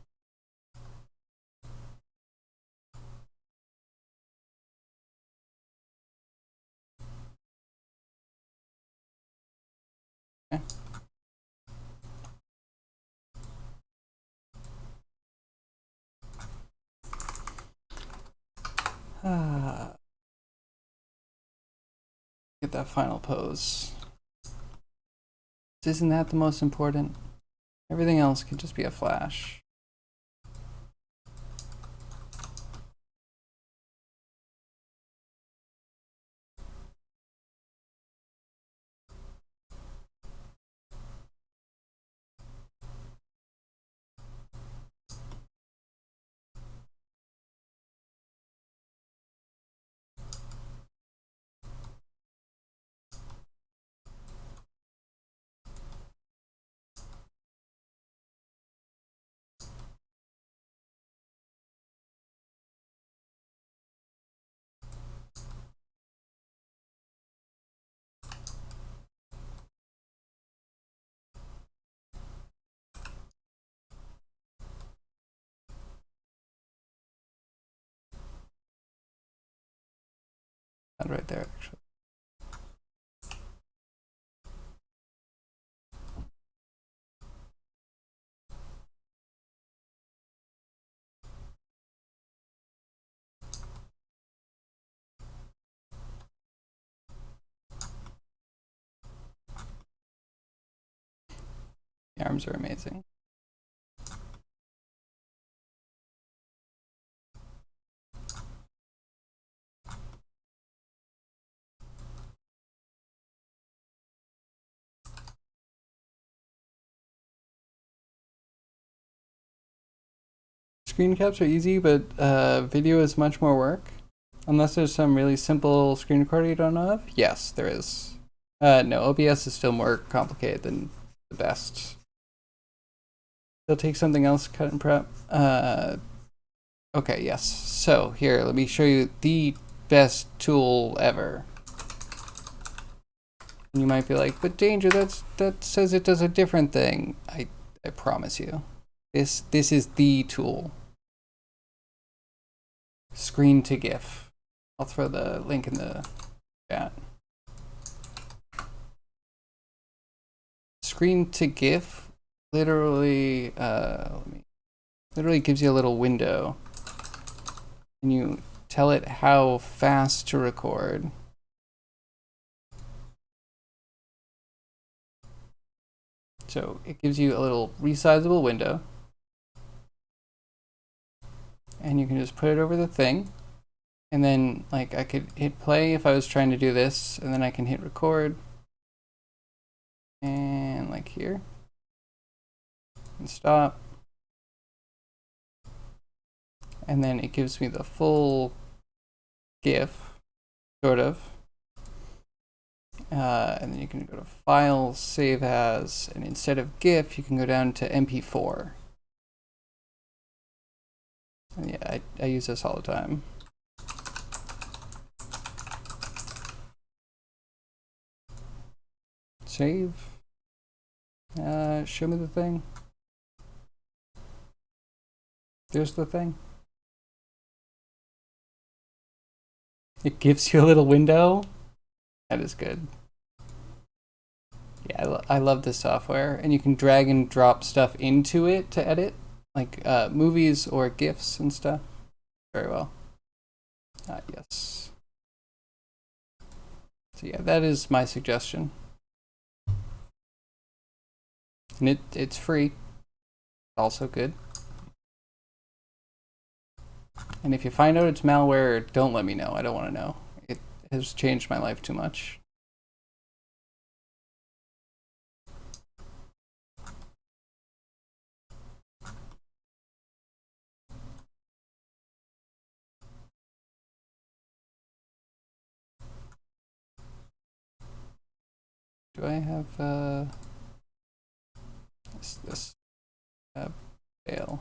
Okay. Get that final pose. Isn't that the most important? Everything else can just be a flash. That right there, actually. The arms are amazing. Screen caps are easy, but video is much more work. Unless there's some really simple screen recorder you don't know of. Yes, there is. No, OBS is still more complicated than the best. They'll take something else, cut and prep. Okay, yes. So here, let me show you the best tool ever. And you might be like, but Danger, that says it does a different thing. I promise you. This is the tool. Screen to GIF. I'll throw the link in the chat. Screen to GIF literally gives you a little window, and you tell it how fast to record. So it gives you a little resizable window, and you can just put it over the thing, and then like I could hit play if I was trying to do this, and then I can hit record, and like here, and stop, and then it gives me the full GIF, sort of. And then you can go to File, Save As, and instead of GIF, you can go down to MP4. And yeah, I use this all the time. Save. Show me the thing. There's the thing. It gives you a little window. That is good. Yeah, I love this software, and you can drag and drop stuff into it to edit, like movies or GIFs and stuff. Very well. Yes. So yeah, that is my suggestion. And it's free. Also good. And if you find out it's malware, don't let me know. I don't want to know. It has changed my life too much. Do I have this fail?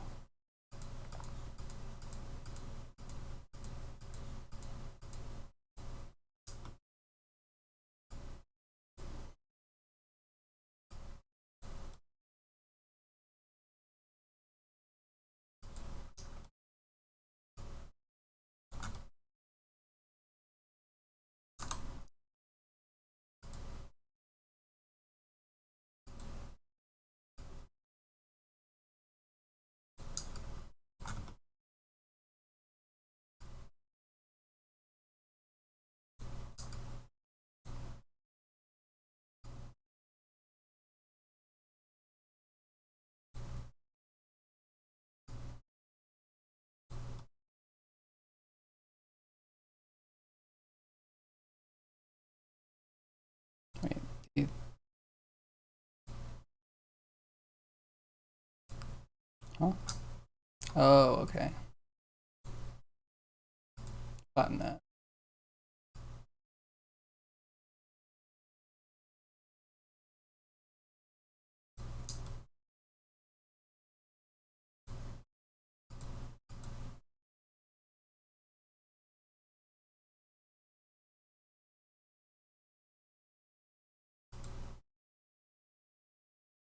Wait. Huh? Oh, okay. Button that.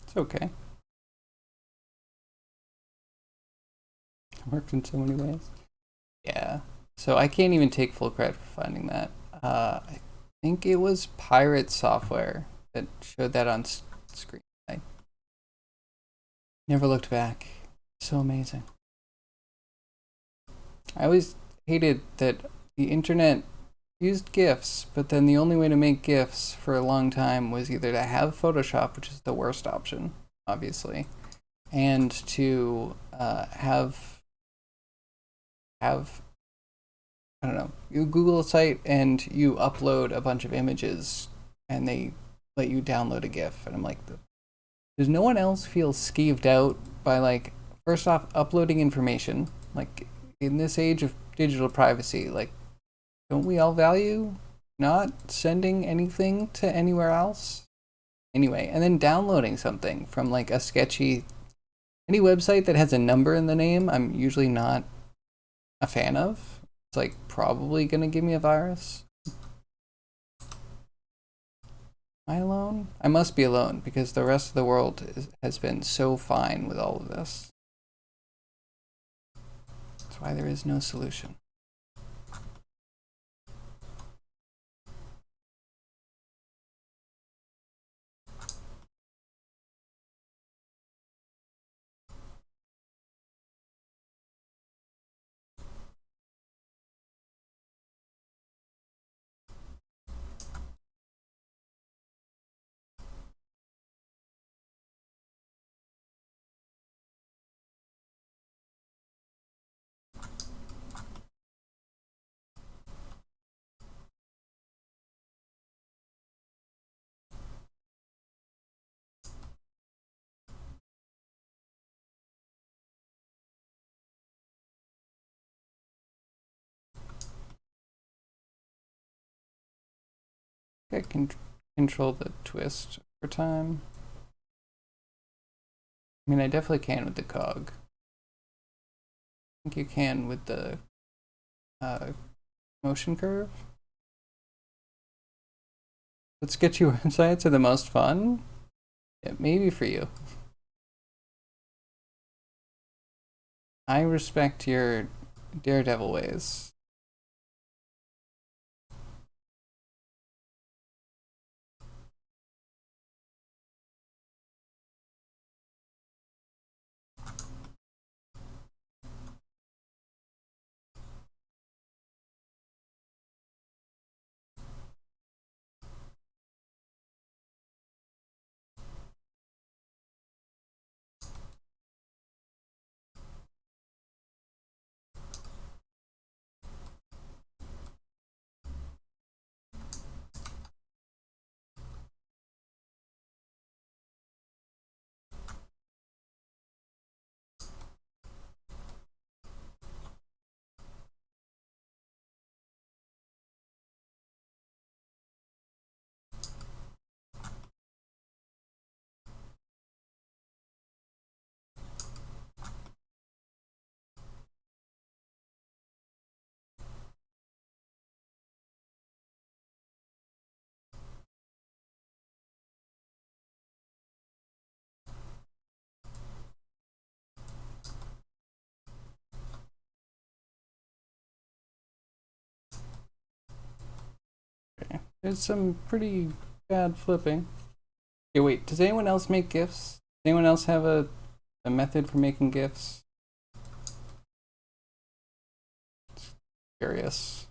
It's okay. It works in so many ways. Yeah. So I can't even take full credit for finding that. I think it was Pirate Software that showed that on screen. I never looked back. So amazing. I always hated that the internet used GIFs, but then the only way to make GIFs for a long time was either to have Photoshop, which is the worst option, obviously, and to have I don't know, you Google a site and you upload a bunch of images and they let you download a GIF. And I'm like, does no one else feel skeeved out by, like, first off, uploading information? Like, in this age of digital privacy, like, don't we all value not sending anything to anywhere else? Anyway, and then downloading something from, like, a sketchy, any website that has a number in the name, I'm usually not a fan of. It's like probably gonna give me a virus. Am I alone? I must be alone because the rest of the world has been so fine with all of this. That's why there is no solution. I can control the twist over time. I mean, I definitely can with the cog. I think you can with the motion curve. But sketchy websites are the most fun. Yeah, maybe for you. I respect your daredevil ways. There's some pretty bad flipping. Okay, wait, does anyone else make GIFs? Does anyone else have a method for making GIFs? Curious.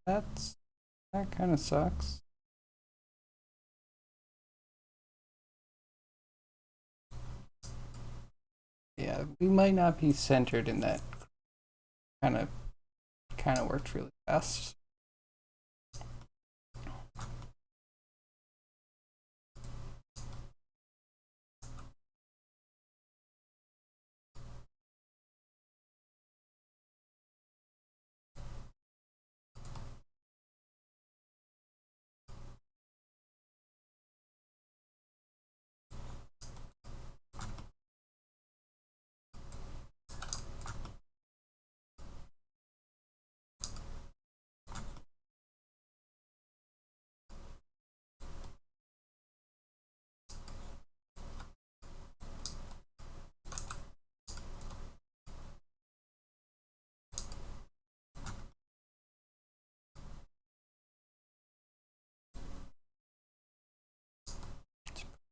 That kind of sucks. Yeah, we might not be centered in that. Kind of worked really fast.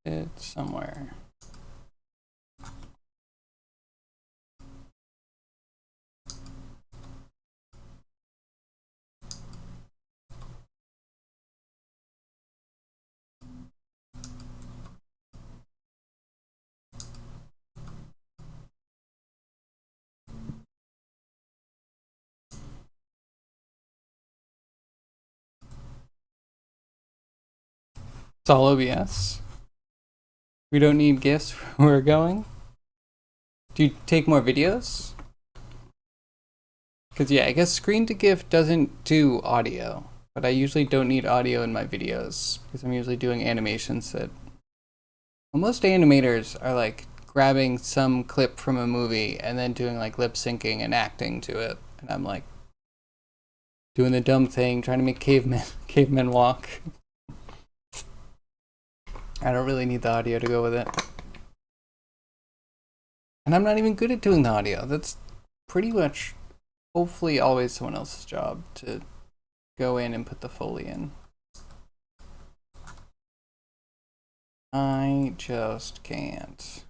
It's somewhere. It's all OBS. We don't need GIFs where we're going. Do you take more videos? Because yeah, I guess screen to GIF doesn't do audio, but I usually don't need audio in my videos because I'm usually doing animations that. Well, most animators are like grabbing some clip from a movie and then doing like lip syncing and acting to it, and I'm like doing the dumb thing, trying to make cavemen walk. I don't really need the audio to go with it. And I'm not even good at doing the audio. That's pretty much, hopefully, always someone else's job to go in and put the Foley in. I just can't.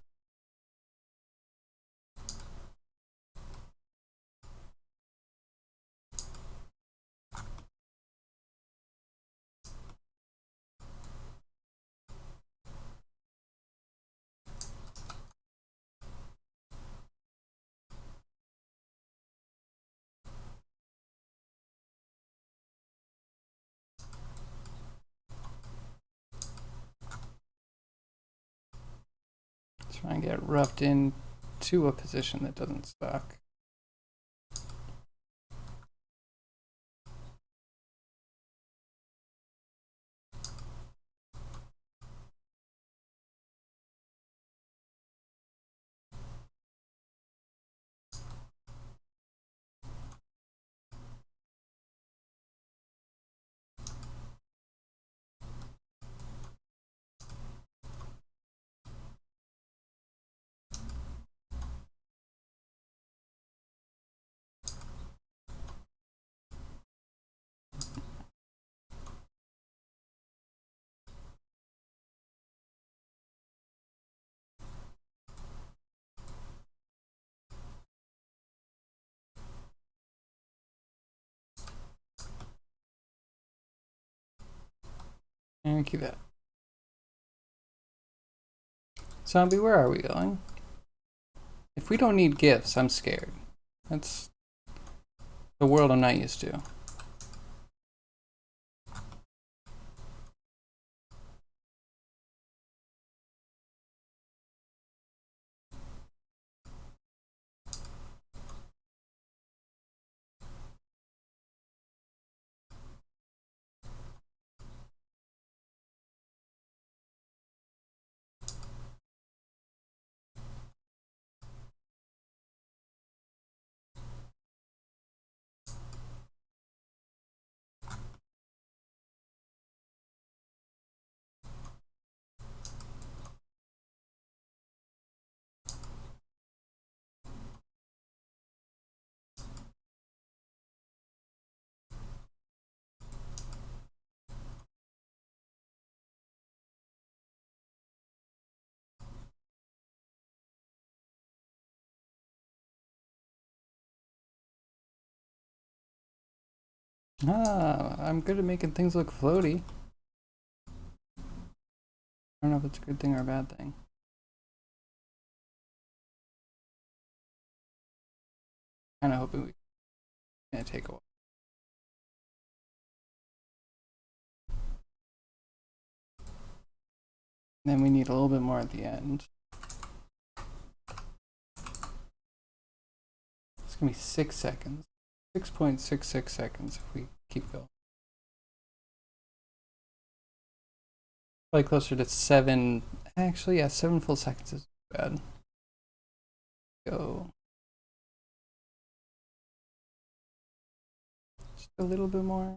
Try and get roughed into a position that doesn't suck. And keep that. Zombie, where are we going? If we don't need gifts, I'm scared. That's the world I'm not used to. Ah, I'm good at making things look floaty. I don't know if it's a good thing or a bad thing. Kind of hoping we're gonna take a while. Then we need a little bit more at the end. It's gonna be 6 seconds. 6.66 seconds if we keep going. Probably closer to 7. Actually, yeah, 7 full seconds is bad. Go. Just a little bit more.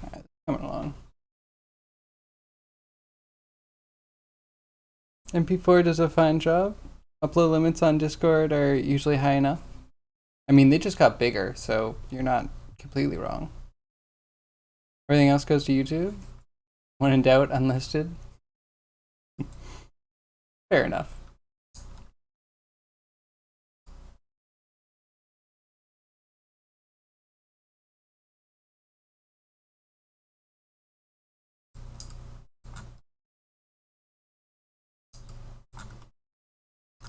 Alright, coming along. MP4 does a fine job. Upload limits on Discord are usually high enough. I mean, they just got bigger, so you're not completely wrong. Everything else goes to YouTube. When in doubt, unlisted. Fair enough.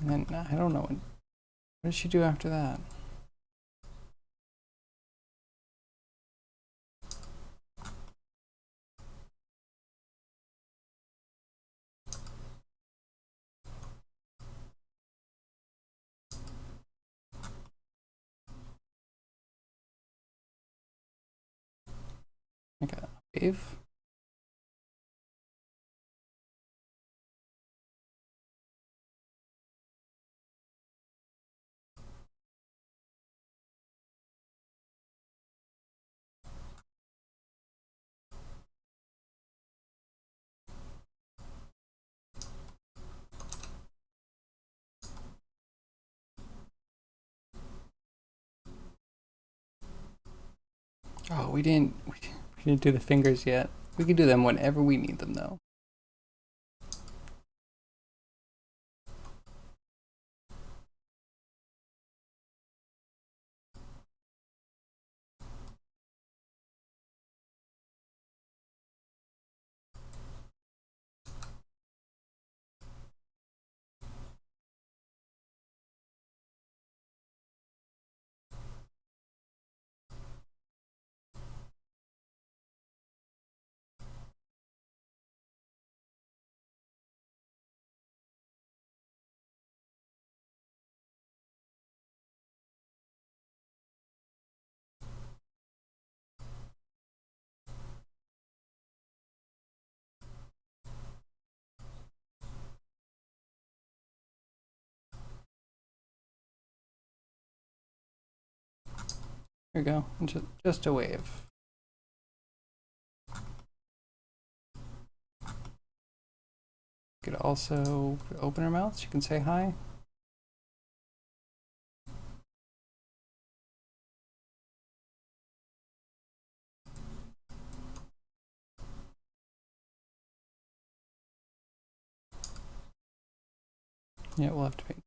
And then, I don't know. What did she do after that? Like a wave? Oh, we didn't do the fingers yet. We can do them whenever we need them, though. Here we go. Just a wave. You could also open her mouth. She can say hi. Yeah, we'll have to paint.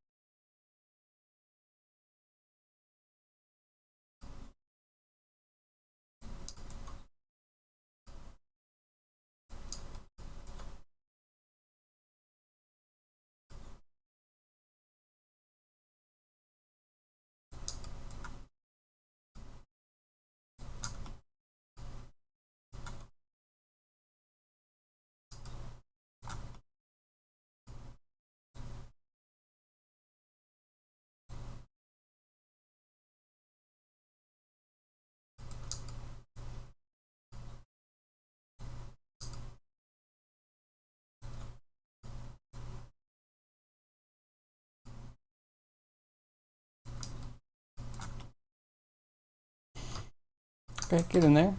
Okay, get in there.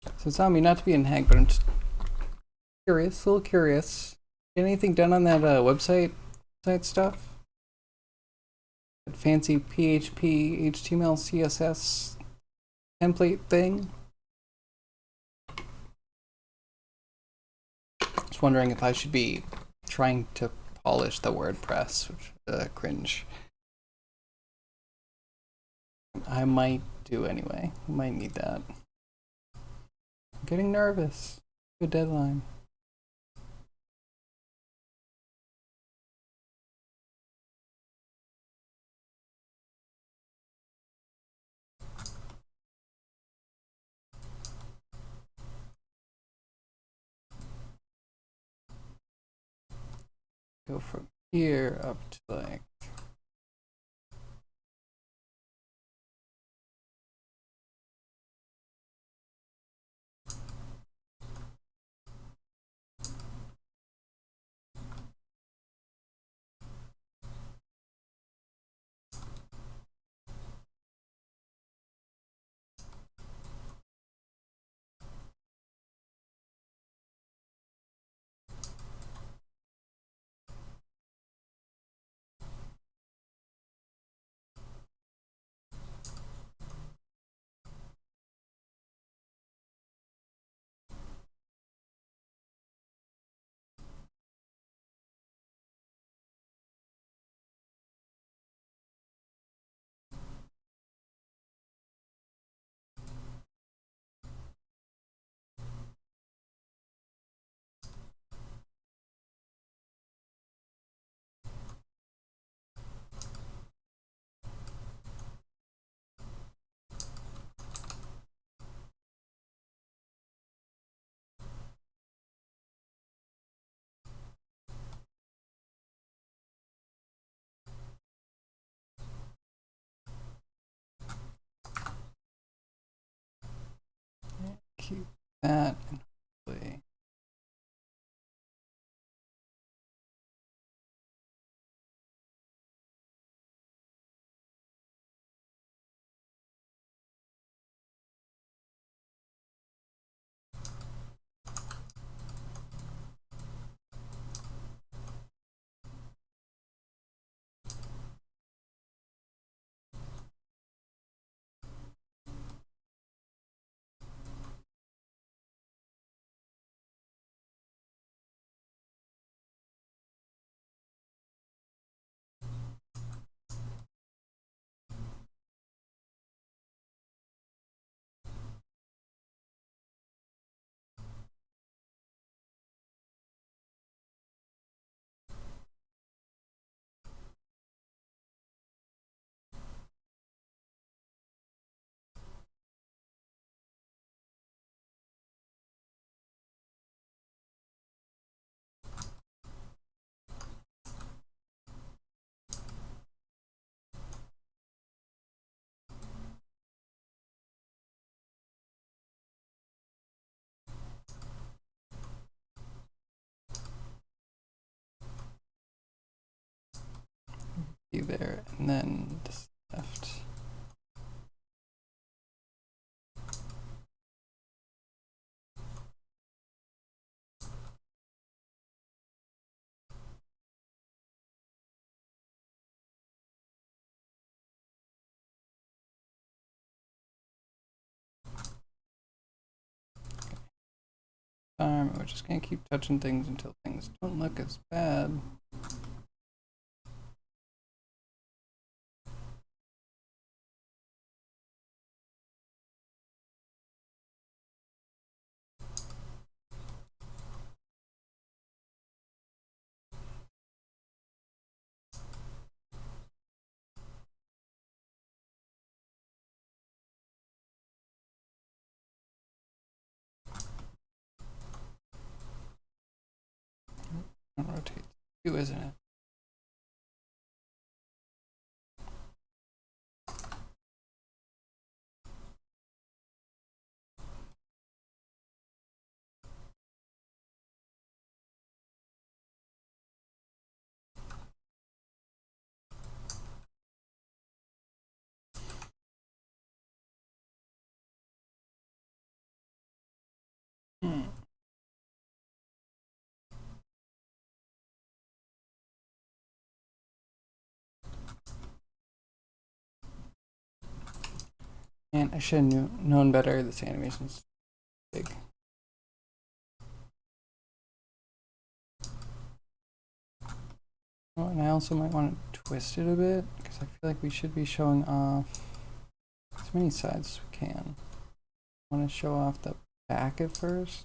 So it's telling me not to be in Hag, but I'm just curious, a little curious. Get anything done on that website stuff? That fancy PHP, HTML, CSS template thing? Just wondering if I should be trying to polish the WordPress, which cringe. I might do anyway. I might need that. I'm getting nervous. Good deadline. Go from here up to like keep that and hopefully be there and then just left. time. We're just gonna keep touching things until things don't look as bad. Rotate you, isn't it? And I should have known better. This animation's big. Oh, and I also might want to twist it a bit because I feel like we should be showing off as many sides as we can. I want to show off the back at first.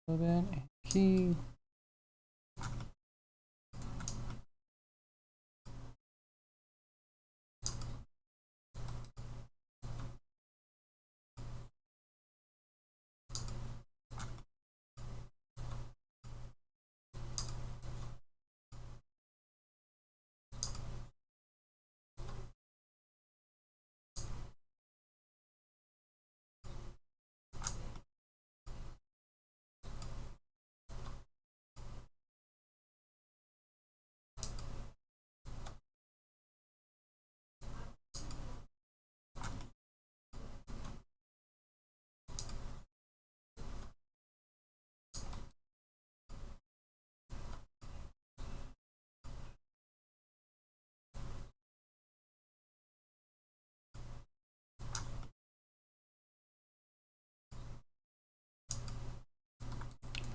A little bit and key.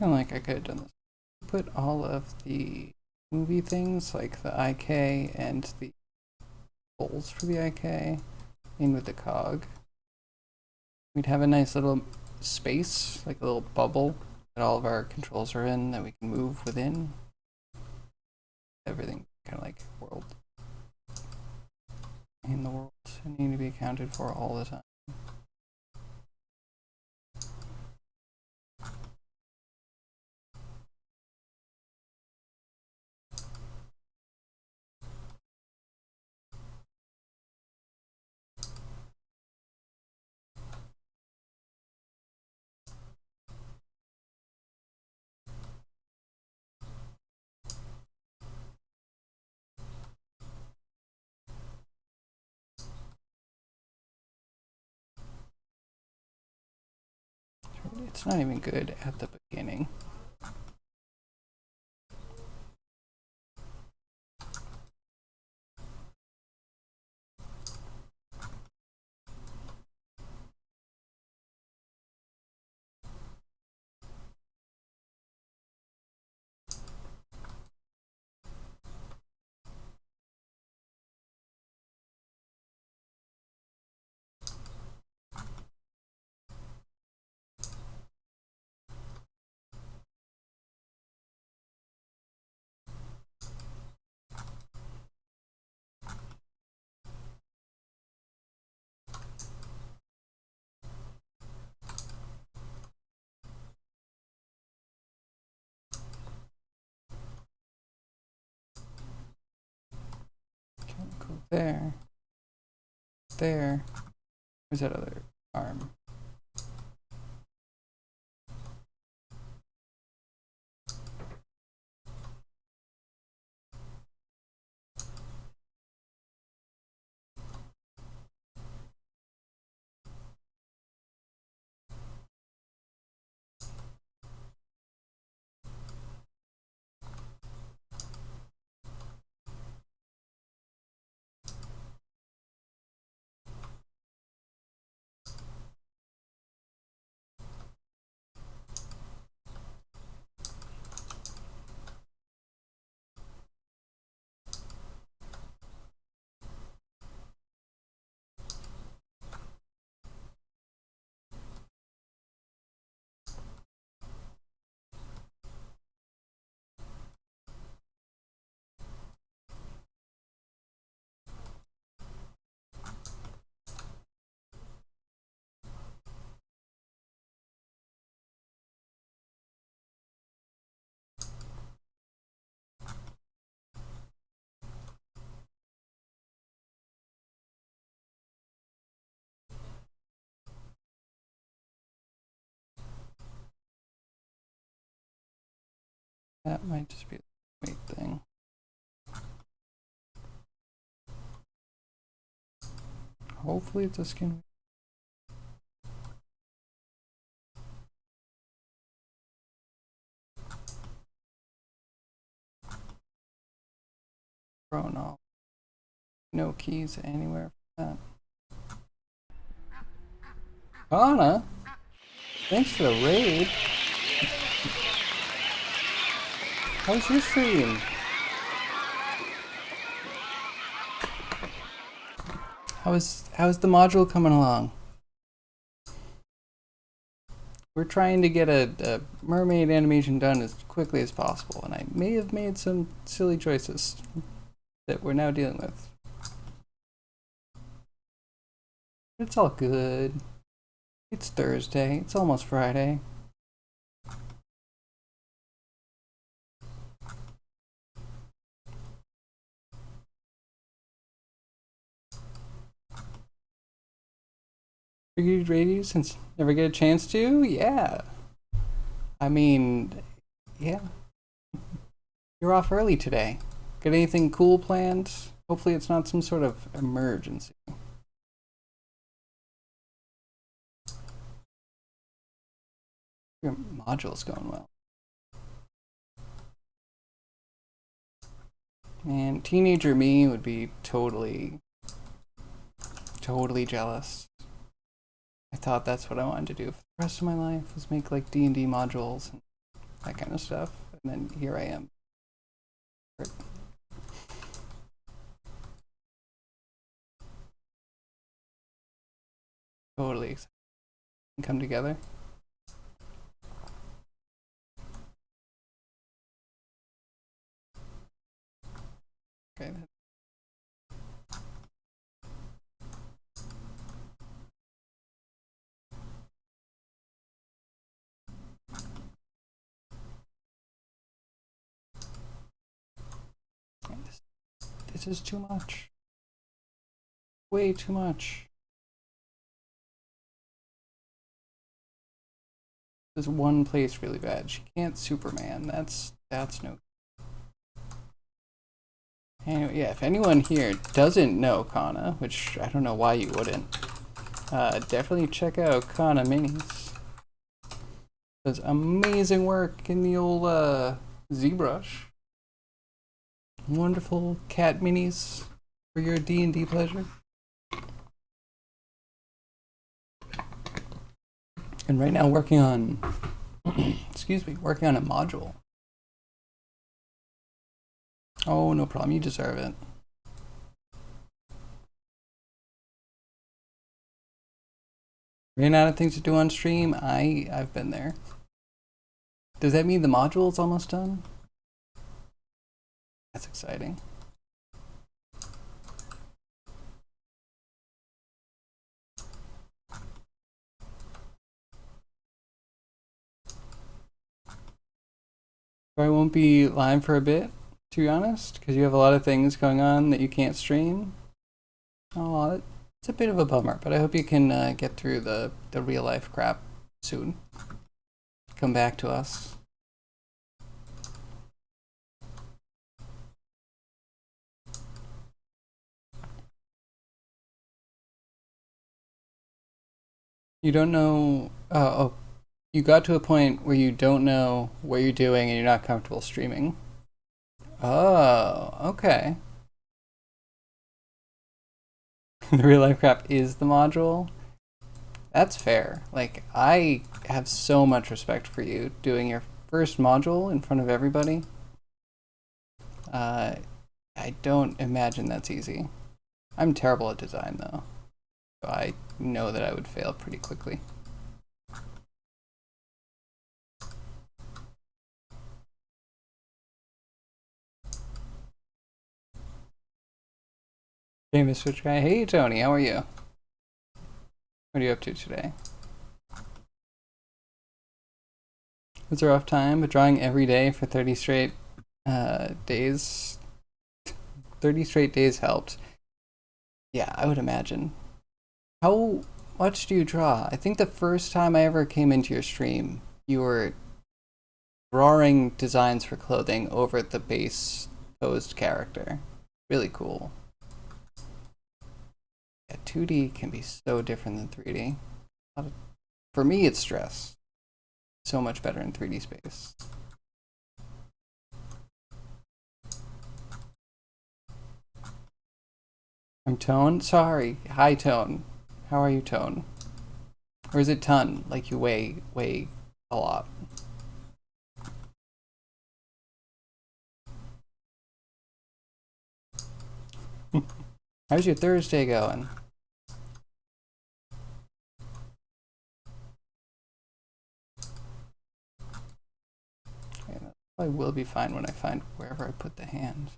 I feel like I could have done this. Put all of the movie things like the IK and the holes for the IK in with the cog. We'd have a nice little space, like a little bubble that all of our controls are in that we can move within. Everything kind of like world in the world and need to be accounted for all the time. It's not even good at the beginning. there. There. Where's that other arm? That might just be a weight thing. Hopefully it's a skin. Thrown off. No keys anywhere for that. Anna, thanks for the raid. How's your stream? How's the module coming along? We're trying to get a mermaid animation done as quickly as possible, and I may have made some silly choices that we're now dealing with. It's all good. It's Thursday. It's almost Friday. Figured radio since never get a chance to? Yeah. I mean, yeah. You're off early today. Got anything cool planned? Hopefully it's not some sort of emergency. Your module's going well. Man, teenager me would be totally jealous. I thought that's what I wanted to do for the rest of my life, was make like D&D modules and that kind of stuff. And then here I am. Totally excited to come together. Okay. This is too much. Way too much. There's one place really bad. She can't Superman. That's no. Anyway, yeah, if anyone here doesn't know Kana, which I don't know why you wouldn't, definitely check out Kana Minis. Does amazing work in the old ZBrush. Wonderful cat minis for your D&D pleasure. And right now working on, excuse me, working on a module. Oh, no problem, you deserve it. Ran out of things to do on stream? I've been there. Does that mean the module's almost done? That's exciting. I won't be live for a bit, to be honest, because you have a lot of things going on that you can't stream. Oh, it's a bit of a bummer, but I hope you can get through the real life crap soon. Come back to us. You don't know. Oh, you got to a point where you don't know what you're doing and you're not comfortable streaming. Oh, okay. The real life crap is the module. That's fair. Like, I have so much respect for you doing your first module in front of everybody. Uh, I don't imagine that's easy. I'm terrible at design, though. So I know that I would fail pretty quickly. Famous Switch guy. Hey, Tony, how are you? What are you up to today? It's a rough time, but drawing every day for 30 straight days. 30 straight days helped. Yeah, I would imagine. How much do you draw? I think the first time I ever came into your stream, you were drawing designs for clothing over the base posed character. Really cool. Yeah, 2D can be so different than 3D. For me, it's stress. So much better in 3D space. I'm Tone? Sorry. Hi, Tone. How are you, Tone? Or is it ton? Like you weigh a lot. How's your Thursday going? Okay, that probably will be fine when I find wherever I put the hand.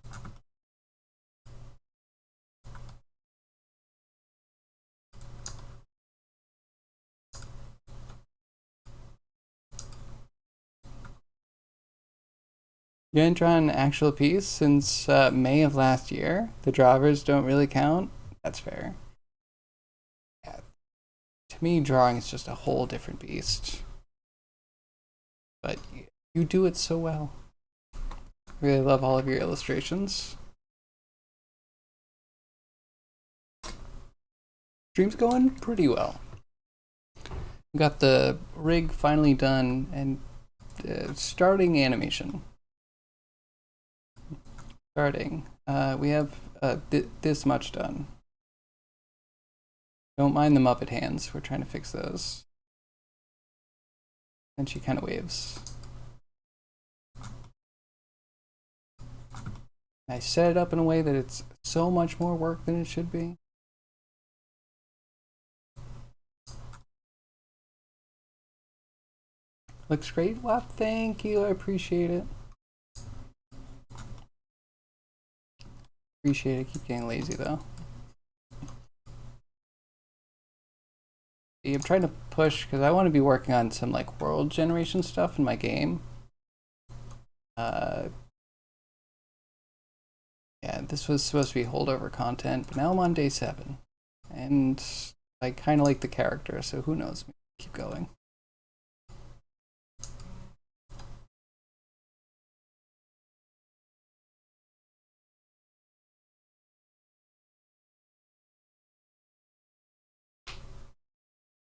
You didn't draw an actual piece since May of last year? The drawers don't really count? That's fair. Yeah. To me, drawing is just a whole different beast. But you do it so well. Really love all of your illustrations. Stream's going pretty well. Got the rig finally done and starting animation. We have this much done. Don't mind the Muppet hands. We're trying to fix those. And she kind of waves. I set it up in a way that it's so much more work than it should be. Looks great. Well, thank you. I appreciate it. Appreciate it. Keep getting lazy though. I'm trying to push because I want to be working on some like world generation stuff in my game. Yeah, this was supposed to be holdover content, but now I'm on day 7, and I kind of like the character, so who knows? Keep going.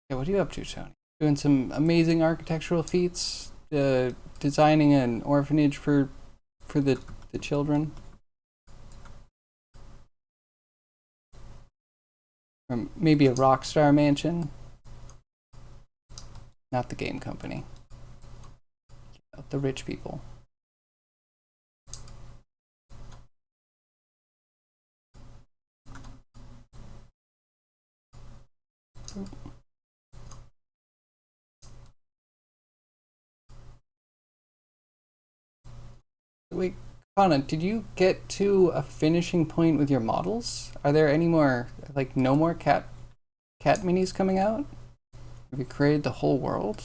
Yeah, what are you up to, Tony? Doing some amazing architectural feats, designing an orphanage for the children, or maybe a Rockstar mansion. Not the game company. The rich people. Wait, Connor, did you get to a finishing point with your models? Are there any more, like, no more cat minis coming out? Have you created the whole world?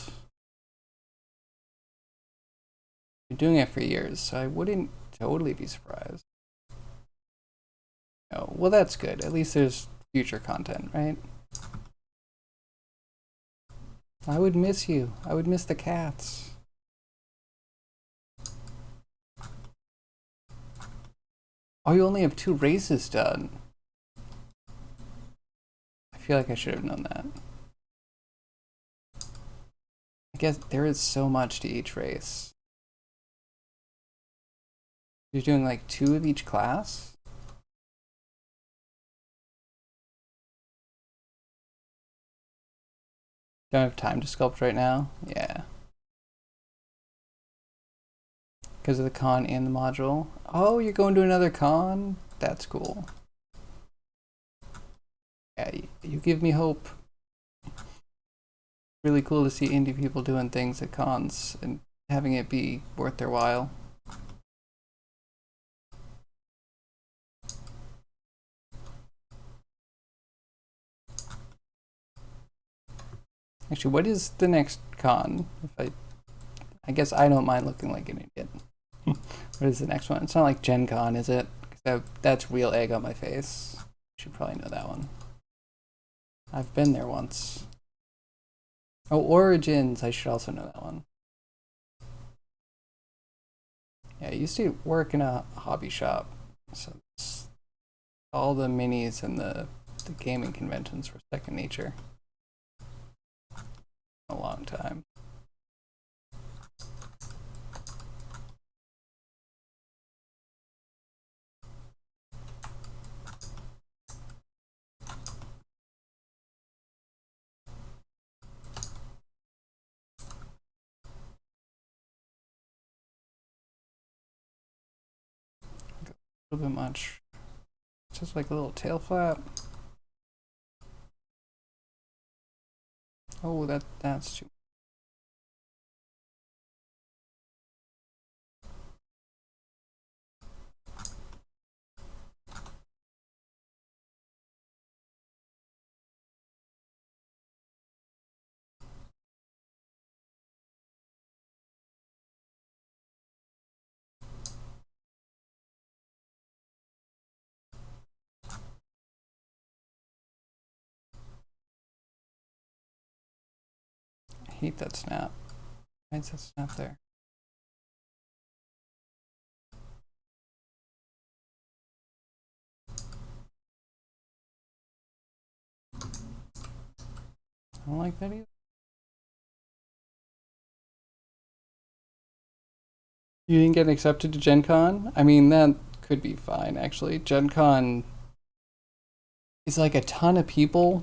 You're doing it for years, so I wouldn't totally be surprised. Oh, well, that's good. At least there's future content, right? I would miss you. I would miss the cats. Oh, you only have 2 races done. I feel like I should have known that. I guess there is so much to each race. You're doing like 2 of each class? Don't have time to sculpt right now? Yeah. Because of the con and the module. Oh, you're going to another con? That's cool. Yeah, you give me hope. Really cool to see indie people doing things at cons and having it be worth their while. Actually, what is the next con? I guess I don't mind looking like an idiot. What is the next one? It's not like Gen Con, is it? That's real egg on my face. You should probably know that one. I've been there once. Oh, Origins. I should also know that one. Yeah, I used to work in a hobby shop, so all the minis and the gaming conventions were second nature. A long time. A little bit much. Just like a little tail flap. Oh, that's too. I hate that snap. Why is that snap there? I don't like that either. You didn't get accepted to Gen Con? I mean, that could be fine, actually. Gen Con is like a ton of people.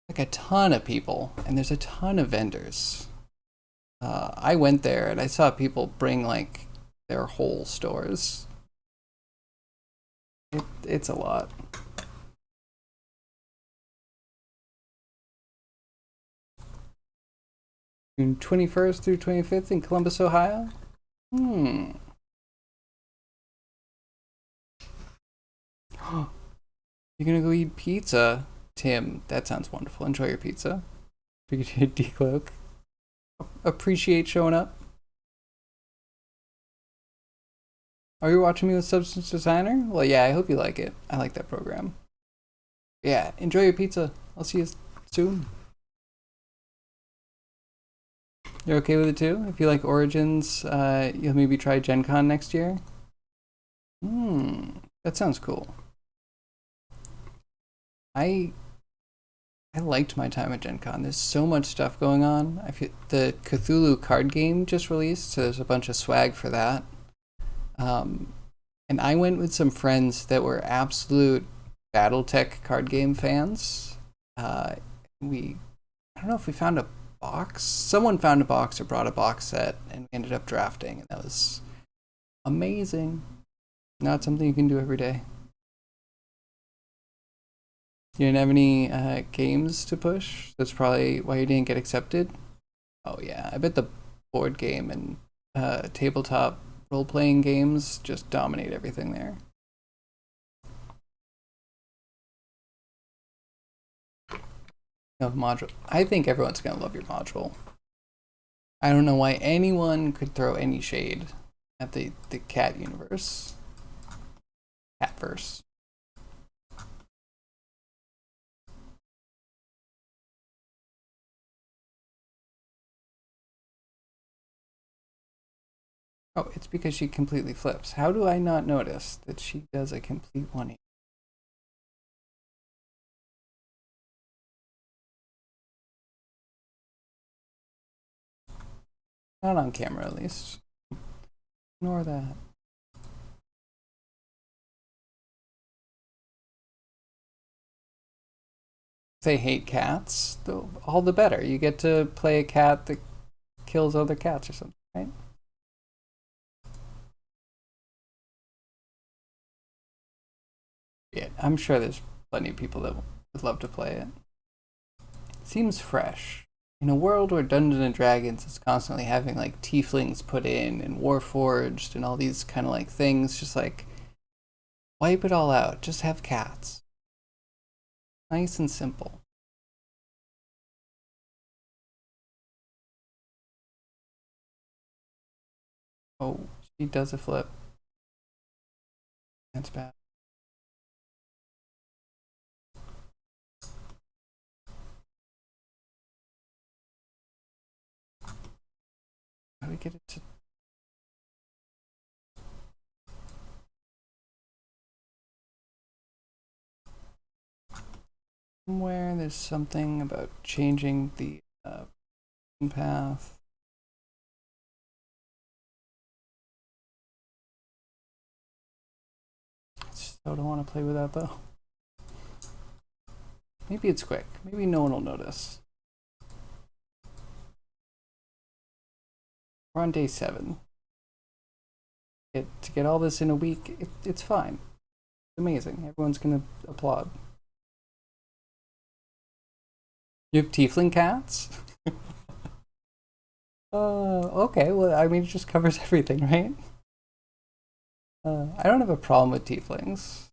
Like a ton of people. And there's a ton of vendors. I went there and I saw people bring like their whole stores. It's a lot. June 21st through 25th in Columbus, Ohio? You're gonna go eat pizza? Tim, that sounds wonderful. Enjoy your pizza. Brigadier Decloak. Appreciate showing up. Are you watching me with Substance Designer? Well, yeah, I hope you like it. I like that program. Yeah, enjoy your pizza. I'll see you soon. You're okay with it too? If you like Origins, you'll maybe try Gen Con next year? That sounds cool. I liked my time at Gen Con. There's so much stuff going on. I feel the Cthulhu card game just released, so there's a bunch of swag for that. And I went with some friends that were absolute BattleTech card game fans. I don't know if we found a box. Someone found a box or brought a box set, and we ended up drafting, and that was amazing. Not something you can do every day. You didn't have any games to push? That's probably why you didn't get accepted? Oh yeah, I bet the board game and tabletop role-playing games just dominate everything there. No module. I think everyone's gonna love your module. I don't know why anyone could throw any shade at the cat universe. Catverse. Oh, it's because she completely flips. How do I not notice that she does a complete 180? Not on camera, at least. Ignore that. If they hate cats, all the better. You get to play a cat that kills other cats or something, right? Yeah, I'm sure there's plenty of people that would love to play it. Seems fresh. In a world where Dungeons and Dragons is constantly having like tieflings put in and warforged and all these kind of like things, just like wipe it all out. Just have cats. Nice and simple. Oh, she does a flip. That's bad. How do we get it to somewhere? There's something about changing the path. I still don't want to play with that though. Maybe it's quick. Maybe no one will notice. We're on day 7. To get all this in a week, it's fine. It's amazing. Everyone's gonna applaud. You have tiefling cats? Okay. Well, I mean, it just covers everything, right? I don't have a problem with tieflings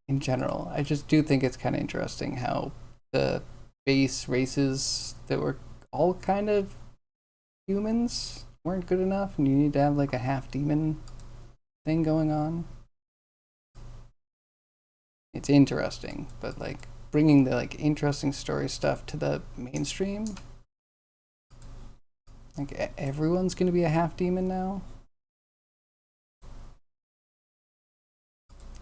in general. I just do think it's kind of interesting how the base races that were all kind of humans weren't good enough, and you need to have like a half demon thing going on. It's interesting, but like bringing the like interesting story stuff to the mainstream, like everyone's gonna be a half demon now.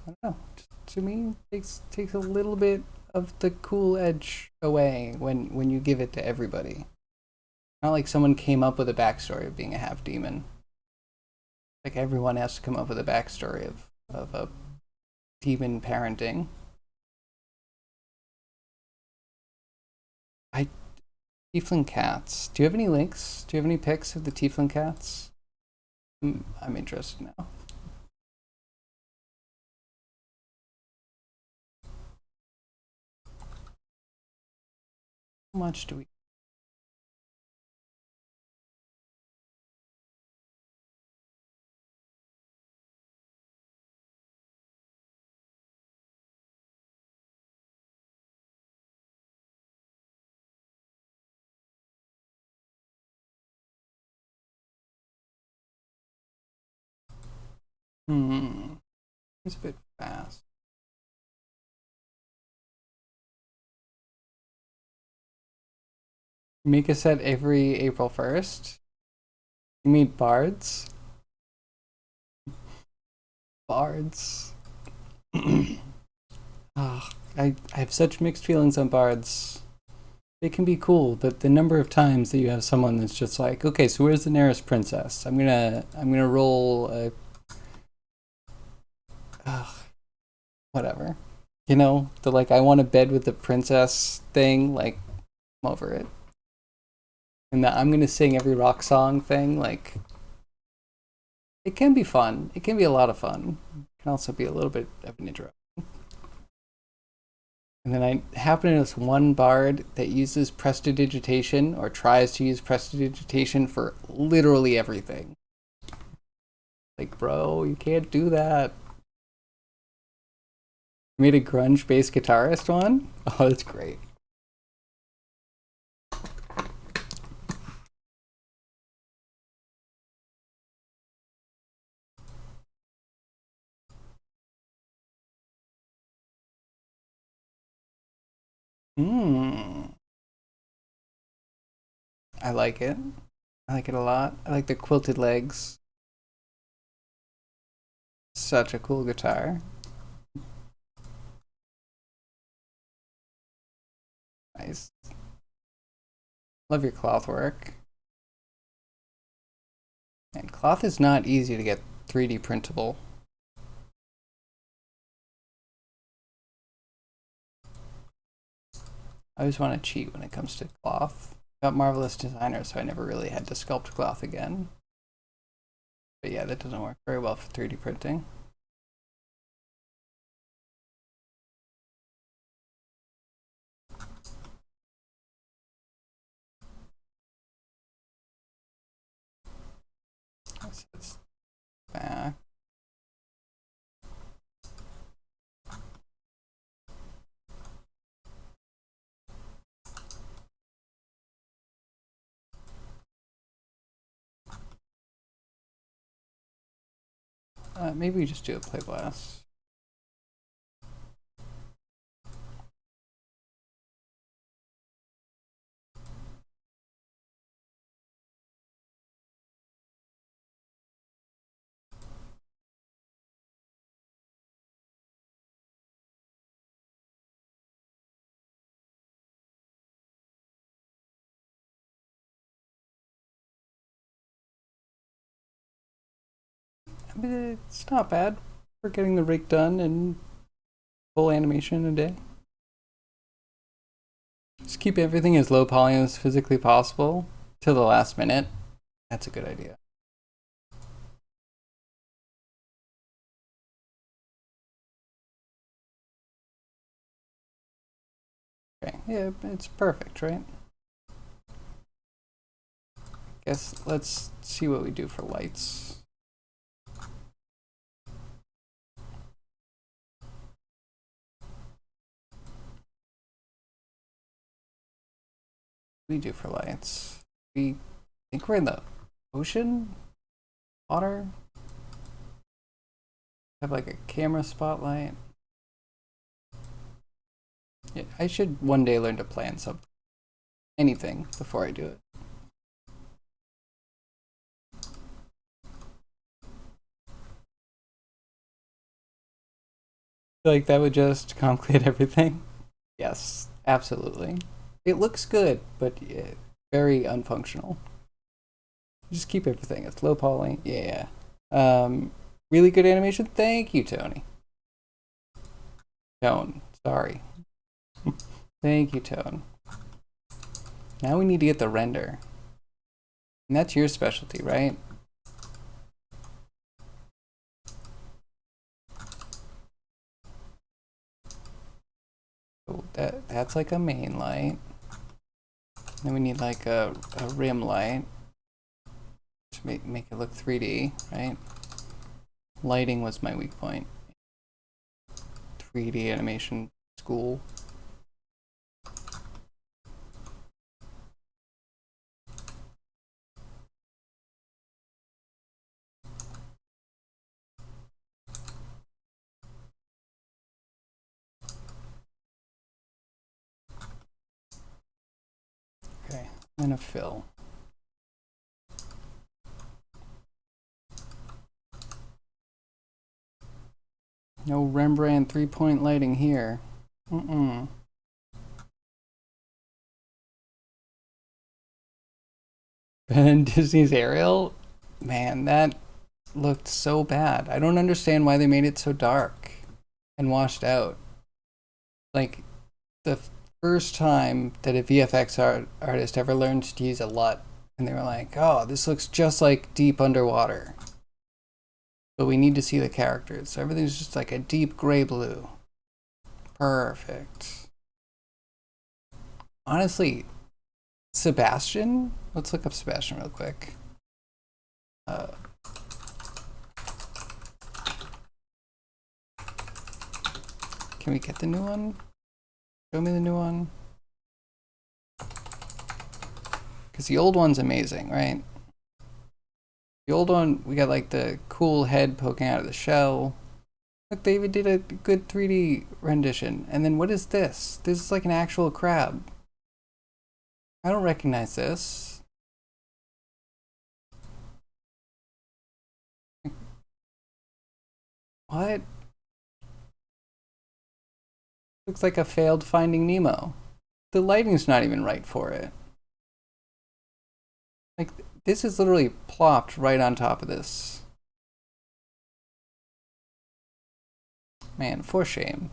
I don't know. Just, to me, takes a little bit of the cool edge away when you give it to everybody. Not like someone came up with a backstory of being a half demon. Like everyone has to come up with a backstory of a demon parenting. I Tiefling cats. Do you have any links? Do you have any pics of the Tiefling cats? I'm interested now. How much do we? It's a bit fast. Make a set every April 1st. You meet bards? Bards. Oh, I have such mixed feelings on bards. They can be cool, but the number of times that you have someone that's just like, okay, so where's the nearest princess? I'm gonna roll a whatever. You know, the like I want to bed with the princess thing, like I'm over it. And the I'm gonna sing every rock song thing, like it can be fun. It can be a lot of fun. It can also be a little bit of an interrupt. And then I happen to this one bard that uses prestidigitation or tries to use prestidigitation for literally everything. Like, bro, you can't do that. You made a grunge bass guitarist one? Oh, that's great. Hmm. I like it. I like it a lot. I like the quilted legs. Such a cool guitar. Nice. Love your cloth work. And cloth is not easy to get 3D printable. I always want to cheat when it comes to cloth. I got Marvelous Designer, so I never really had to sculpt cloth again. But yeah, that doesn't work very well for 3D printing. It's back. Maybe we just do a play blast. I mean, it's not bad for getting the rig done and full animation in a day. Just keep everything as low poly as physically possible till the last minute. That's a good idea. Okay, yeah, it's perfect, right? Guess let's see what we do for lights. What do we do for lights? We think we're in the ocean? Water? Have like a camera spotlight? Yeah, I should one day learn to plan something. Anything before I do it. Feel like that would just complicate everything. Yes, absolutely. It looks good, but very unfunctional. Just keep everything. It's low poly. Yeah. Really good animation. Thank you, Tony. Tone. Sorry. Thank you, Tone. Now we need to get the render. And that's your specialty, right? So that's like a main light. Then we need like a rim light to make it look 3D, right? Lighting was my weak point. 3D animation school. Okay, and a fill. No Rembrandt 3-point lighting here. Mm-mm. Ben Disney's Ariel? Man, that looked so bad. I don't understand why they made it so dark and washed out. Like, the first time that a VFX artist ever learned to use a LUT, and they were like, oh, this looks just like deep underwater. But we need to see the characters. So everything's just like a deep gray blue. Perfect. Honestly, Sebastian? Let's look up Sebastian real quick. Can we get the new one? Show me the new one. Because the old one's amazing, right? The old one, we got like the cool head poking out of the shell. Look, they even did a good 3D rendition. And then what is this? This is like an actual crab. I don't recognize this. What? Looks like a failed Finding Nemo. The lighting's not even right for it. Like, this is literally plopped right on top of this. Man, for shame.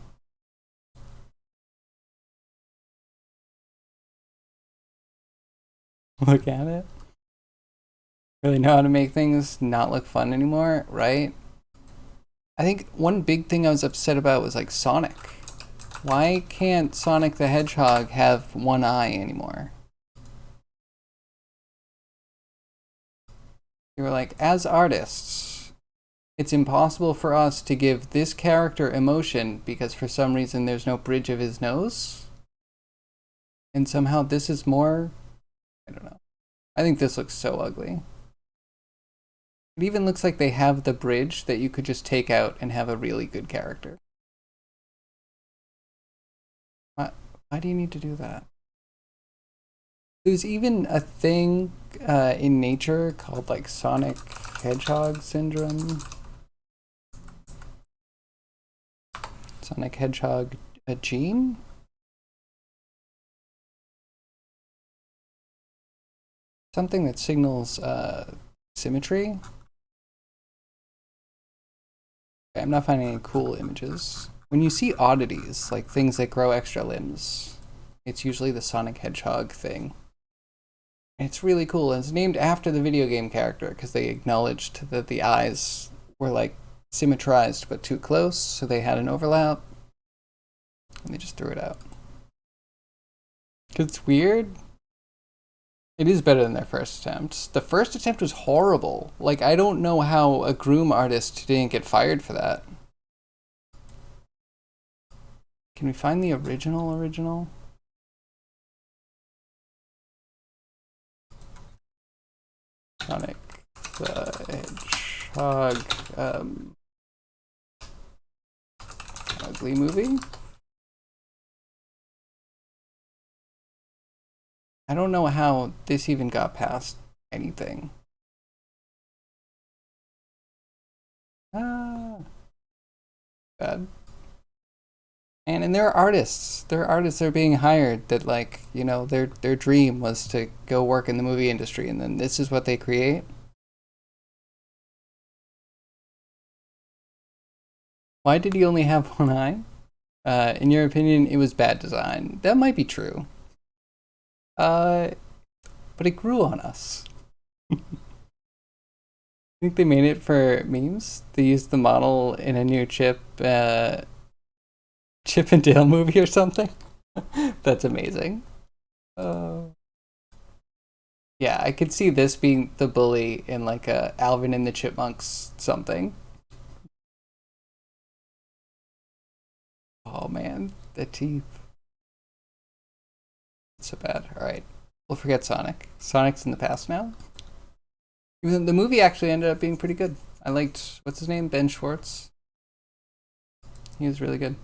Look at it. Really know how to make things not look fun anymore, right? I think one big thing I was upset about was like Sonic. Why can't Sonic the Hedgehog have one eye anymore? You were like, as artists, it's impossible for us to give this character emotion because for some reason there's no bridge of his nose. And somehow this is more, I don't know. I think this looks so ugly. It even looks like they have the bridge that you could just take out and have a really good character. Why do you need to do that? There's even a thing in nature called like Sonic Hedgehog syndrome. Sonic Hedgehog a gene? Something that signals symmetry. Okay, I'm not finding any cool images. When you see oddities, like things that grow extra limbs, it's usually the Sonic Hedgehog thing. It's really cool, and it's named after the video game character because they acknowledged that the eyes were like symmetrized but too close, so they had an overlap, and they just threw it out. Because it's weird. It is better than their first attempt. The first attempt was horrible. Like, I don't know how a groom artist didn't get fired for that. Can we find the original? Sonic the Hedgehog ugly movie? I don't know how this even got past anything. Ah, bad. And there are artists. There are artists that are being hired that, like, you know, their dream was to go work in the movie industry, and then this is what they create. Why did he only have one eye? In your opinion, it was bad design. That might be true. But it grew on us. I think they made it for memes. They used the model in a new Chip and Dale movie or something. That's amazing. Uh, yeah, I could see this being the bully in like a Alvin and the Chipmunks something. Oh man, the teeth. It's so bad. All right, we'll forget Sonic. Sonic's in the past now. Even the movie actually ended up being pretty good. I liked what's his name, Ben Schwartz. He was really good.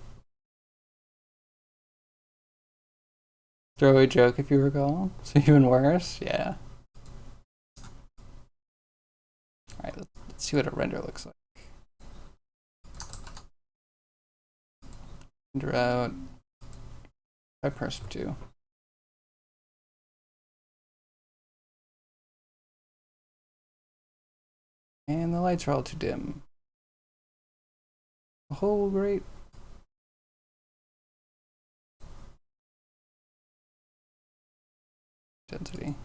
Throwaway joke, if you recall. So even worse, yeah. All right, let's see what a render looks like. Render out by perp 2. And the lights are all too dim. Oh, great. Density.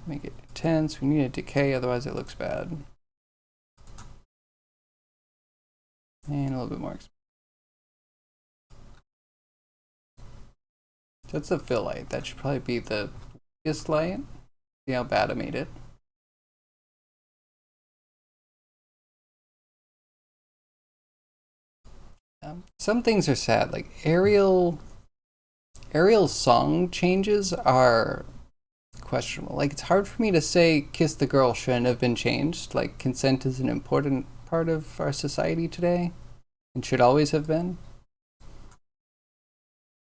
Make it intense. We need a decay, otherwise it looks bad. And a little bit more. That's the fill light. That should probably be the biggest light. See how bad I made it. Some things are sad. Like Ariel's song changes are questionable. Like it's hard for me to say "Kiss the Girl" shouldn't have been changed. Like consent is an important part of our society today, and should always have been.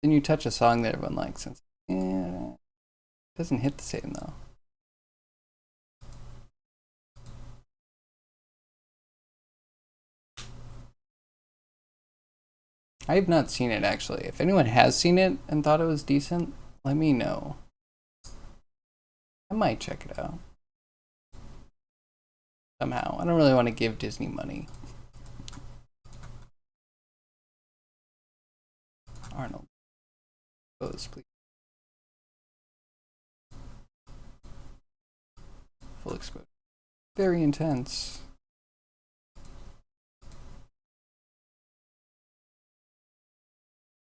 Then you touch a song that everyone likes, and it doesn't hit the same though. I have not seen it actually. If anyone has seen it and thought it was decent, let me know. I might check it out. Somehow. I don't really want to give Disney money. Arnold. Pose, please. Full exposure. Very intense.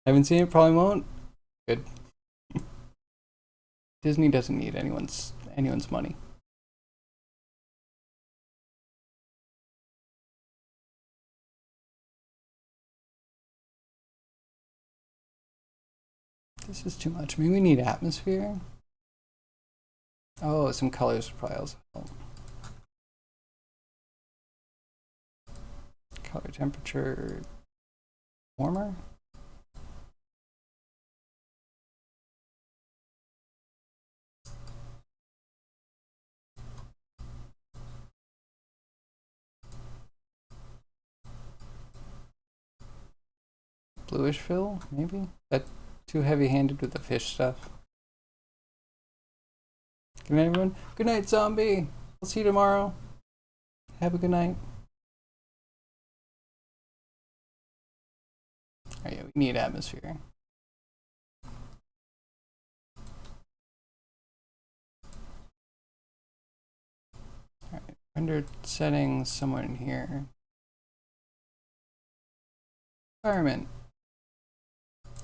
Haven't seen it, probably won't. Good. Disney doesn't need anyone's money. This is too much. Maybe we need atmosphere. Oh, some colors would probably also help. Color temperature warmer. Bluish fill, maybe? That too heavy-handed with the fish stuff. Good night, everyone. Good night, zombie. I'll see you tomorrow. Have a good night. Oh yeah, we need atmosphere. Alright, render settings somewhere in here. Environment.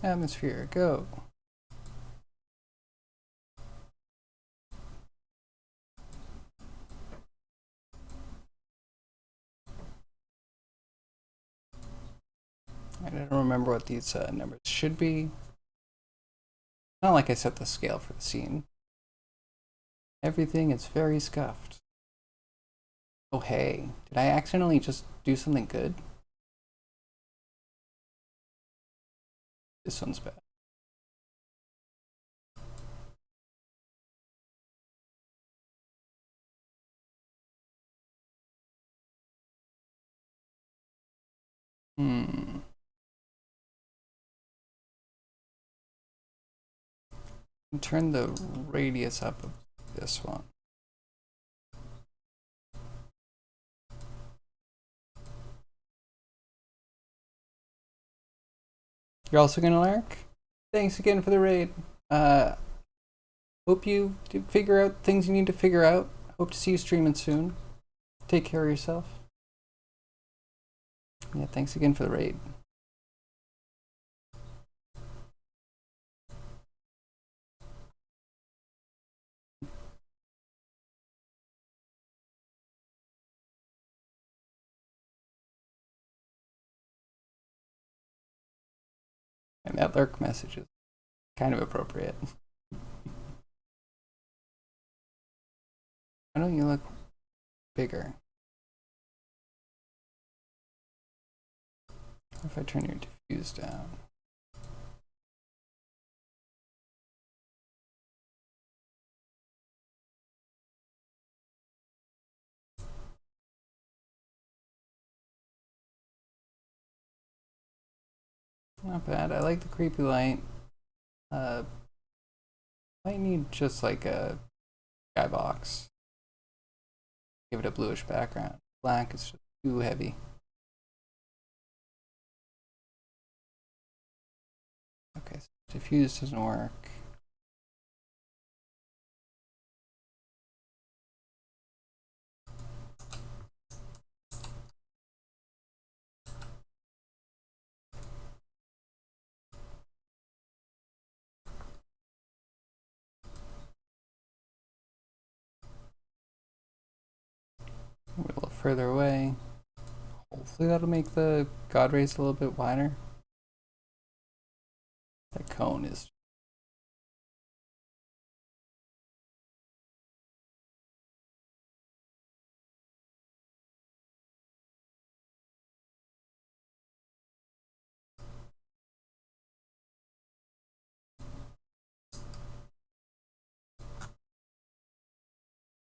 Atmosphere, go. I don't remember what these numbers should be. Not like I set the scale for the scene. Everything is very scuffed. Oh hey, did I accidentally just do something good? This one's bad. Turn the radius up of this one. You're also gonna lurk? Thanks again for the raid. Hope you figure out things you need to figure out. Hope to see you streaming soon. Take care of yourself. Yeah, thanks again for the raid. And that lurk message is kind of appropriate. Why don't you look bigger? What if I turn your diffuse down? Not bad. I like the creepy light. Might need just like a skybox. Give it a bluish background. Black is just too heavy. Okay, so diffuse doesn't work. A little further away. Hopefully that'll make the God rays a little bit wider. That cone is.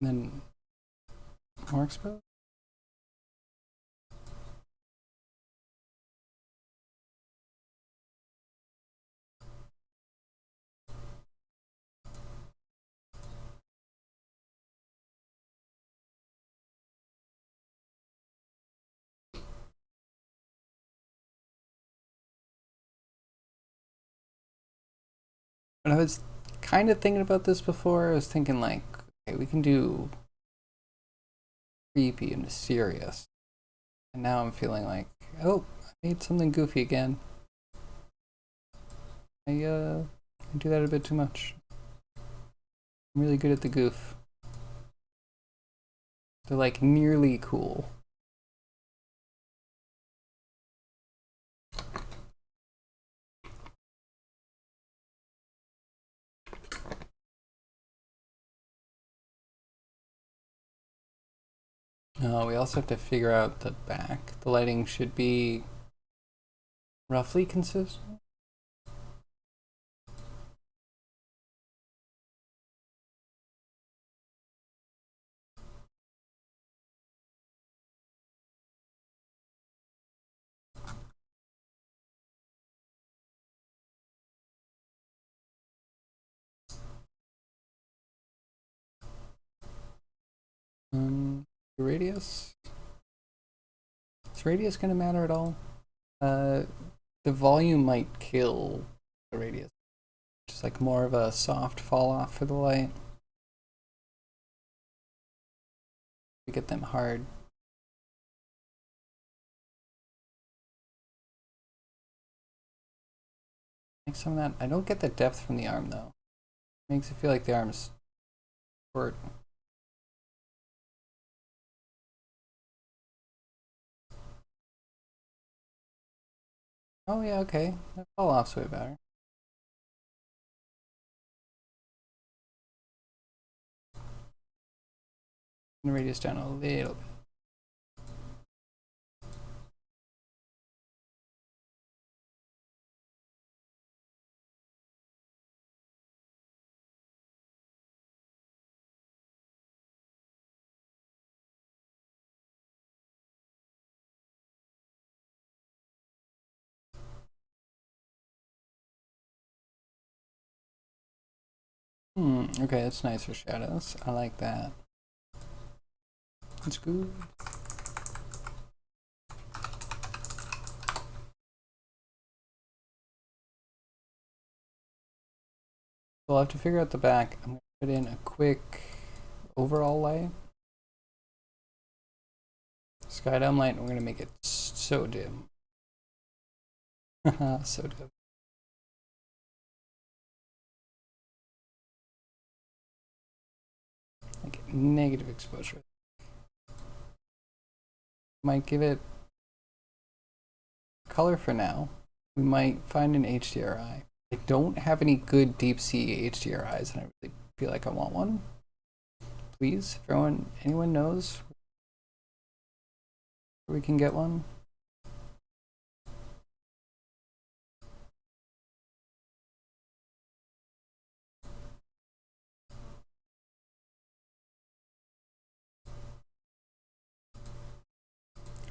And then more exposed. when I was kind of thinking about this before, I was thinking like, okay, we can do creepy and mysterious. And now I'm feeling like, oh, I made something goofy again. I do that a bit too much. I'm really good at the goof. They're like nearly cool. We also have to figure out the back. The lighting should be roughly consistent. The radius. Is radius going to matter at all? The volume might kill the radius. Just like more of a soft fall off for the light. We get them hard. Like some of that. I don't get the depth from the arm though. Makes it feel like the arm's short. Oh yeah, okay. That fall off's way better. And the radius down a little bit. Okay, that's nicer shadows. I like that. That's good. So I'll have to figure out the back. I'm going to put in a quick overall light. Sky dome light, and we're going to make it so dim. So dim. Like negative exposure. Might give it color for now. We might find an HDRI. I don't have any good deep sea HDRIs, and I really feel like I want one. Please, if anyone knows where we can get one.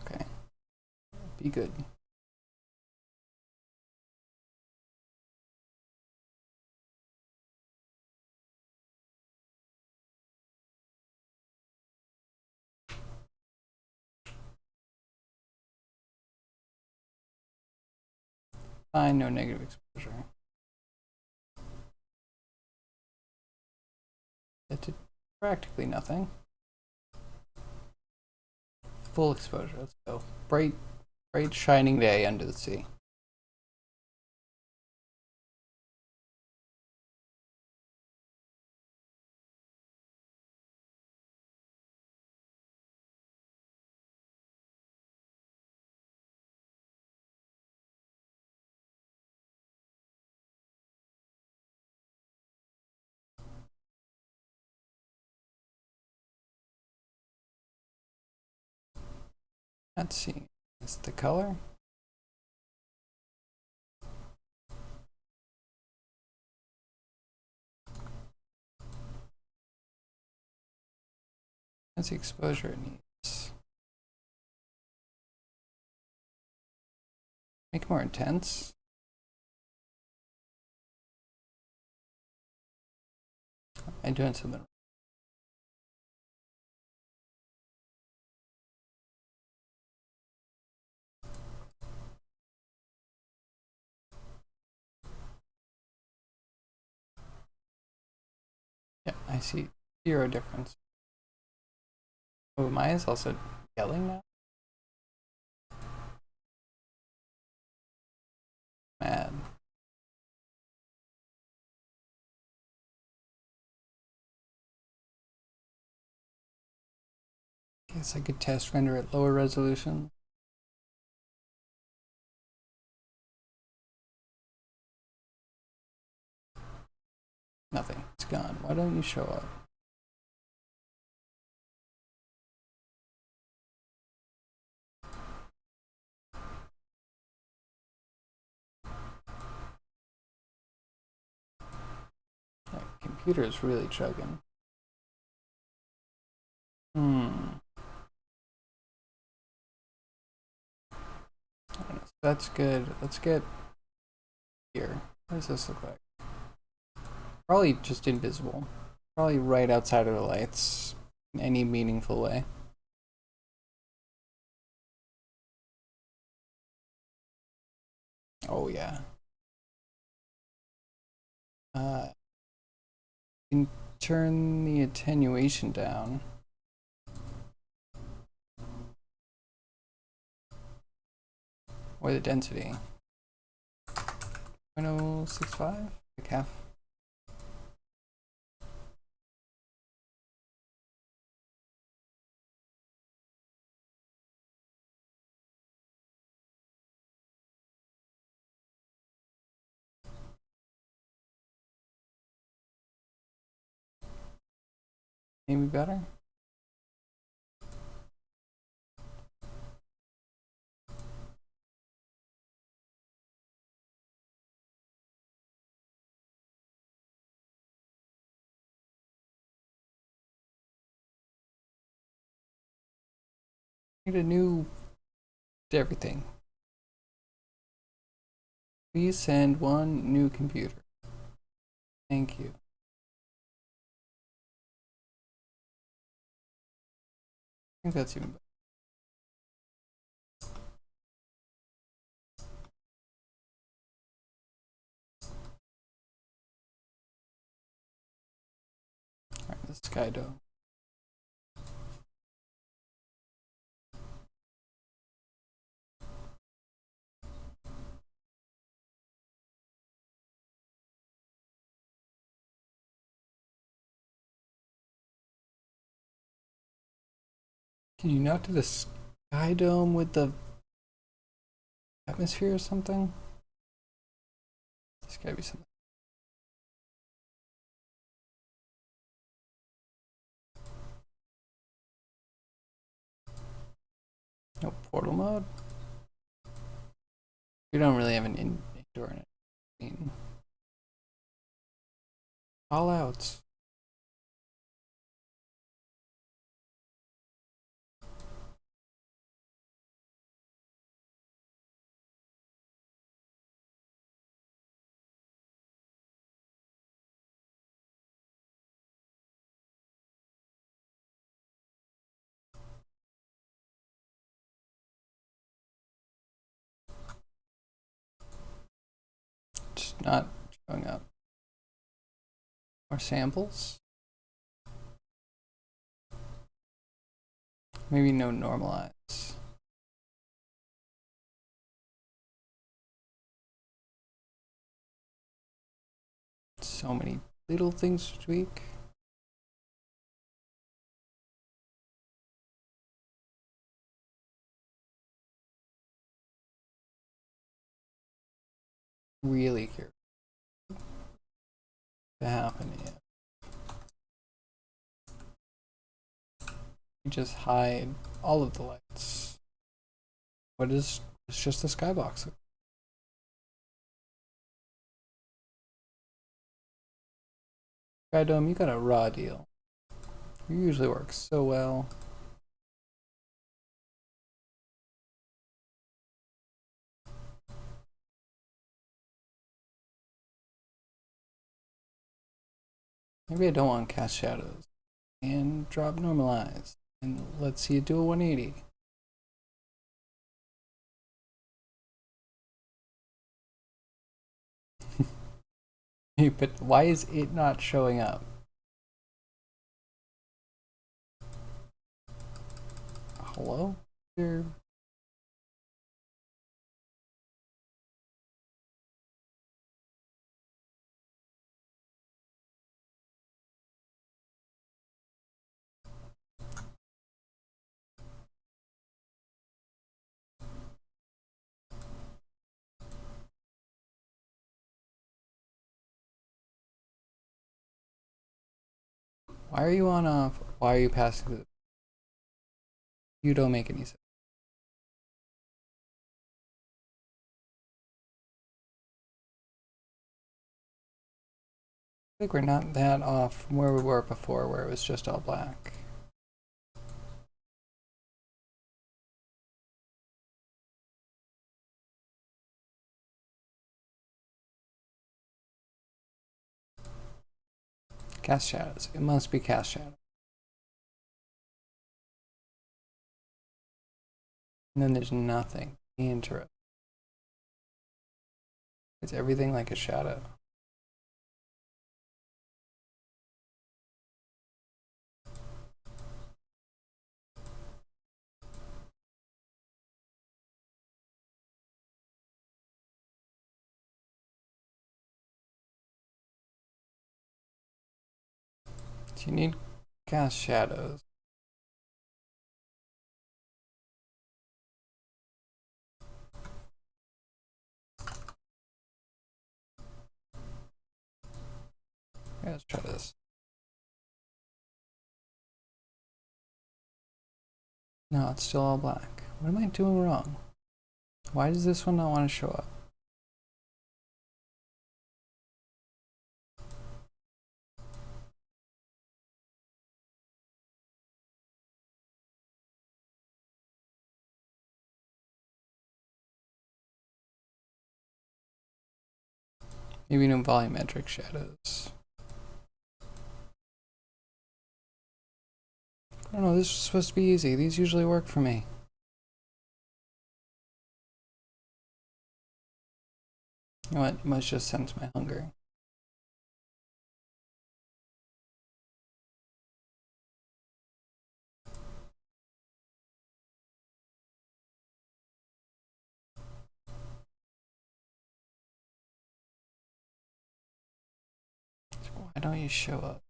Okay, be good. Fine, no negative exposure. That did practically nothing. Full exposure, let's go. Bright shining day under the sea. Let's see, is the color? That's the exposure it needs. Make it more intense. I'm doing something. see zero difference. Oh, Maya's also yelling now? Mad. Guess I could test render at lower resolution. Nothing. It's gone. Why don't you show up? That computer's really chugging. That's good. Let's get here. What does this look like? Probably just invisible. Probably right outside of the lights in any meaningful way. Oh yeah. You can turn the attenuation down. Or the density. 0.065? Like half. Maybe better? Need a new everything. Please send one new computer. Thank you. I think that's even better. Alright, the sky dome. Can you not do the sky dome with the atmosphere or something? There's gotta be something. No portal mode? We don't really have an indoor in it. I mean, all outs. Just not showing up. More samples? Maybe no normalize. So many little things to tweak. Really careful to happen. Yeah. You just hide all of the lights. What is? It's just a skybox. Sky Dome, you got a raw deal. It usually works so well. Maybe I don't want cast shadows. And drop normalize. And let's see it do a 180. But why is it not showing up? Hello? Here. Why are you on off? Why are you passing the... You don't make any sense. I think we're not that off from where we were before, where it was just all black. Cast shadows. It must be cast shadows. And then there's nothing. Interesting. It's everything like a shadow. So you need cast shadows. Okay, let's try this. No, it's still all black. What am I doing wrong? Why does this one not want to show up? Maybe no volumetric shadows. I don't know, this is supposed to be easy. These usually work for me. You know what? It must just sense my hunger. Why don't you show up?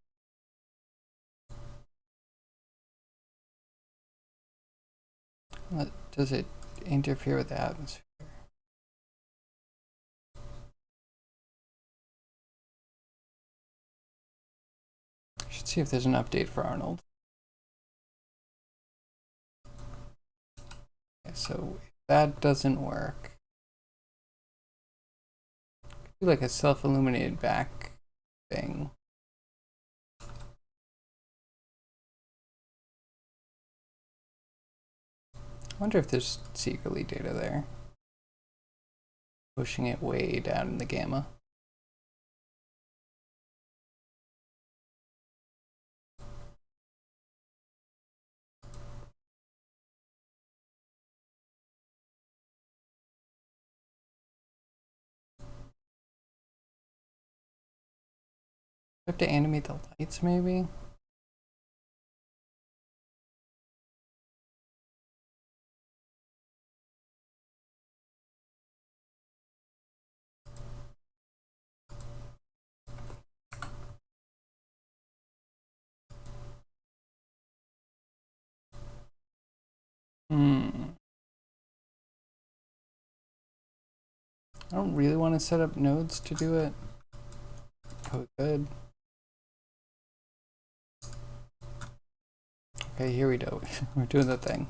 Does it interfere with the atmosphere? I should see if there's an update for Arnold. Okay, so if that doesn't work, do like a self-illuminated back thing. I wonder if there's secretly data there. Pushing it way down in the gamma. I have to animate the lights, maybe? I don't really want to set up nodes to do it. Oh, good. Okay, here we go. We're doing the thing.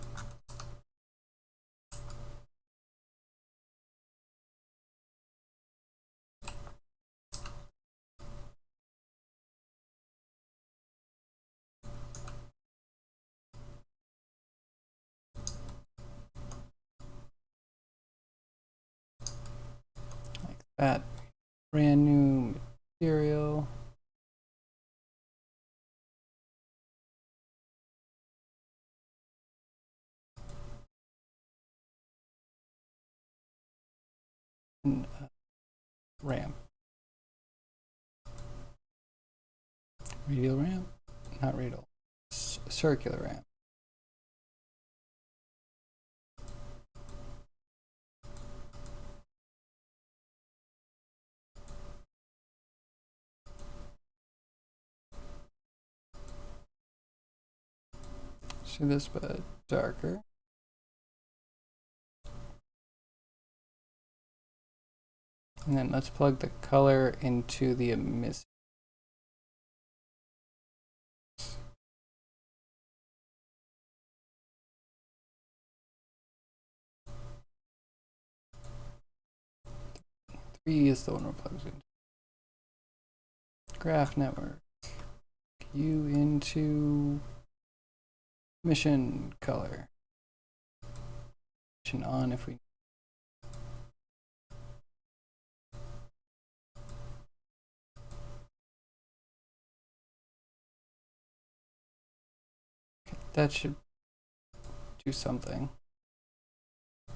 Like that. Brand new material. And, ramp. Radial ramp? Not radial. Circular ramp. Let's do this but darker. And then let's plug the color into the emissive. Three is the one we're plugged in. Graph network. You into mission color. Mission on if we. That should do something. I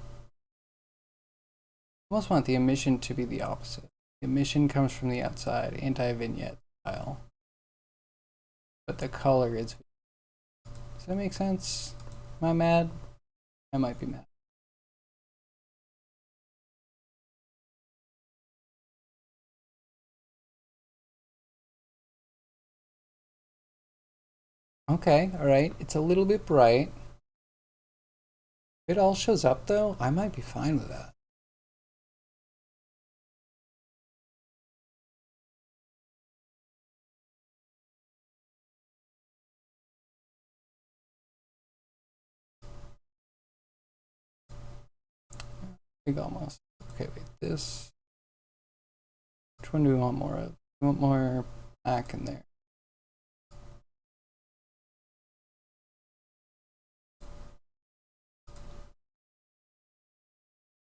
almost want the emission to be the opposite. The emission comes from the outside, anti-vignette style. But the color is. Does that make sense? Am I mad? I might be mad. Okay, alright. It's a little bit bright. If it all shows up though, I might be fine with that. Big almost. Okay, wait, this. Which one do we want more of? We want more black in there.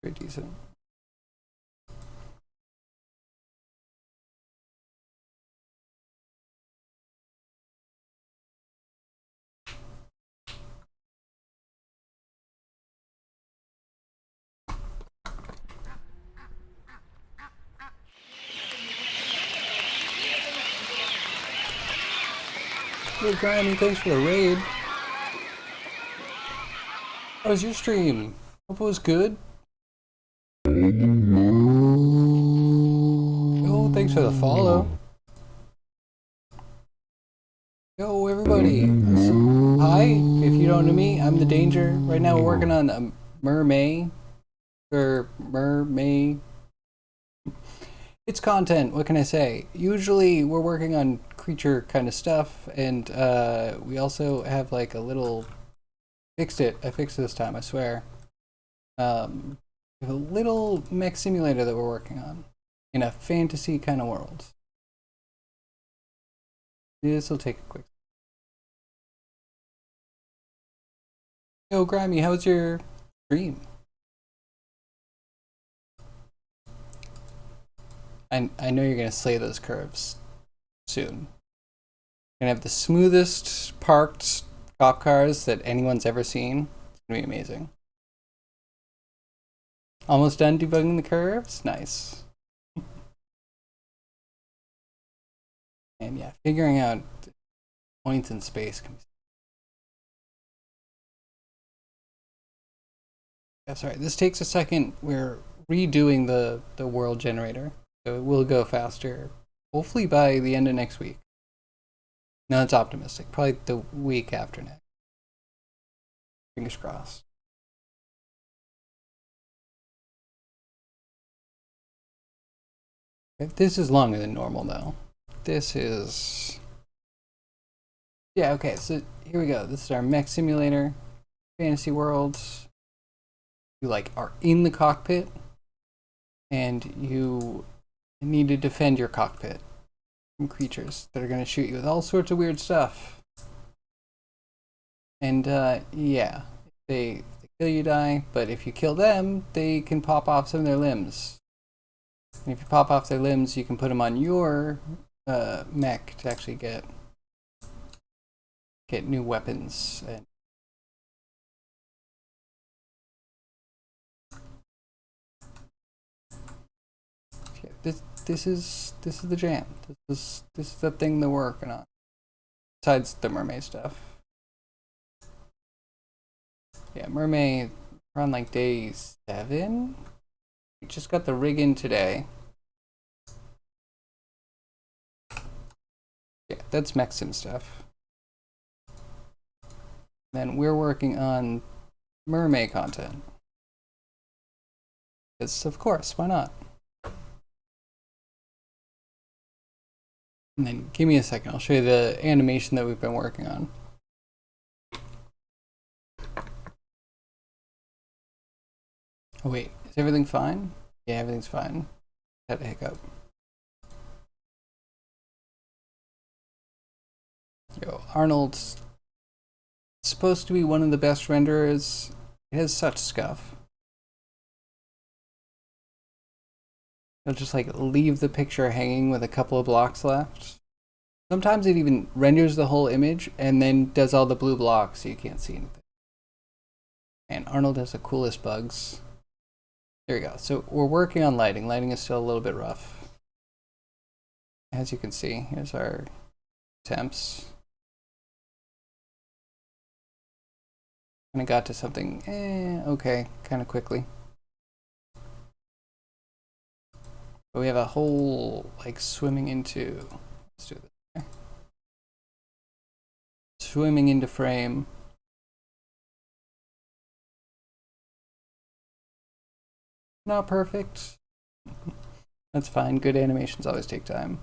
Pretty decent. Hey, Granny, thanks for the raid. How was your stream? Hope it was good. Oh, thanks for the follow. Yo, everybody. Hi, if you don't know me, I'm the Danger. Right now we're working on Mer-May. Or Mer-May. It's content, what can I say? Usually we're working on creature kind of stuff, and we also have like a little... Fixed it. I fixed it this time, I swear. We have a little mech simulator that we're working on in a fantasy kind of world. This will take a quick. Yo, Grimy, how was your stream? I know you're gonna slay those curves soon. You're gonna have the smoothest parked cop cars that anyone's ever seen. It's gonna be amazing. Almost done debugging the curves? Nice. And yeah, figuring out points in space can be... Yeah, sorry, this takes a second. We're redoing the world generator, so it will go faster. Hopefully by the end of next week. No, it's optimistic. Probably the week after next. Fingers crossed. This is longer than normal though. This is... Yeah, okay, so here we go. This is our mech simulator. Fantasy worlds. You like are in the cockpit and you need to defend your cockpit from creatures that are going to shoot you with all sorts of weird stuff. And yeah, they kill you, die, but if you kill them, they can pop off some of their limbs. And if you pop off their limbs, you can put them on your mech to actually get new weapons. And this is the jam. This is the thing they're working on. Besides the Mer-May stuff. Yeah, Mer-May, we're on like day 7. We just got the rig in today. Yeah, that's Mexim stuff. Then we're working on Mer-May content. Because, of course, why not? And then give me a second, I'll show you the animation that we've been working on. Oh wait, is everything fine? Yeah, everything's fine. Had a hiccup. Yo, Arnold's supposed to be one of the best renderers. It has such scuff. It'll just like leave the picture hanging with a couple of blocks left. Sometimes it even renders the whole image and then does all the blue blocks so you can't see anything. And Arnold has the coolest bugs. There we go. So we're working on lighting. Lighting is still a little bit rough. As you can see, here's our temps. Kind of got to something, okay, kind of quickly. But we have a whole, like, swimming into, let's do this. Okay. Swimming into frame. Not perfect. That's fine. Good animations always take time.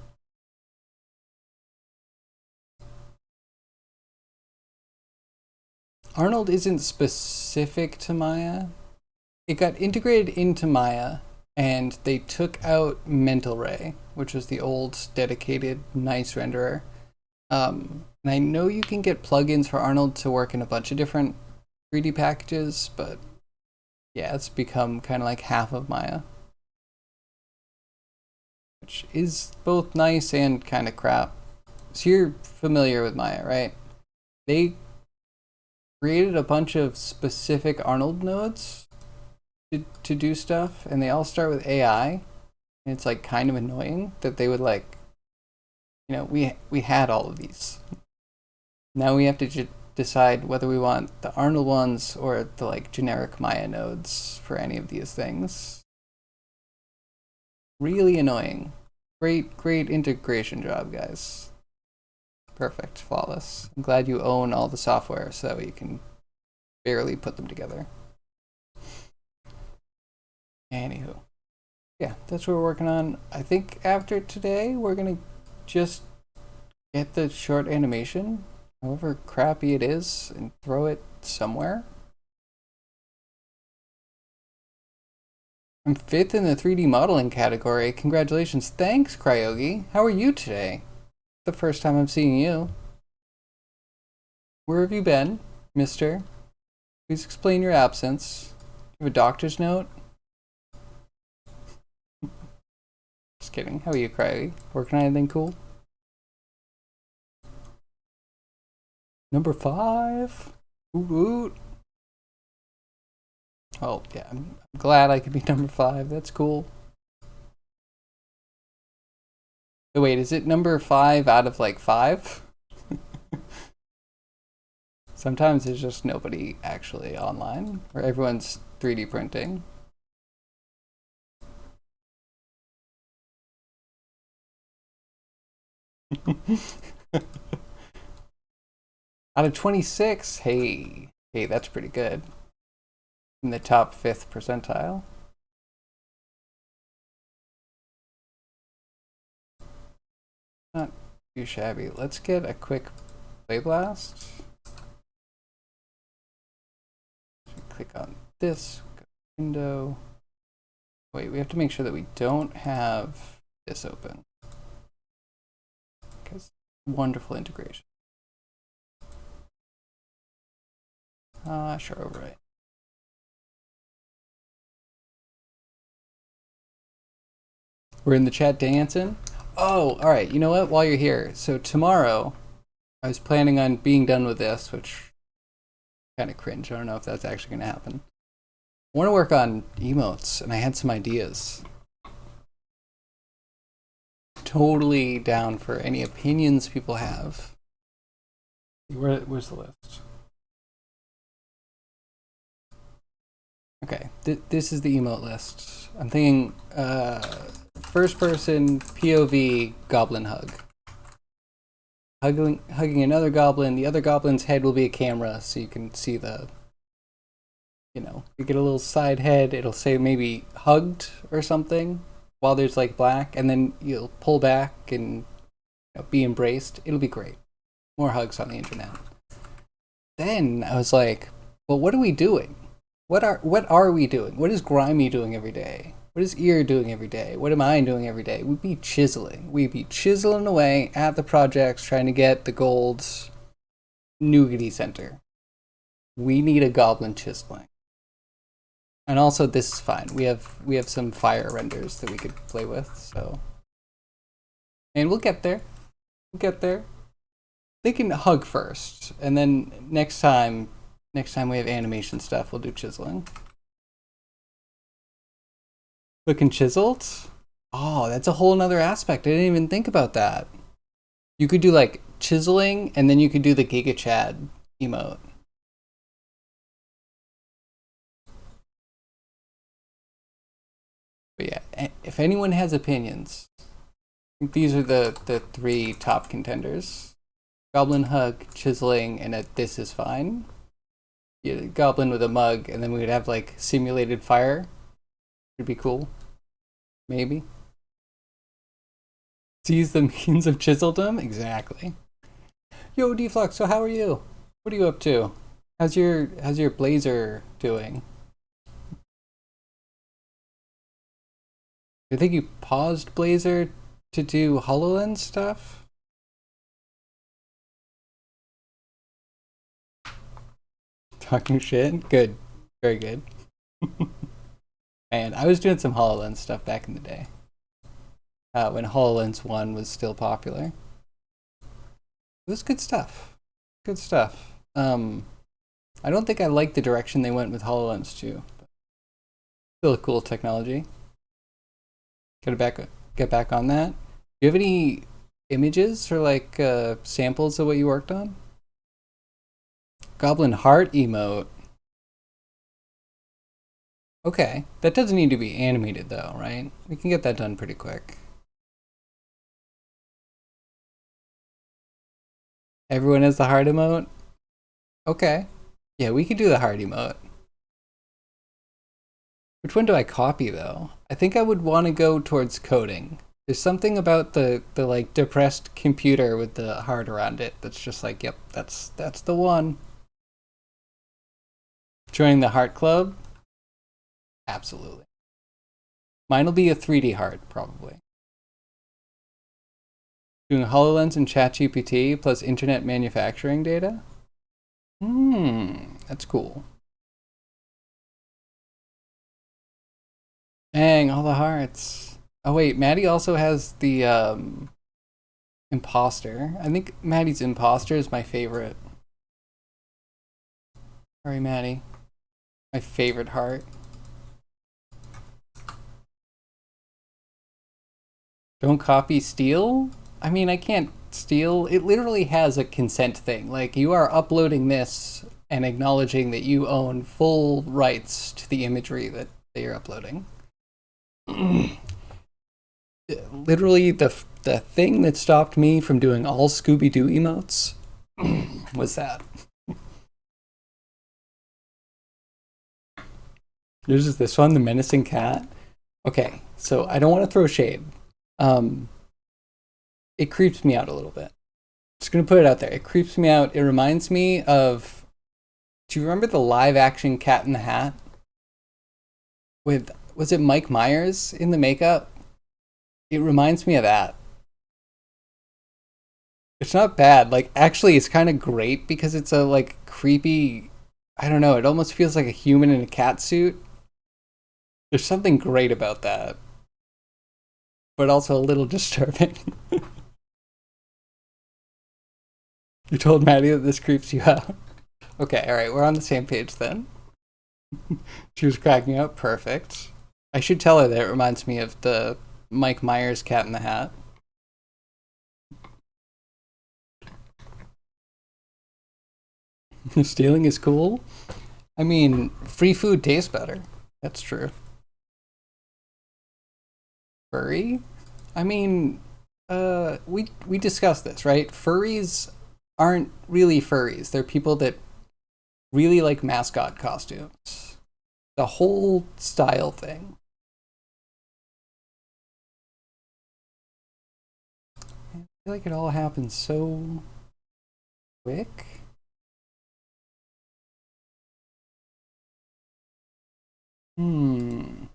Arnold isn't specific to Maya. It got integrated into Maya, and they took out Mental Ray, which was the old dedicated nice renderer. And I know you can get plugins for Arnold to work in a bunch of different 3D packages, but yeah, it's become kind of like half of Maya, which is both nice and kind of crap. So you're familiar with Maya, right? They created a bunch of specific Arnold nodes to do stuff, and they all start with AI. And it's like kind of annoying that they would like, you know, we had all of these. Now we have to decide whether we want the Arnold ones or the like generic Maya nodes for any of these things. Really annoying. Great integration job, guys. Perfect, flawless. I'm glad you own all the software so that way you can barely put them together. Anywho, yeah, that's what we're working on. I think after today, we're gonna just get the short animation, however crappy it is, and throw it somewhere. I'm 5th in the 3D modeling category. Congratulations. Thanks, Cryogi. How are you today? The first time I'm seeing you. Where have you been, mister? Please explain your absence. You have a doctor's note? Just kidding. How are you, Cryogi? Working on anything cool? Number 5. Woot woot. Oh, yeah, I'm glad I could be number 5. That's cool. Oh, wait, is it number 5 out of like 5? Sometimes there's just nobody actually online, or everyone's 3D printing. Out of 26, hey, that's pretty good. In the top 5th percentile. Not too shabby. Let's get a quick play blast. Click on this, go to window. Wait, we have to make sure that we don't have this open. Because wonderful integration. Sure, overwrite. We're in the chat dancing. Oh, all right. You know what? While you're here, so tomorrow, I was planning on being done with this, which kind of cringe. I don't know if that's actually going to happen. I want to work on emotes, and I had some ideas. Totally down for any opinions people have. Where's the list? Okay, this is the emote list. I'm thinking first person POV goblin hug. hugging another goblin. The other goblin's head will be a camera, so you can see the, you get a little side head. It'll say maybe hugged or something while there's like black, and then you'll pull back and be embraced. It'll be great. More hugs on the internet. Then I was like, well, what are we doing? What are we doing? What is Grimy doing every day? What is Ear doing every day? What am I doing every day? We'd be chiseling. We'd be chiseling away at the projects trying to get the gold's nougaty center. We need a goblin chiseling. And also this is fine. We have some fire renders that we could play with, so. And we'll get there. We'll get there. They can hug first, and then next time we have animation stuff, we'll do chiseling. Looking chiseled? Oh, that's a whole nother aspect. I didn't even think about that. You could do like chiseling, and then you could do the Giga Chad emote. But yeah, if anyone has opinions, I think these are the three top contenders. Goblin hug, chiseling, and a this is fine. Yeah, goblin with a mug, and then we would have like simulated fire. It'd be cool. Maybe. Seize the means of chiseldom? Exactly. Yo, Deflux, so how are you? What are you up to? How's your blazer doing? I think you paused Blazer to do HoloLens stuff? Talking shit? Good. Very good. And I was doing some HoloLens stuff back in the day. When HoloLens 1 was still popular. It was good stuff. Good stuff. I don't think I like the direction they went with HoloLens 2. But still a cool technology. Gotta get back on that. Do you have any images or like samples of what you worked on? Goblin heart emote. Okay, that doesn't need to be animated though, right? We can get that done pretty quick. Everyone has the heart emote? Okay. Yeah, we could do the heart emote. Which one do I copy though? I think I would want to go towards coding. There's something about the like depressed computer with the heart around it that's just like, yep, that's the one. Joining the heart club? Absolutely. Mine will be a 3D heart, probably. Doing HoloLens and ChatGPT plus internet manufacturing data? That's cool. Dang, all the hearts. Oh wait, Maddie also has the imposter. I think Maddie's imposter is my favorite. Sorry, Maddie. My favorite heart. Don't copy, steal? I mean, I can't steal. It literally has a consent thing. Like, you are uploading this and acknowledging that you own full rights to the imagery that you're uploading. Literally, the thing that stopped me from doing all Scooby-Doo emotes was that. There's just this one, the menacing cat. Okay, so I don't want to throw shade. It creeps me out a little bit. Just gonna put it out there. It creeps me out. It reminds me of. Do you remember the live action Cat in the Hat? Was it Mike Myers in the makeup? It reminds me of that. It's not bad. Like, actually, it's kind of great because it's a like creepy. I don't know. It almost feels like a human in a cat suit. There's something great about that, but also a little disturbing. You told Maddie that this creeps you out. Okay, alright, we're on the same page then. She was cracking up. Perfect. I should tell her that it reminds me of the Mike Myers Cat in the Hat. Stealing is cool? I mean, free food tastes better. That's true. Furry? I mean, we discussed this, right? Furries aren't really furries. They're people that really like mascot costumes. The whole style thing. I feel like it all happens so quick. I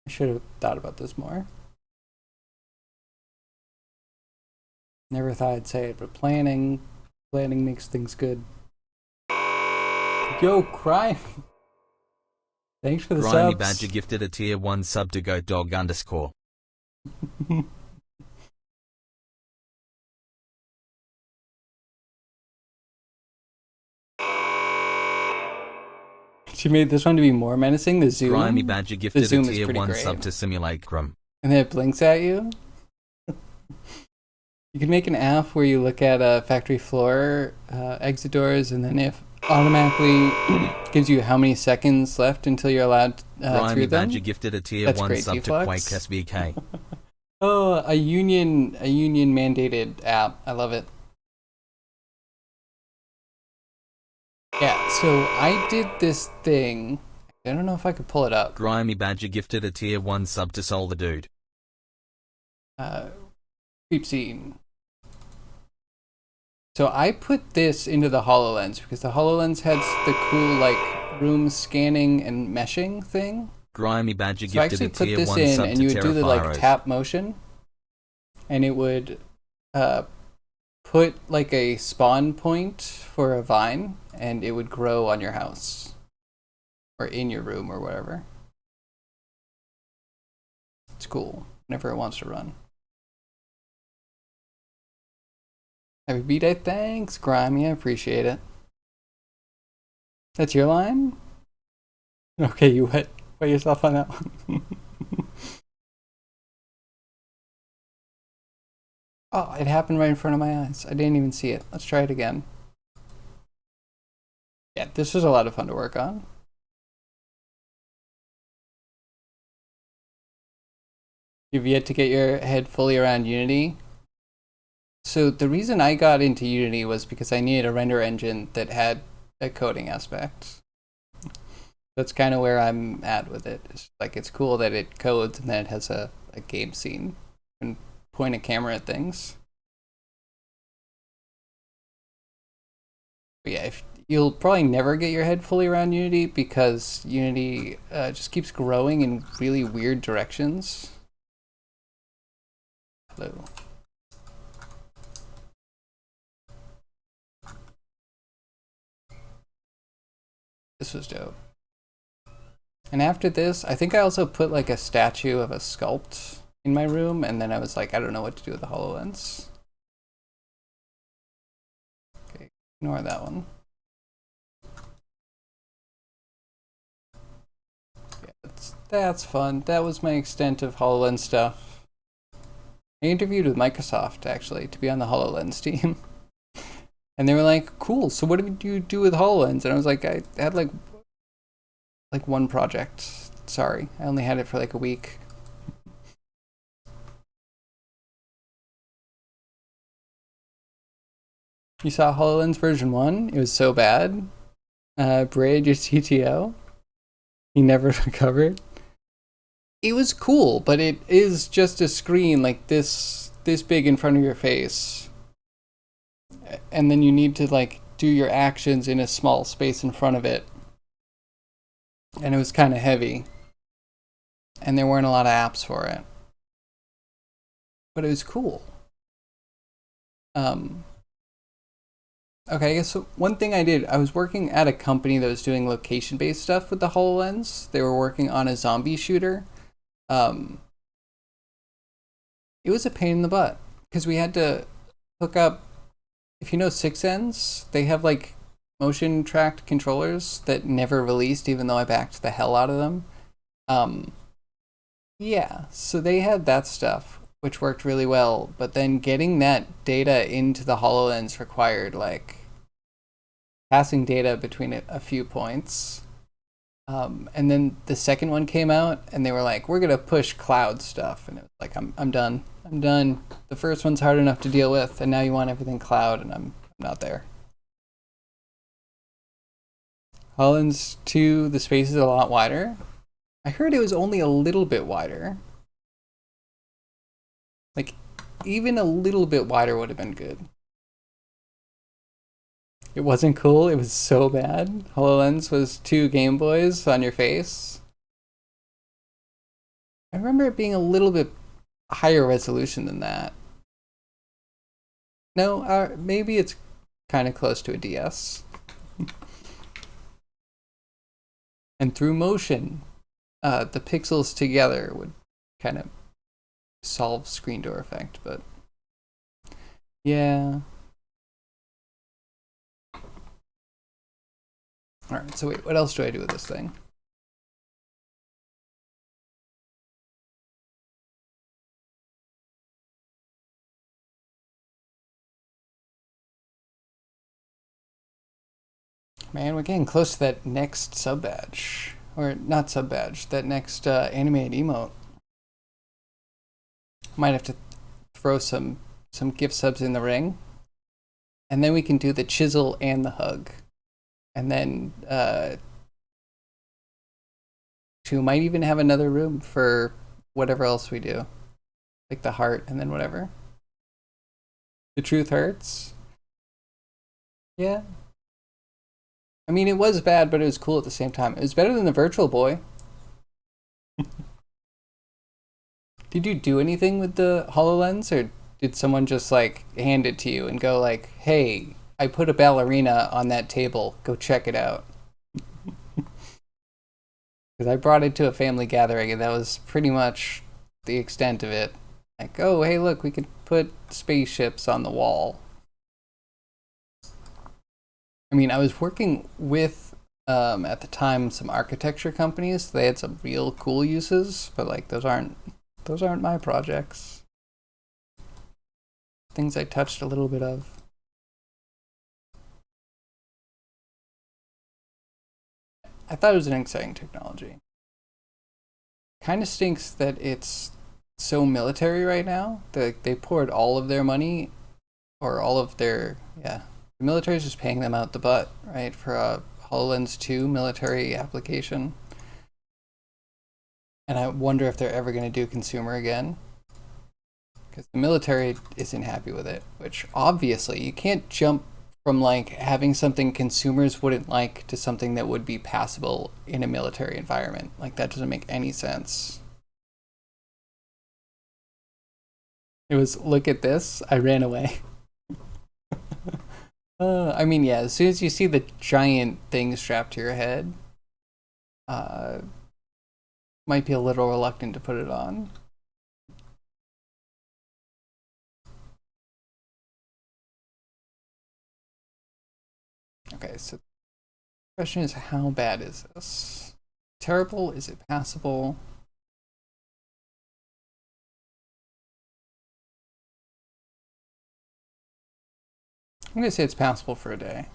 should have thought about this more. Never thought I'd say it, but planning makes things good. Yo, crime. Thanks for the Grimy subs. Badger gifted a tier 1 sub to Goat Dog _. She made this one to be more menacing. The zoom. Grimy Badger gifted a zoom is tier pretty 1 great. sub to Simulacrum. And then it blinks at you. You can make an app where you look at a factory floor exit doors, and then if automatically gives you how many seconds left until you're allowed Grimy through them. Badger gifted a tier That's 1 great, sub Deflux. to Quake SVK. Oh, a union mandated app. I love it. Yeah, so I did this thing. I don't know if I could pull it up. Grimy Badger gifted a tier 1 sub to Soul the Dude. Creep scene. So I put this into the HoloLens because the HoloLens has the cool like room scanning and meshing thing. Grimy Badger So I gifted a actually put tier this 1 in, sub and to you would do the like Terrafiros. tap motion, and it would put like a spawn point for a vine, and it would grow on your house or in your room or whatever. It's cool whenever it wants to run. Happy B-Day, thanks, Grimy, I appreciate it. That's your line? Okay, you wet yourself on that one. Oh, it happened right in front of my eyes. I didn't even see it. Let's try it again. Yeah, this was a lot of fun to work on. You've yet to get your head fully around Unity. So the reason I got into Unity was because I needed a render engine that had a coding aspect. That's kind of where I'm at with it. It's like it's cool that it codes and then it has a game scene and point a camera at things. But yeah, you'll probably never get your head fully around Unity because Unity just keeps growing in really weird directions. Hello. This was dope. And after this, I think I also put like a statue of a sculpt in my room, and then I was like, I don't know what to do with the HoloLens. Okay, ignore that one. Yeah, that's fun. That was my extent of HoloLens stuff. I interviewed with Microsoft, actually, to be on the HoloLens team. And they were like, cool, so what did you do with HoloLens? And I was like, I had like one project. Sorry, I only had it for like a week. You saw HoloLens version 1? It was so bad. Braid, your CTO, he never recovered. It was cool, but it is just a screen like this big in front of your face. And then you need to like do your actions in a small space in front of it. And it was kind of heavy. And there weren't a lot of apps for it. But it was cool. Okay, I guess so one thing I did, I was working at a company that was doing location-based stuff with the HoloLens. They were working on a zombie shooter. It was a pain in the butt because we had to hook up, if you know 6ends, they have like motion tracked controllers that never released even though I backed the hell out of them. Yeah, so they had that stuff, which worked really well, but then getting that data into the HoloLens required like passing data between a few points. And then the second one came out, and they were like, "We're gonna push cloud stuff," and it was like, "I'm done. I'm done. The first one's hard enough to deal with, and now you want everything cloud, and I'm not there." HoloLens 2, the space is a lot wider. I heard it was only a little bit wider. Like, even a little bit wider would have been good. It wasn't cool. It was so bad. HoloLens was 2 Game Boys on your face. I remember it being a little bit higher resolution than that. No, maybe it's kind of close to a DS. And through motion, the pixels together would kind of solve screen door effect, but yeah. All right, so wait, what else do I do with this thing? Man, we're getting close to that next sub badge. Or not sub badge, that next animated emote. Might have to throw some gift subs in the ring. And then we can do the chisel and the hug. And then we might even have another room for whatever else we do. Like the heart and then whatever. The truth hurts. Yeah. I mean, it was bad, but it was cool at the same time. It was better than the Virtual Boy. Did you do anything with the HoloLens, or did someone just like hand it to you and go like, "Hey, I put a ballerina on that table. Go check it out." Because I brought it to a family gathering, and that was pretty much the extent of it. Like, oh, hey, look, we could put spaceships on the wall. I mean, I was working with at the time some architecture companies. They had some real cool uses, but like those aren't my projects. Things I touched a little bit of. I thought it was an exciting technology. Kind of stinks that it's so military right now. They poured all of their money, or all of their, yeah. The military's just paying them out the butt, right, for a HoloLens 2 military application. And I wonder if they're ever going to do consumer again. Because the military isn't happy with it, which obviously you can't jump from like having something consumers wouldn't like to something that would be passable in a military environment. Like that doesn't make any sense. It was, look at this, I ran away. I mean, yeah, as soon as you see the giant thing strapped to your head, uh, might be a little reluctant to put it on. Okay, so the question is, how bad is this? Terrible? Is it passable? I'm gonna say it's passable for a day.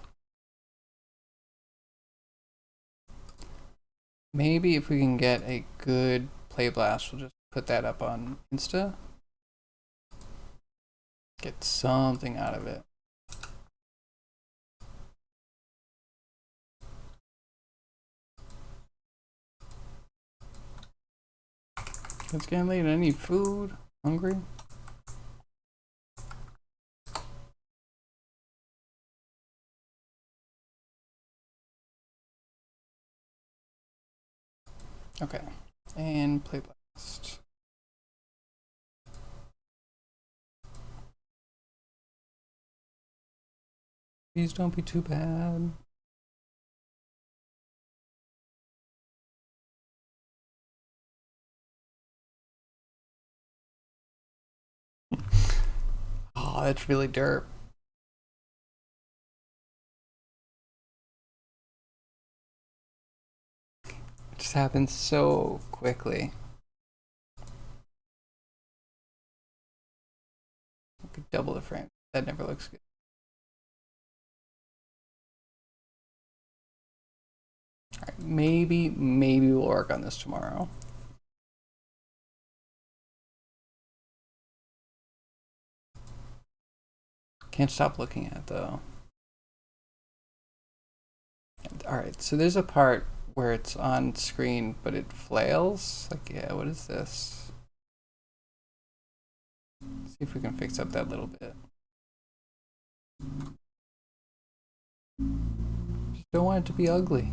Maybe if we can get a good play blast, we'll just put that up on Insta. Get something out of it. It's getting late. I need food. Hungry. Okay. And play blast. Please don't be too bad. Oh, that's really derp. It just happens so quickly. I could double the frame. That never looks good. Alright, maybe we'll work on this tomorrow. Can't stop looking at it though. Alright, so there's a part where it's on screen, but it flails. Like, yeah, what is this? See if we can fix up that little bit. Just don't want it to be ugly.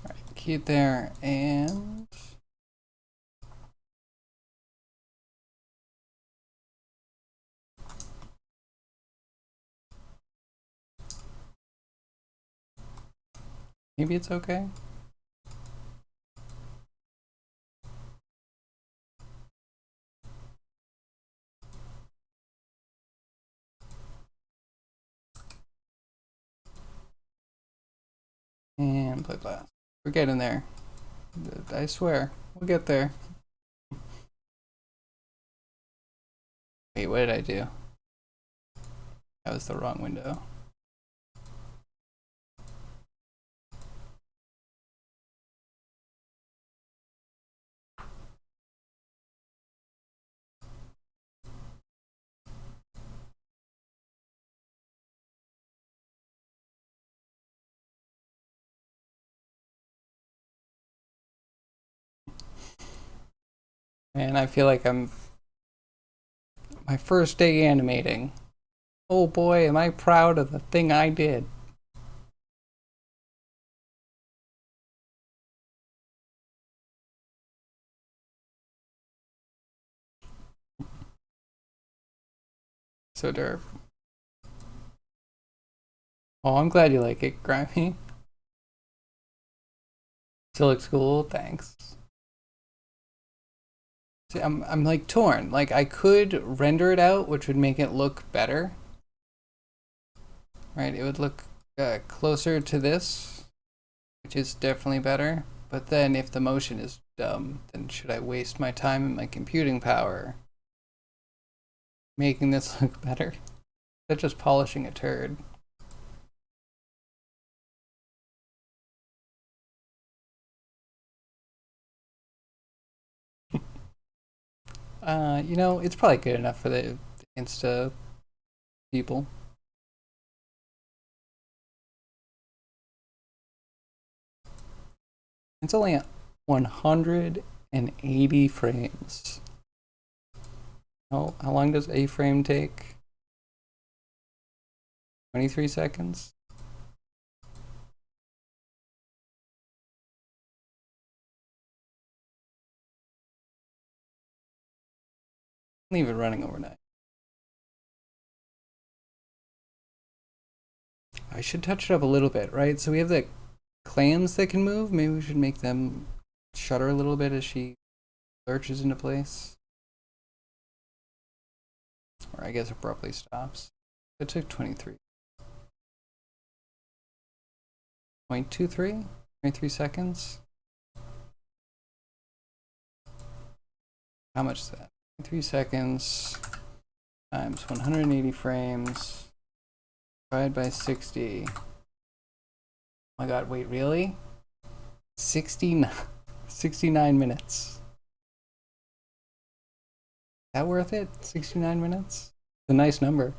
Alright, key it there, and maybe it's okay. And play blast. We're getting there. I swear, we'll get there. Wait, what did I do? That was the wrong window. And I feel like I'm my first day animating. Oh boy, am I proud of the thing I did. So derp. Oh, I'm glad you like it, Grimy. Still looks cool, thanks. See, I'm like torn. Like I could render it out, which would make it look better. Right, it would look closer to this, which is definitely better. But then if the motion is dumb, then should I waste my time and my computing power making this look better? That's just polishing a turd. You know, it's probably good enough for the Insta people. It's only at 180 frames. How long does a frame take? 23 seconds? Leave it running overnight. I should touch it up a little bit, right? So we have the clams that can move. Maybe we should make them shudder a little bit as she lurches into place. Or I guess abruptly stops. It took 23. 0.23? 23 seconds? How much is that? 3 seconds times 180 frames divided by 60. Oh my god, wait, really? 69 minutes. Is that worth it? 69 minutes? It's a nice number.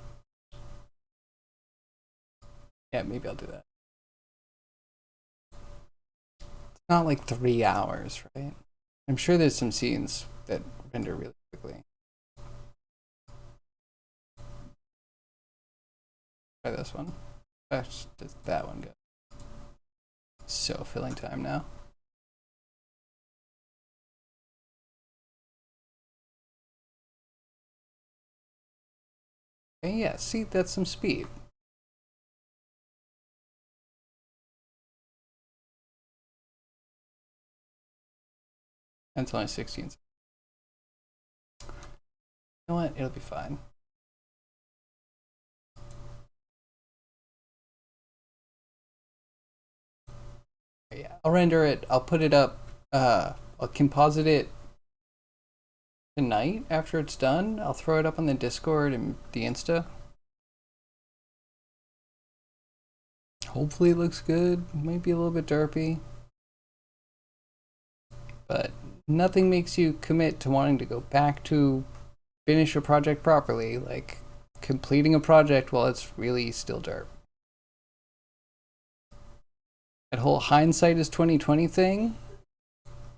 Yeah, maybe I'll do that. It's not like 3 hours, right? I'm sure there's some scenes that render really quickly. Try this one. Does that one go? So filling time now. Okay, yeah, see, that's some speed. And it's only 16. You know what? It'll be fine. Yeah, I'll render it. I'll put it up. I'll composite it tonight after it's done. I'll throw it up on the Discord and the Insta. Hopefully it looks good. Might be a little bit derpy. But nothing makes you commit to wanting to go back to finish a project properly, like completing a project while it's really still derp. That whole hindsight is 2020 thing,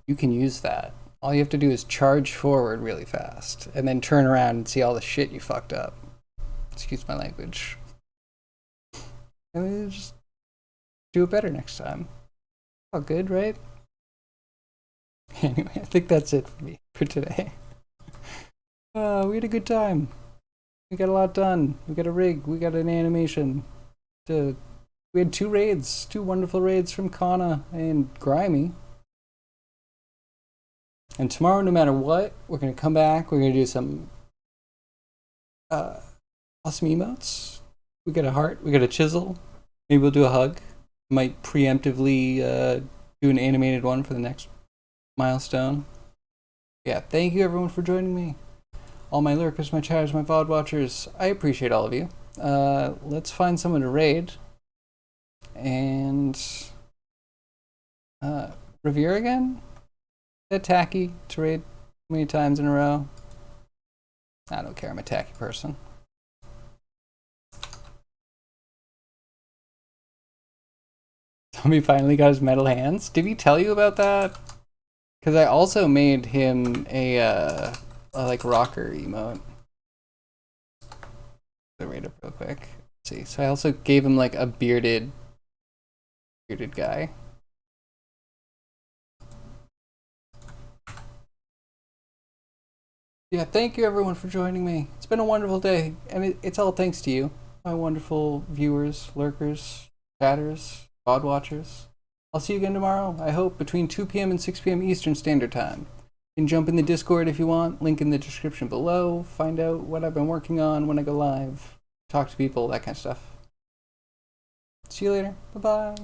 you can use that. All you have to do is charge forward really fast and then turn around and see all the shit you fucked up. Excuse my language. And just do it better next time. All good, right? Anyway, I think that's it for me for today. We had a good time. We got a lot done. We got a rig. We got an animation. We had 2 raids. 2 wonderful raids from Kana and Grimy. And tomorrow, no matter what, we're going to come back. We're going to do some awesome emotes. We got a heart. We got a chisel. Maybe we'll do a hug. Might preemptively do an animated one for the next milestone. Yeah, thank you everyone for joining me. All my lurkers, my chatters, my VOD watchers. I appreciate all of you. Let's find someone to raid. And Revere again? Is that tacky to raid many times in a row? I don't care, I'm a tacky person. Tommy finally got his metal hands. Did he tell you about that? Because I also made him a like rocker emote. The rate up real quick. Let's see. So I also gave him like a bearded guy. Yeah, thank you everyone for joining me. It's been a wonderful day, and it's all thanks to you, my wonderful viewers, lurkers, chatters, VOD watchers. I'll see you again tomorrow, I hope, between 2 p.m. and 6 p.m. Eastern Standard Time. You can jump in the Discord if you want, link in the description below, find out what I've been working on when I go live, talk to people, that kind of stuff. See you later. Bye-bye.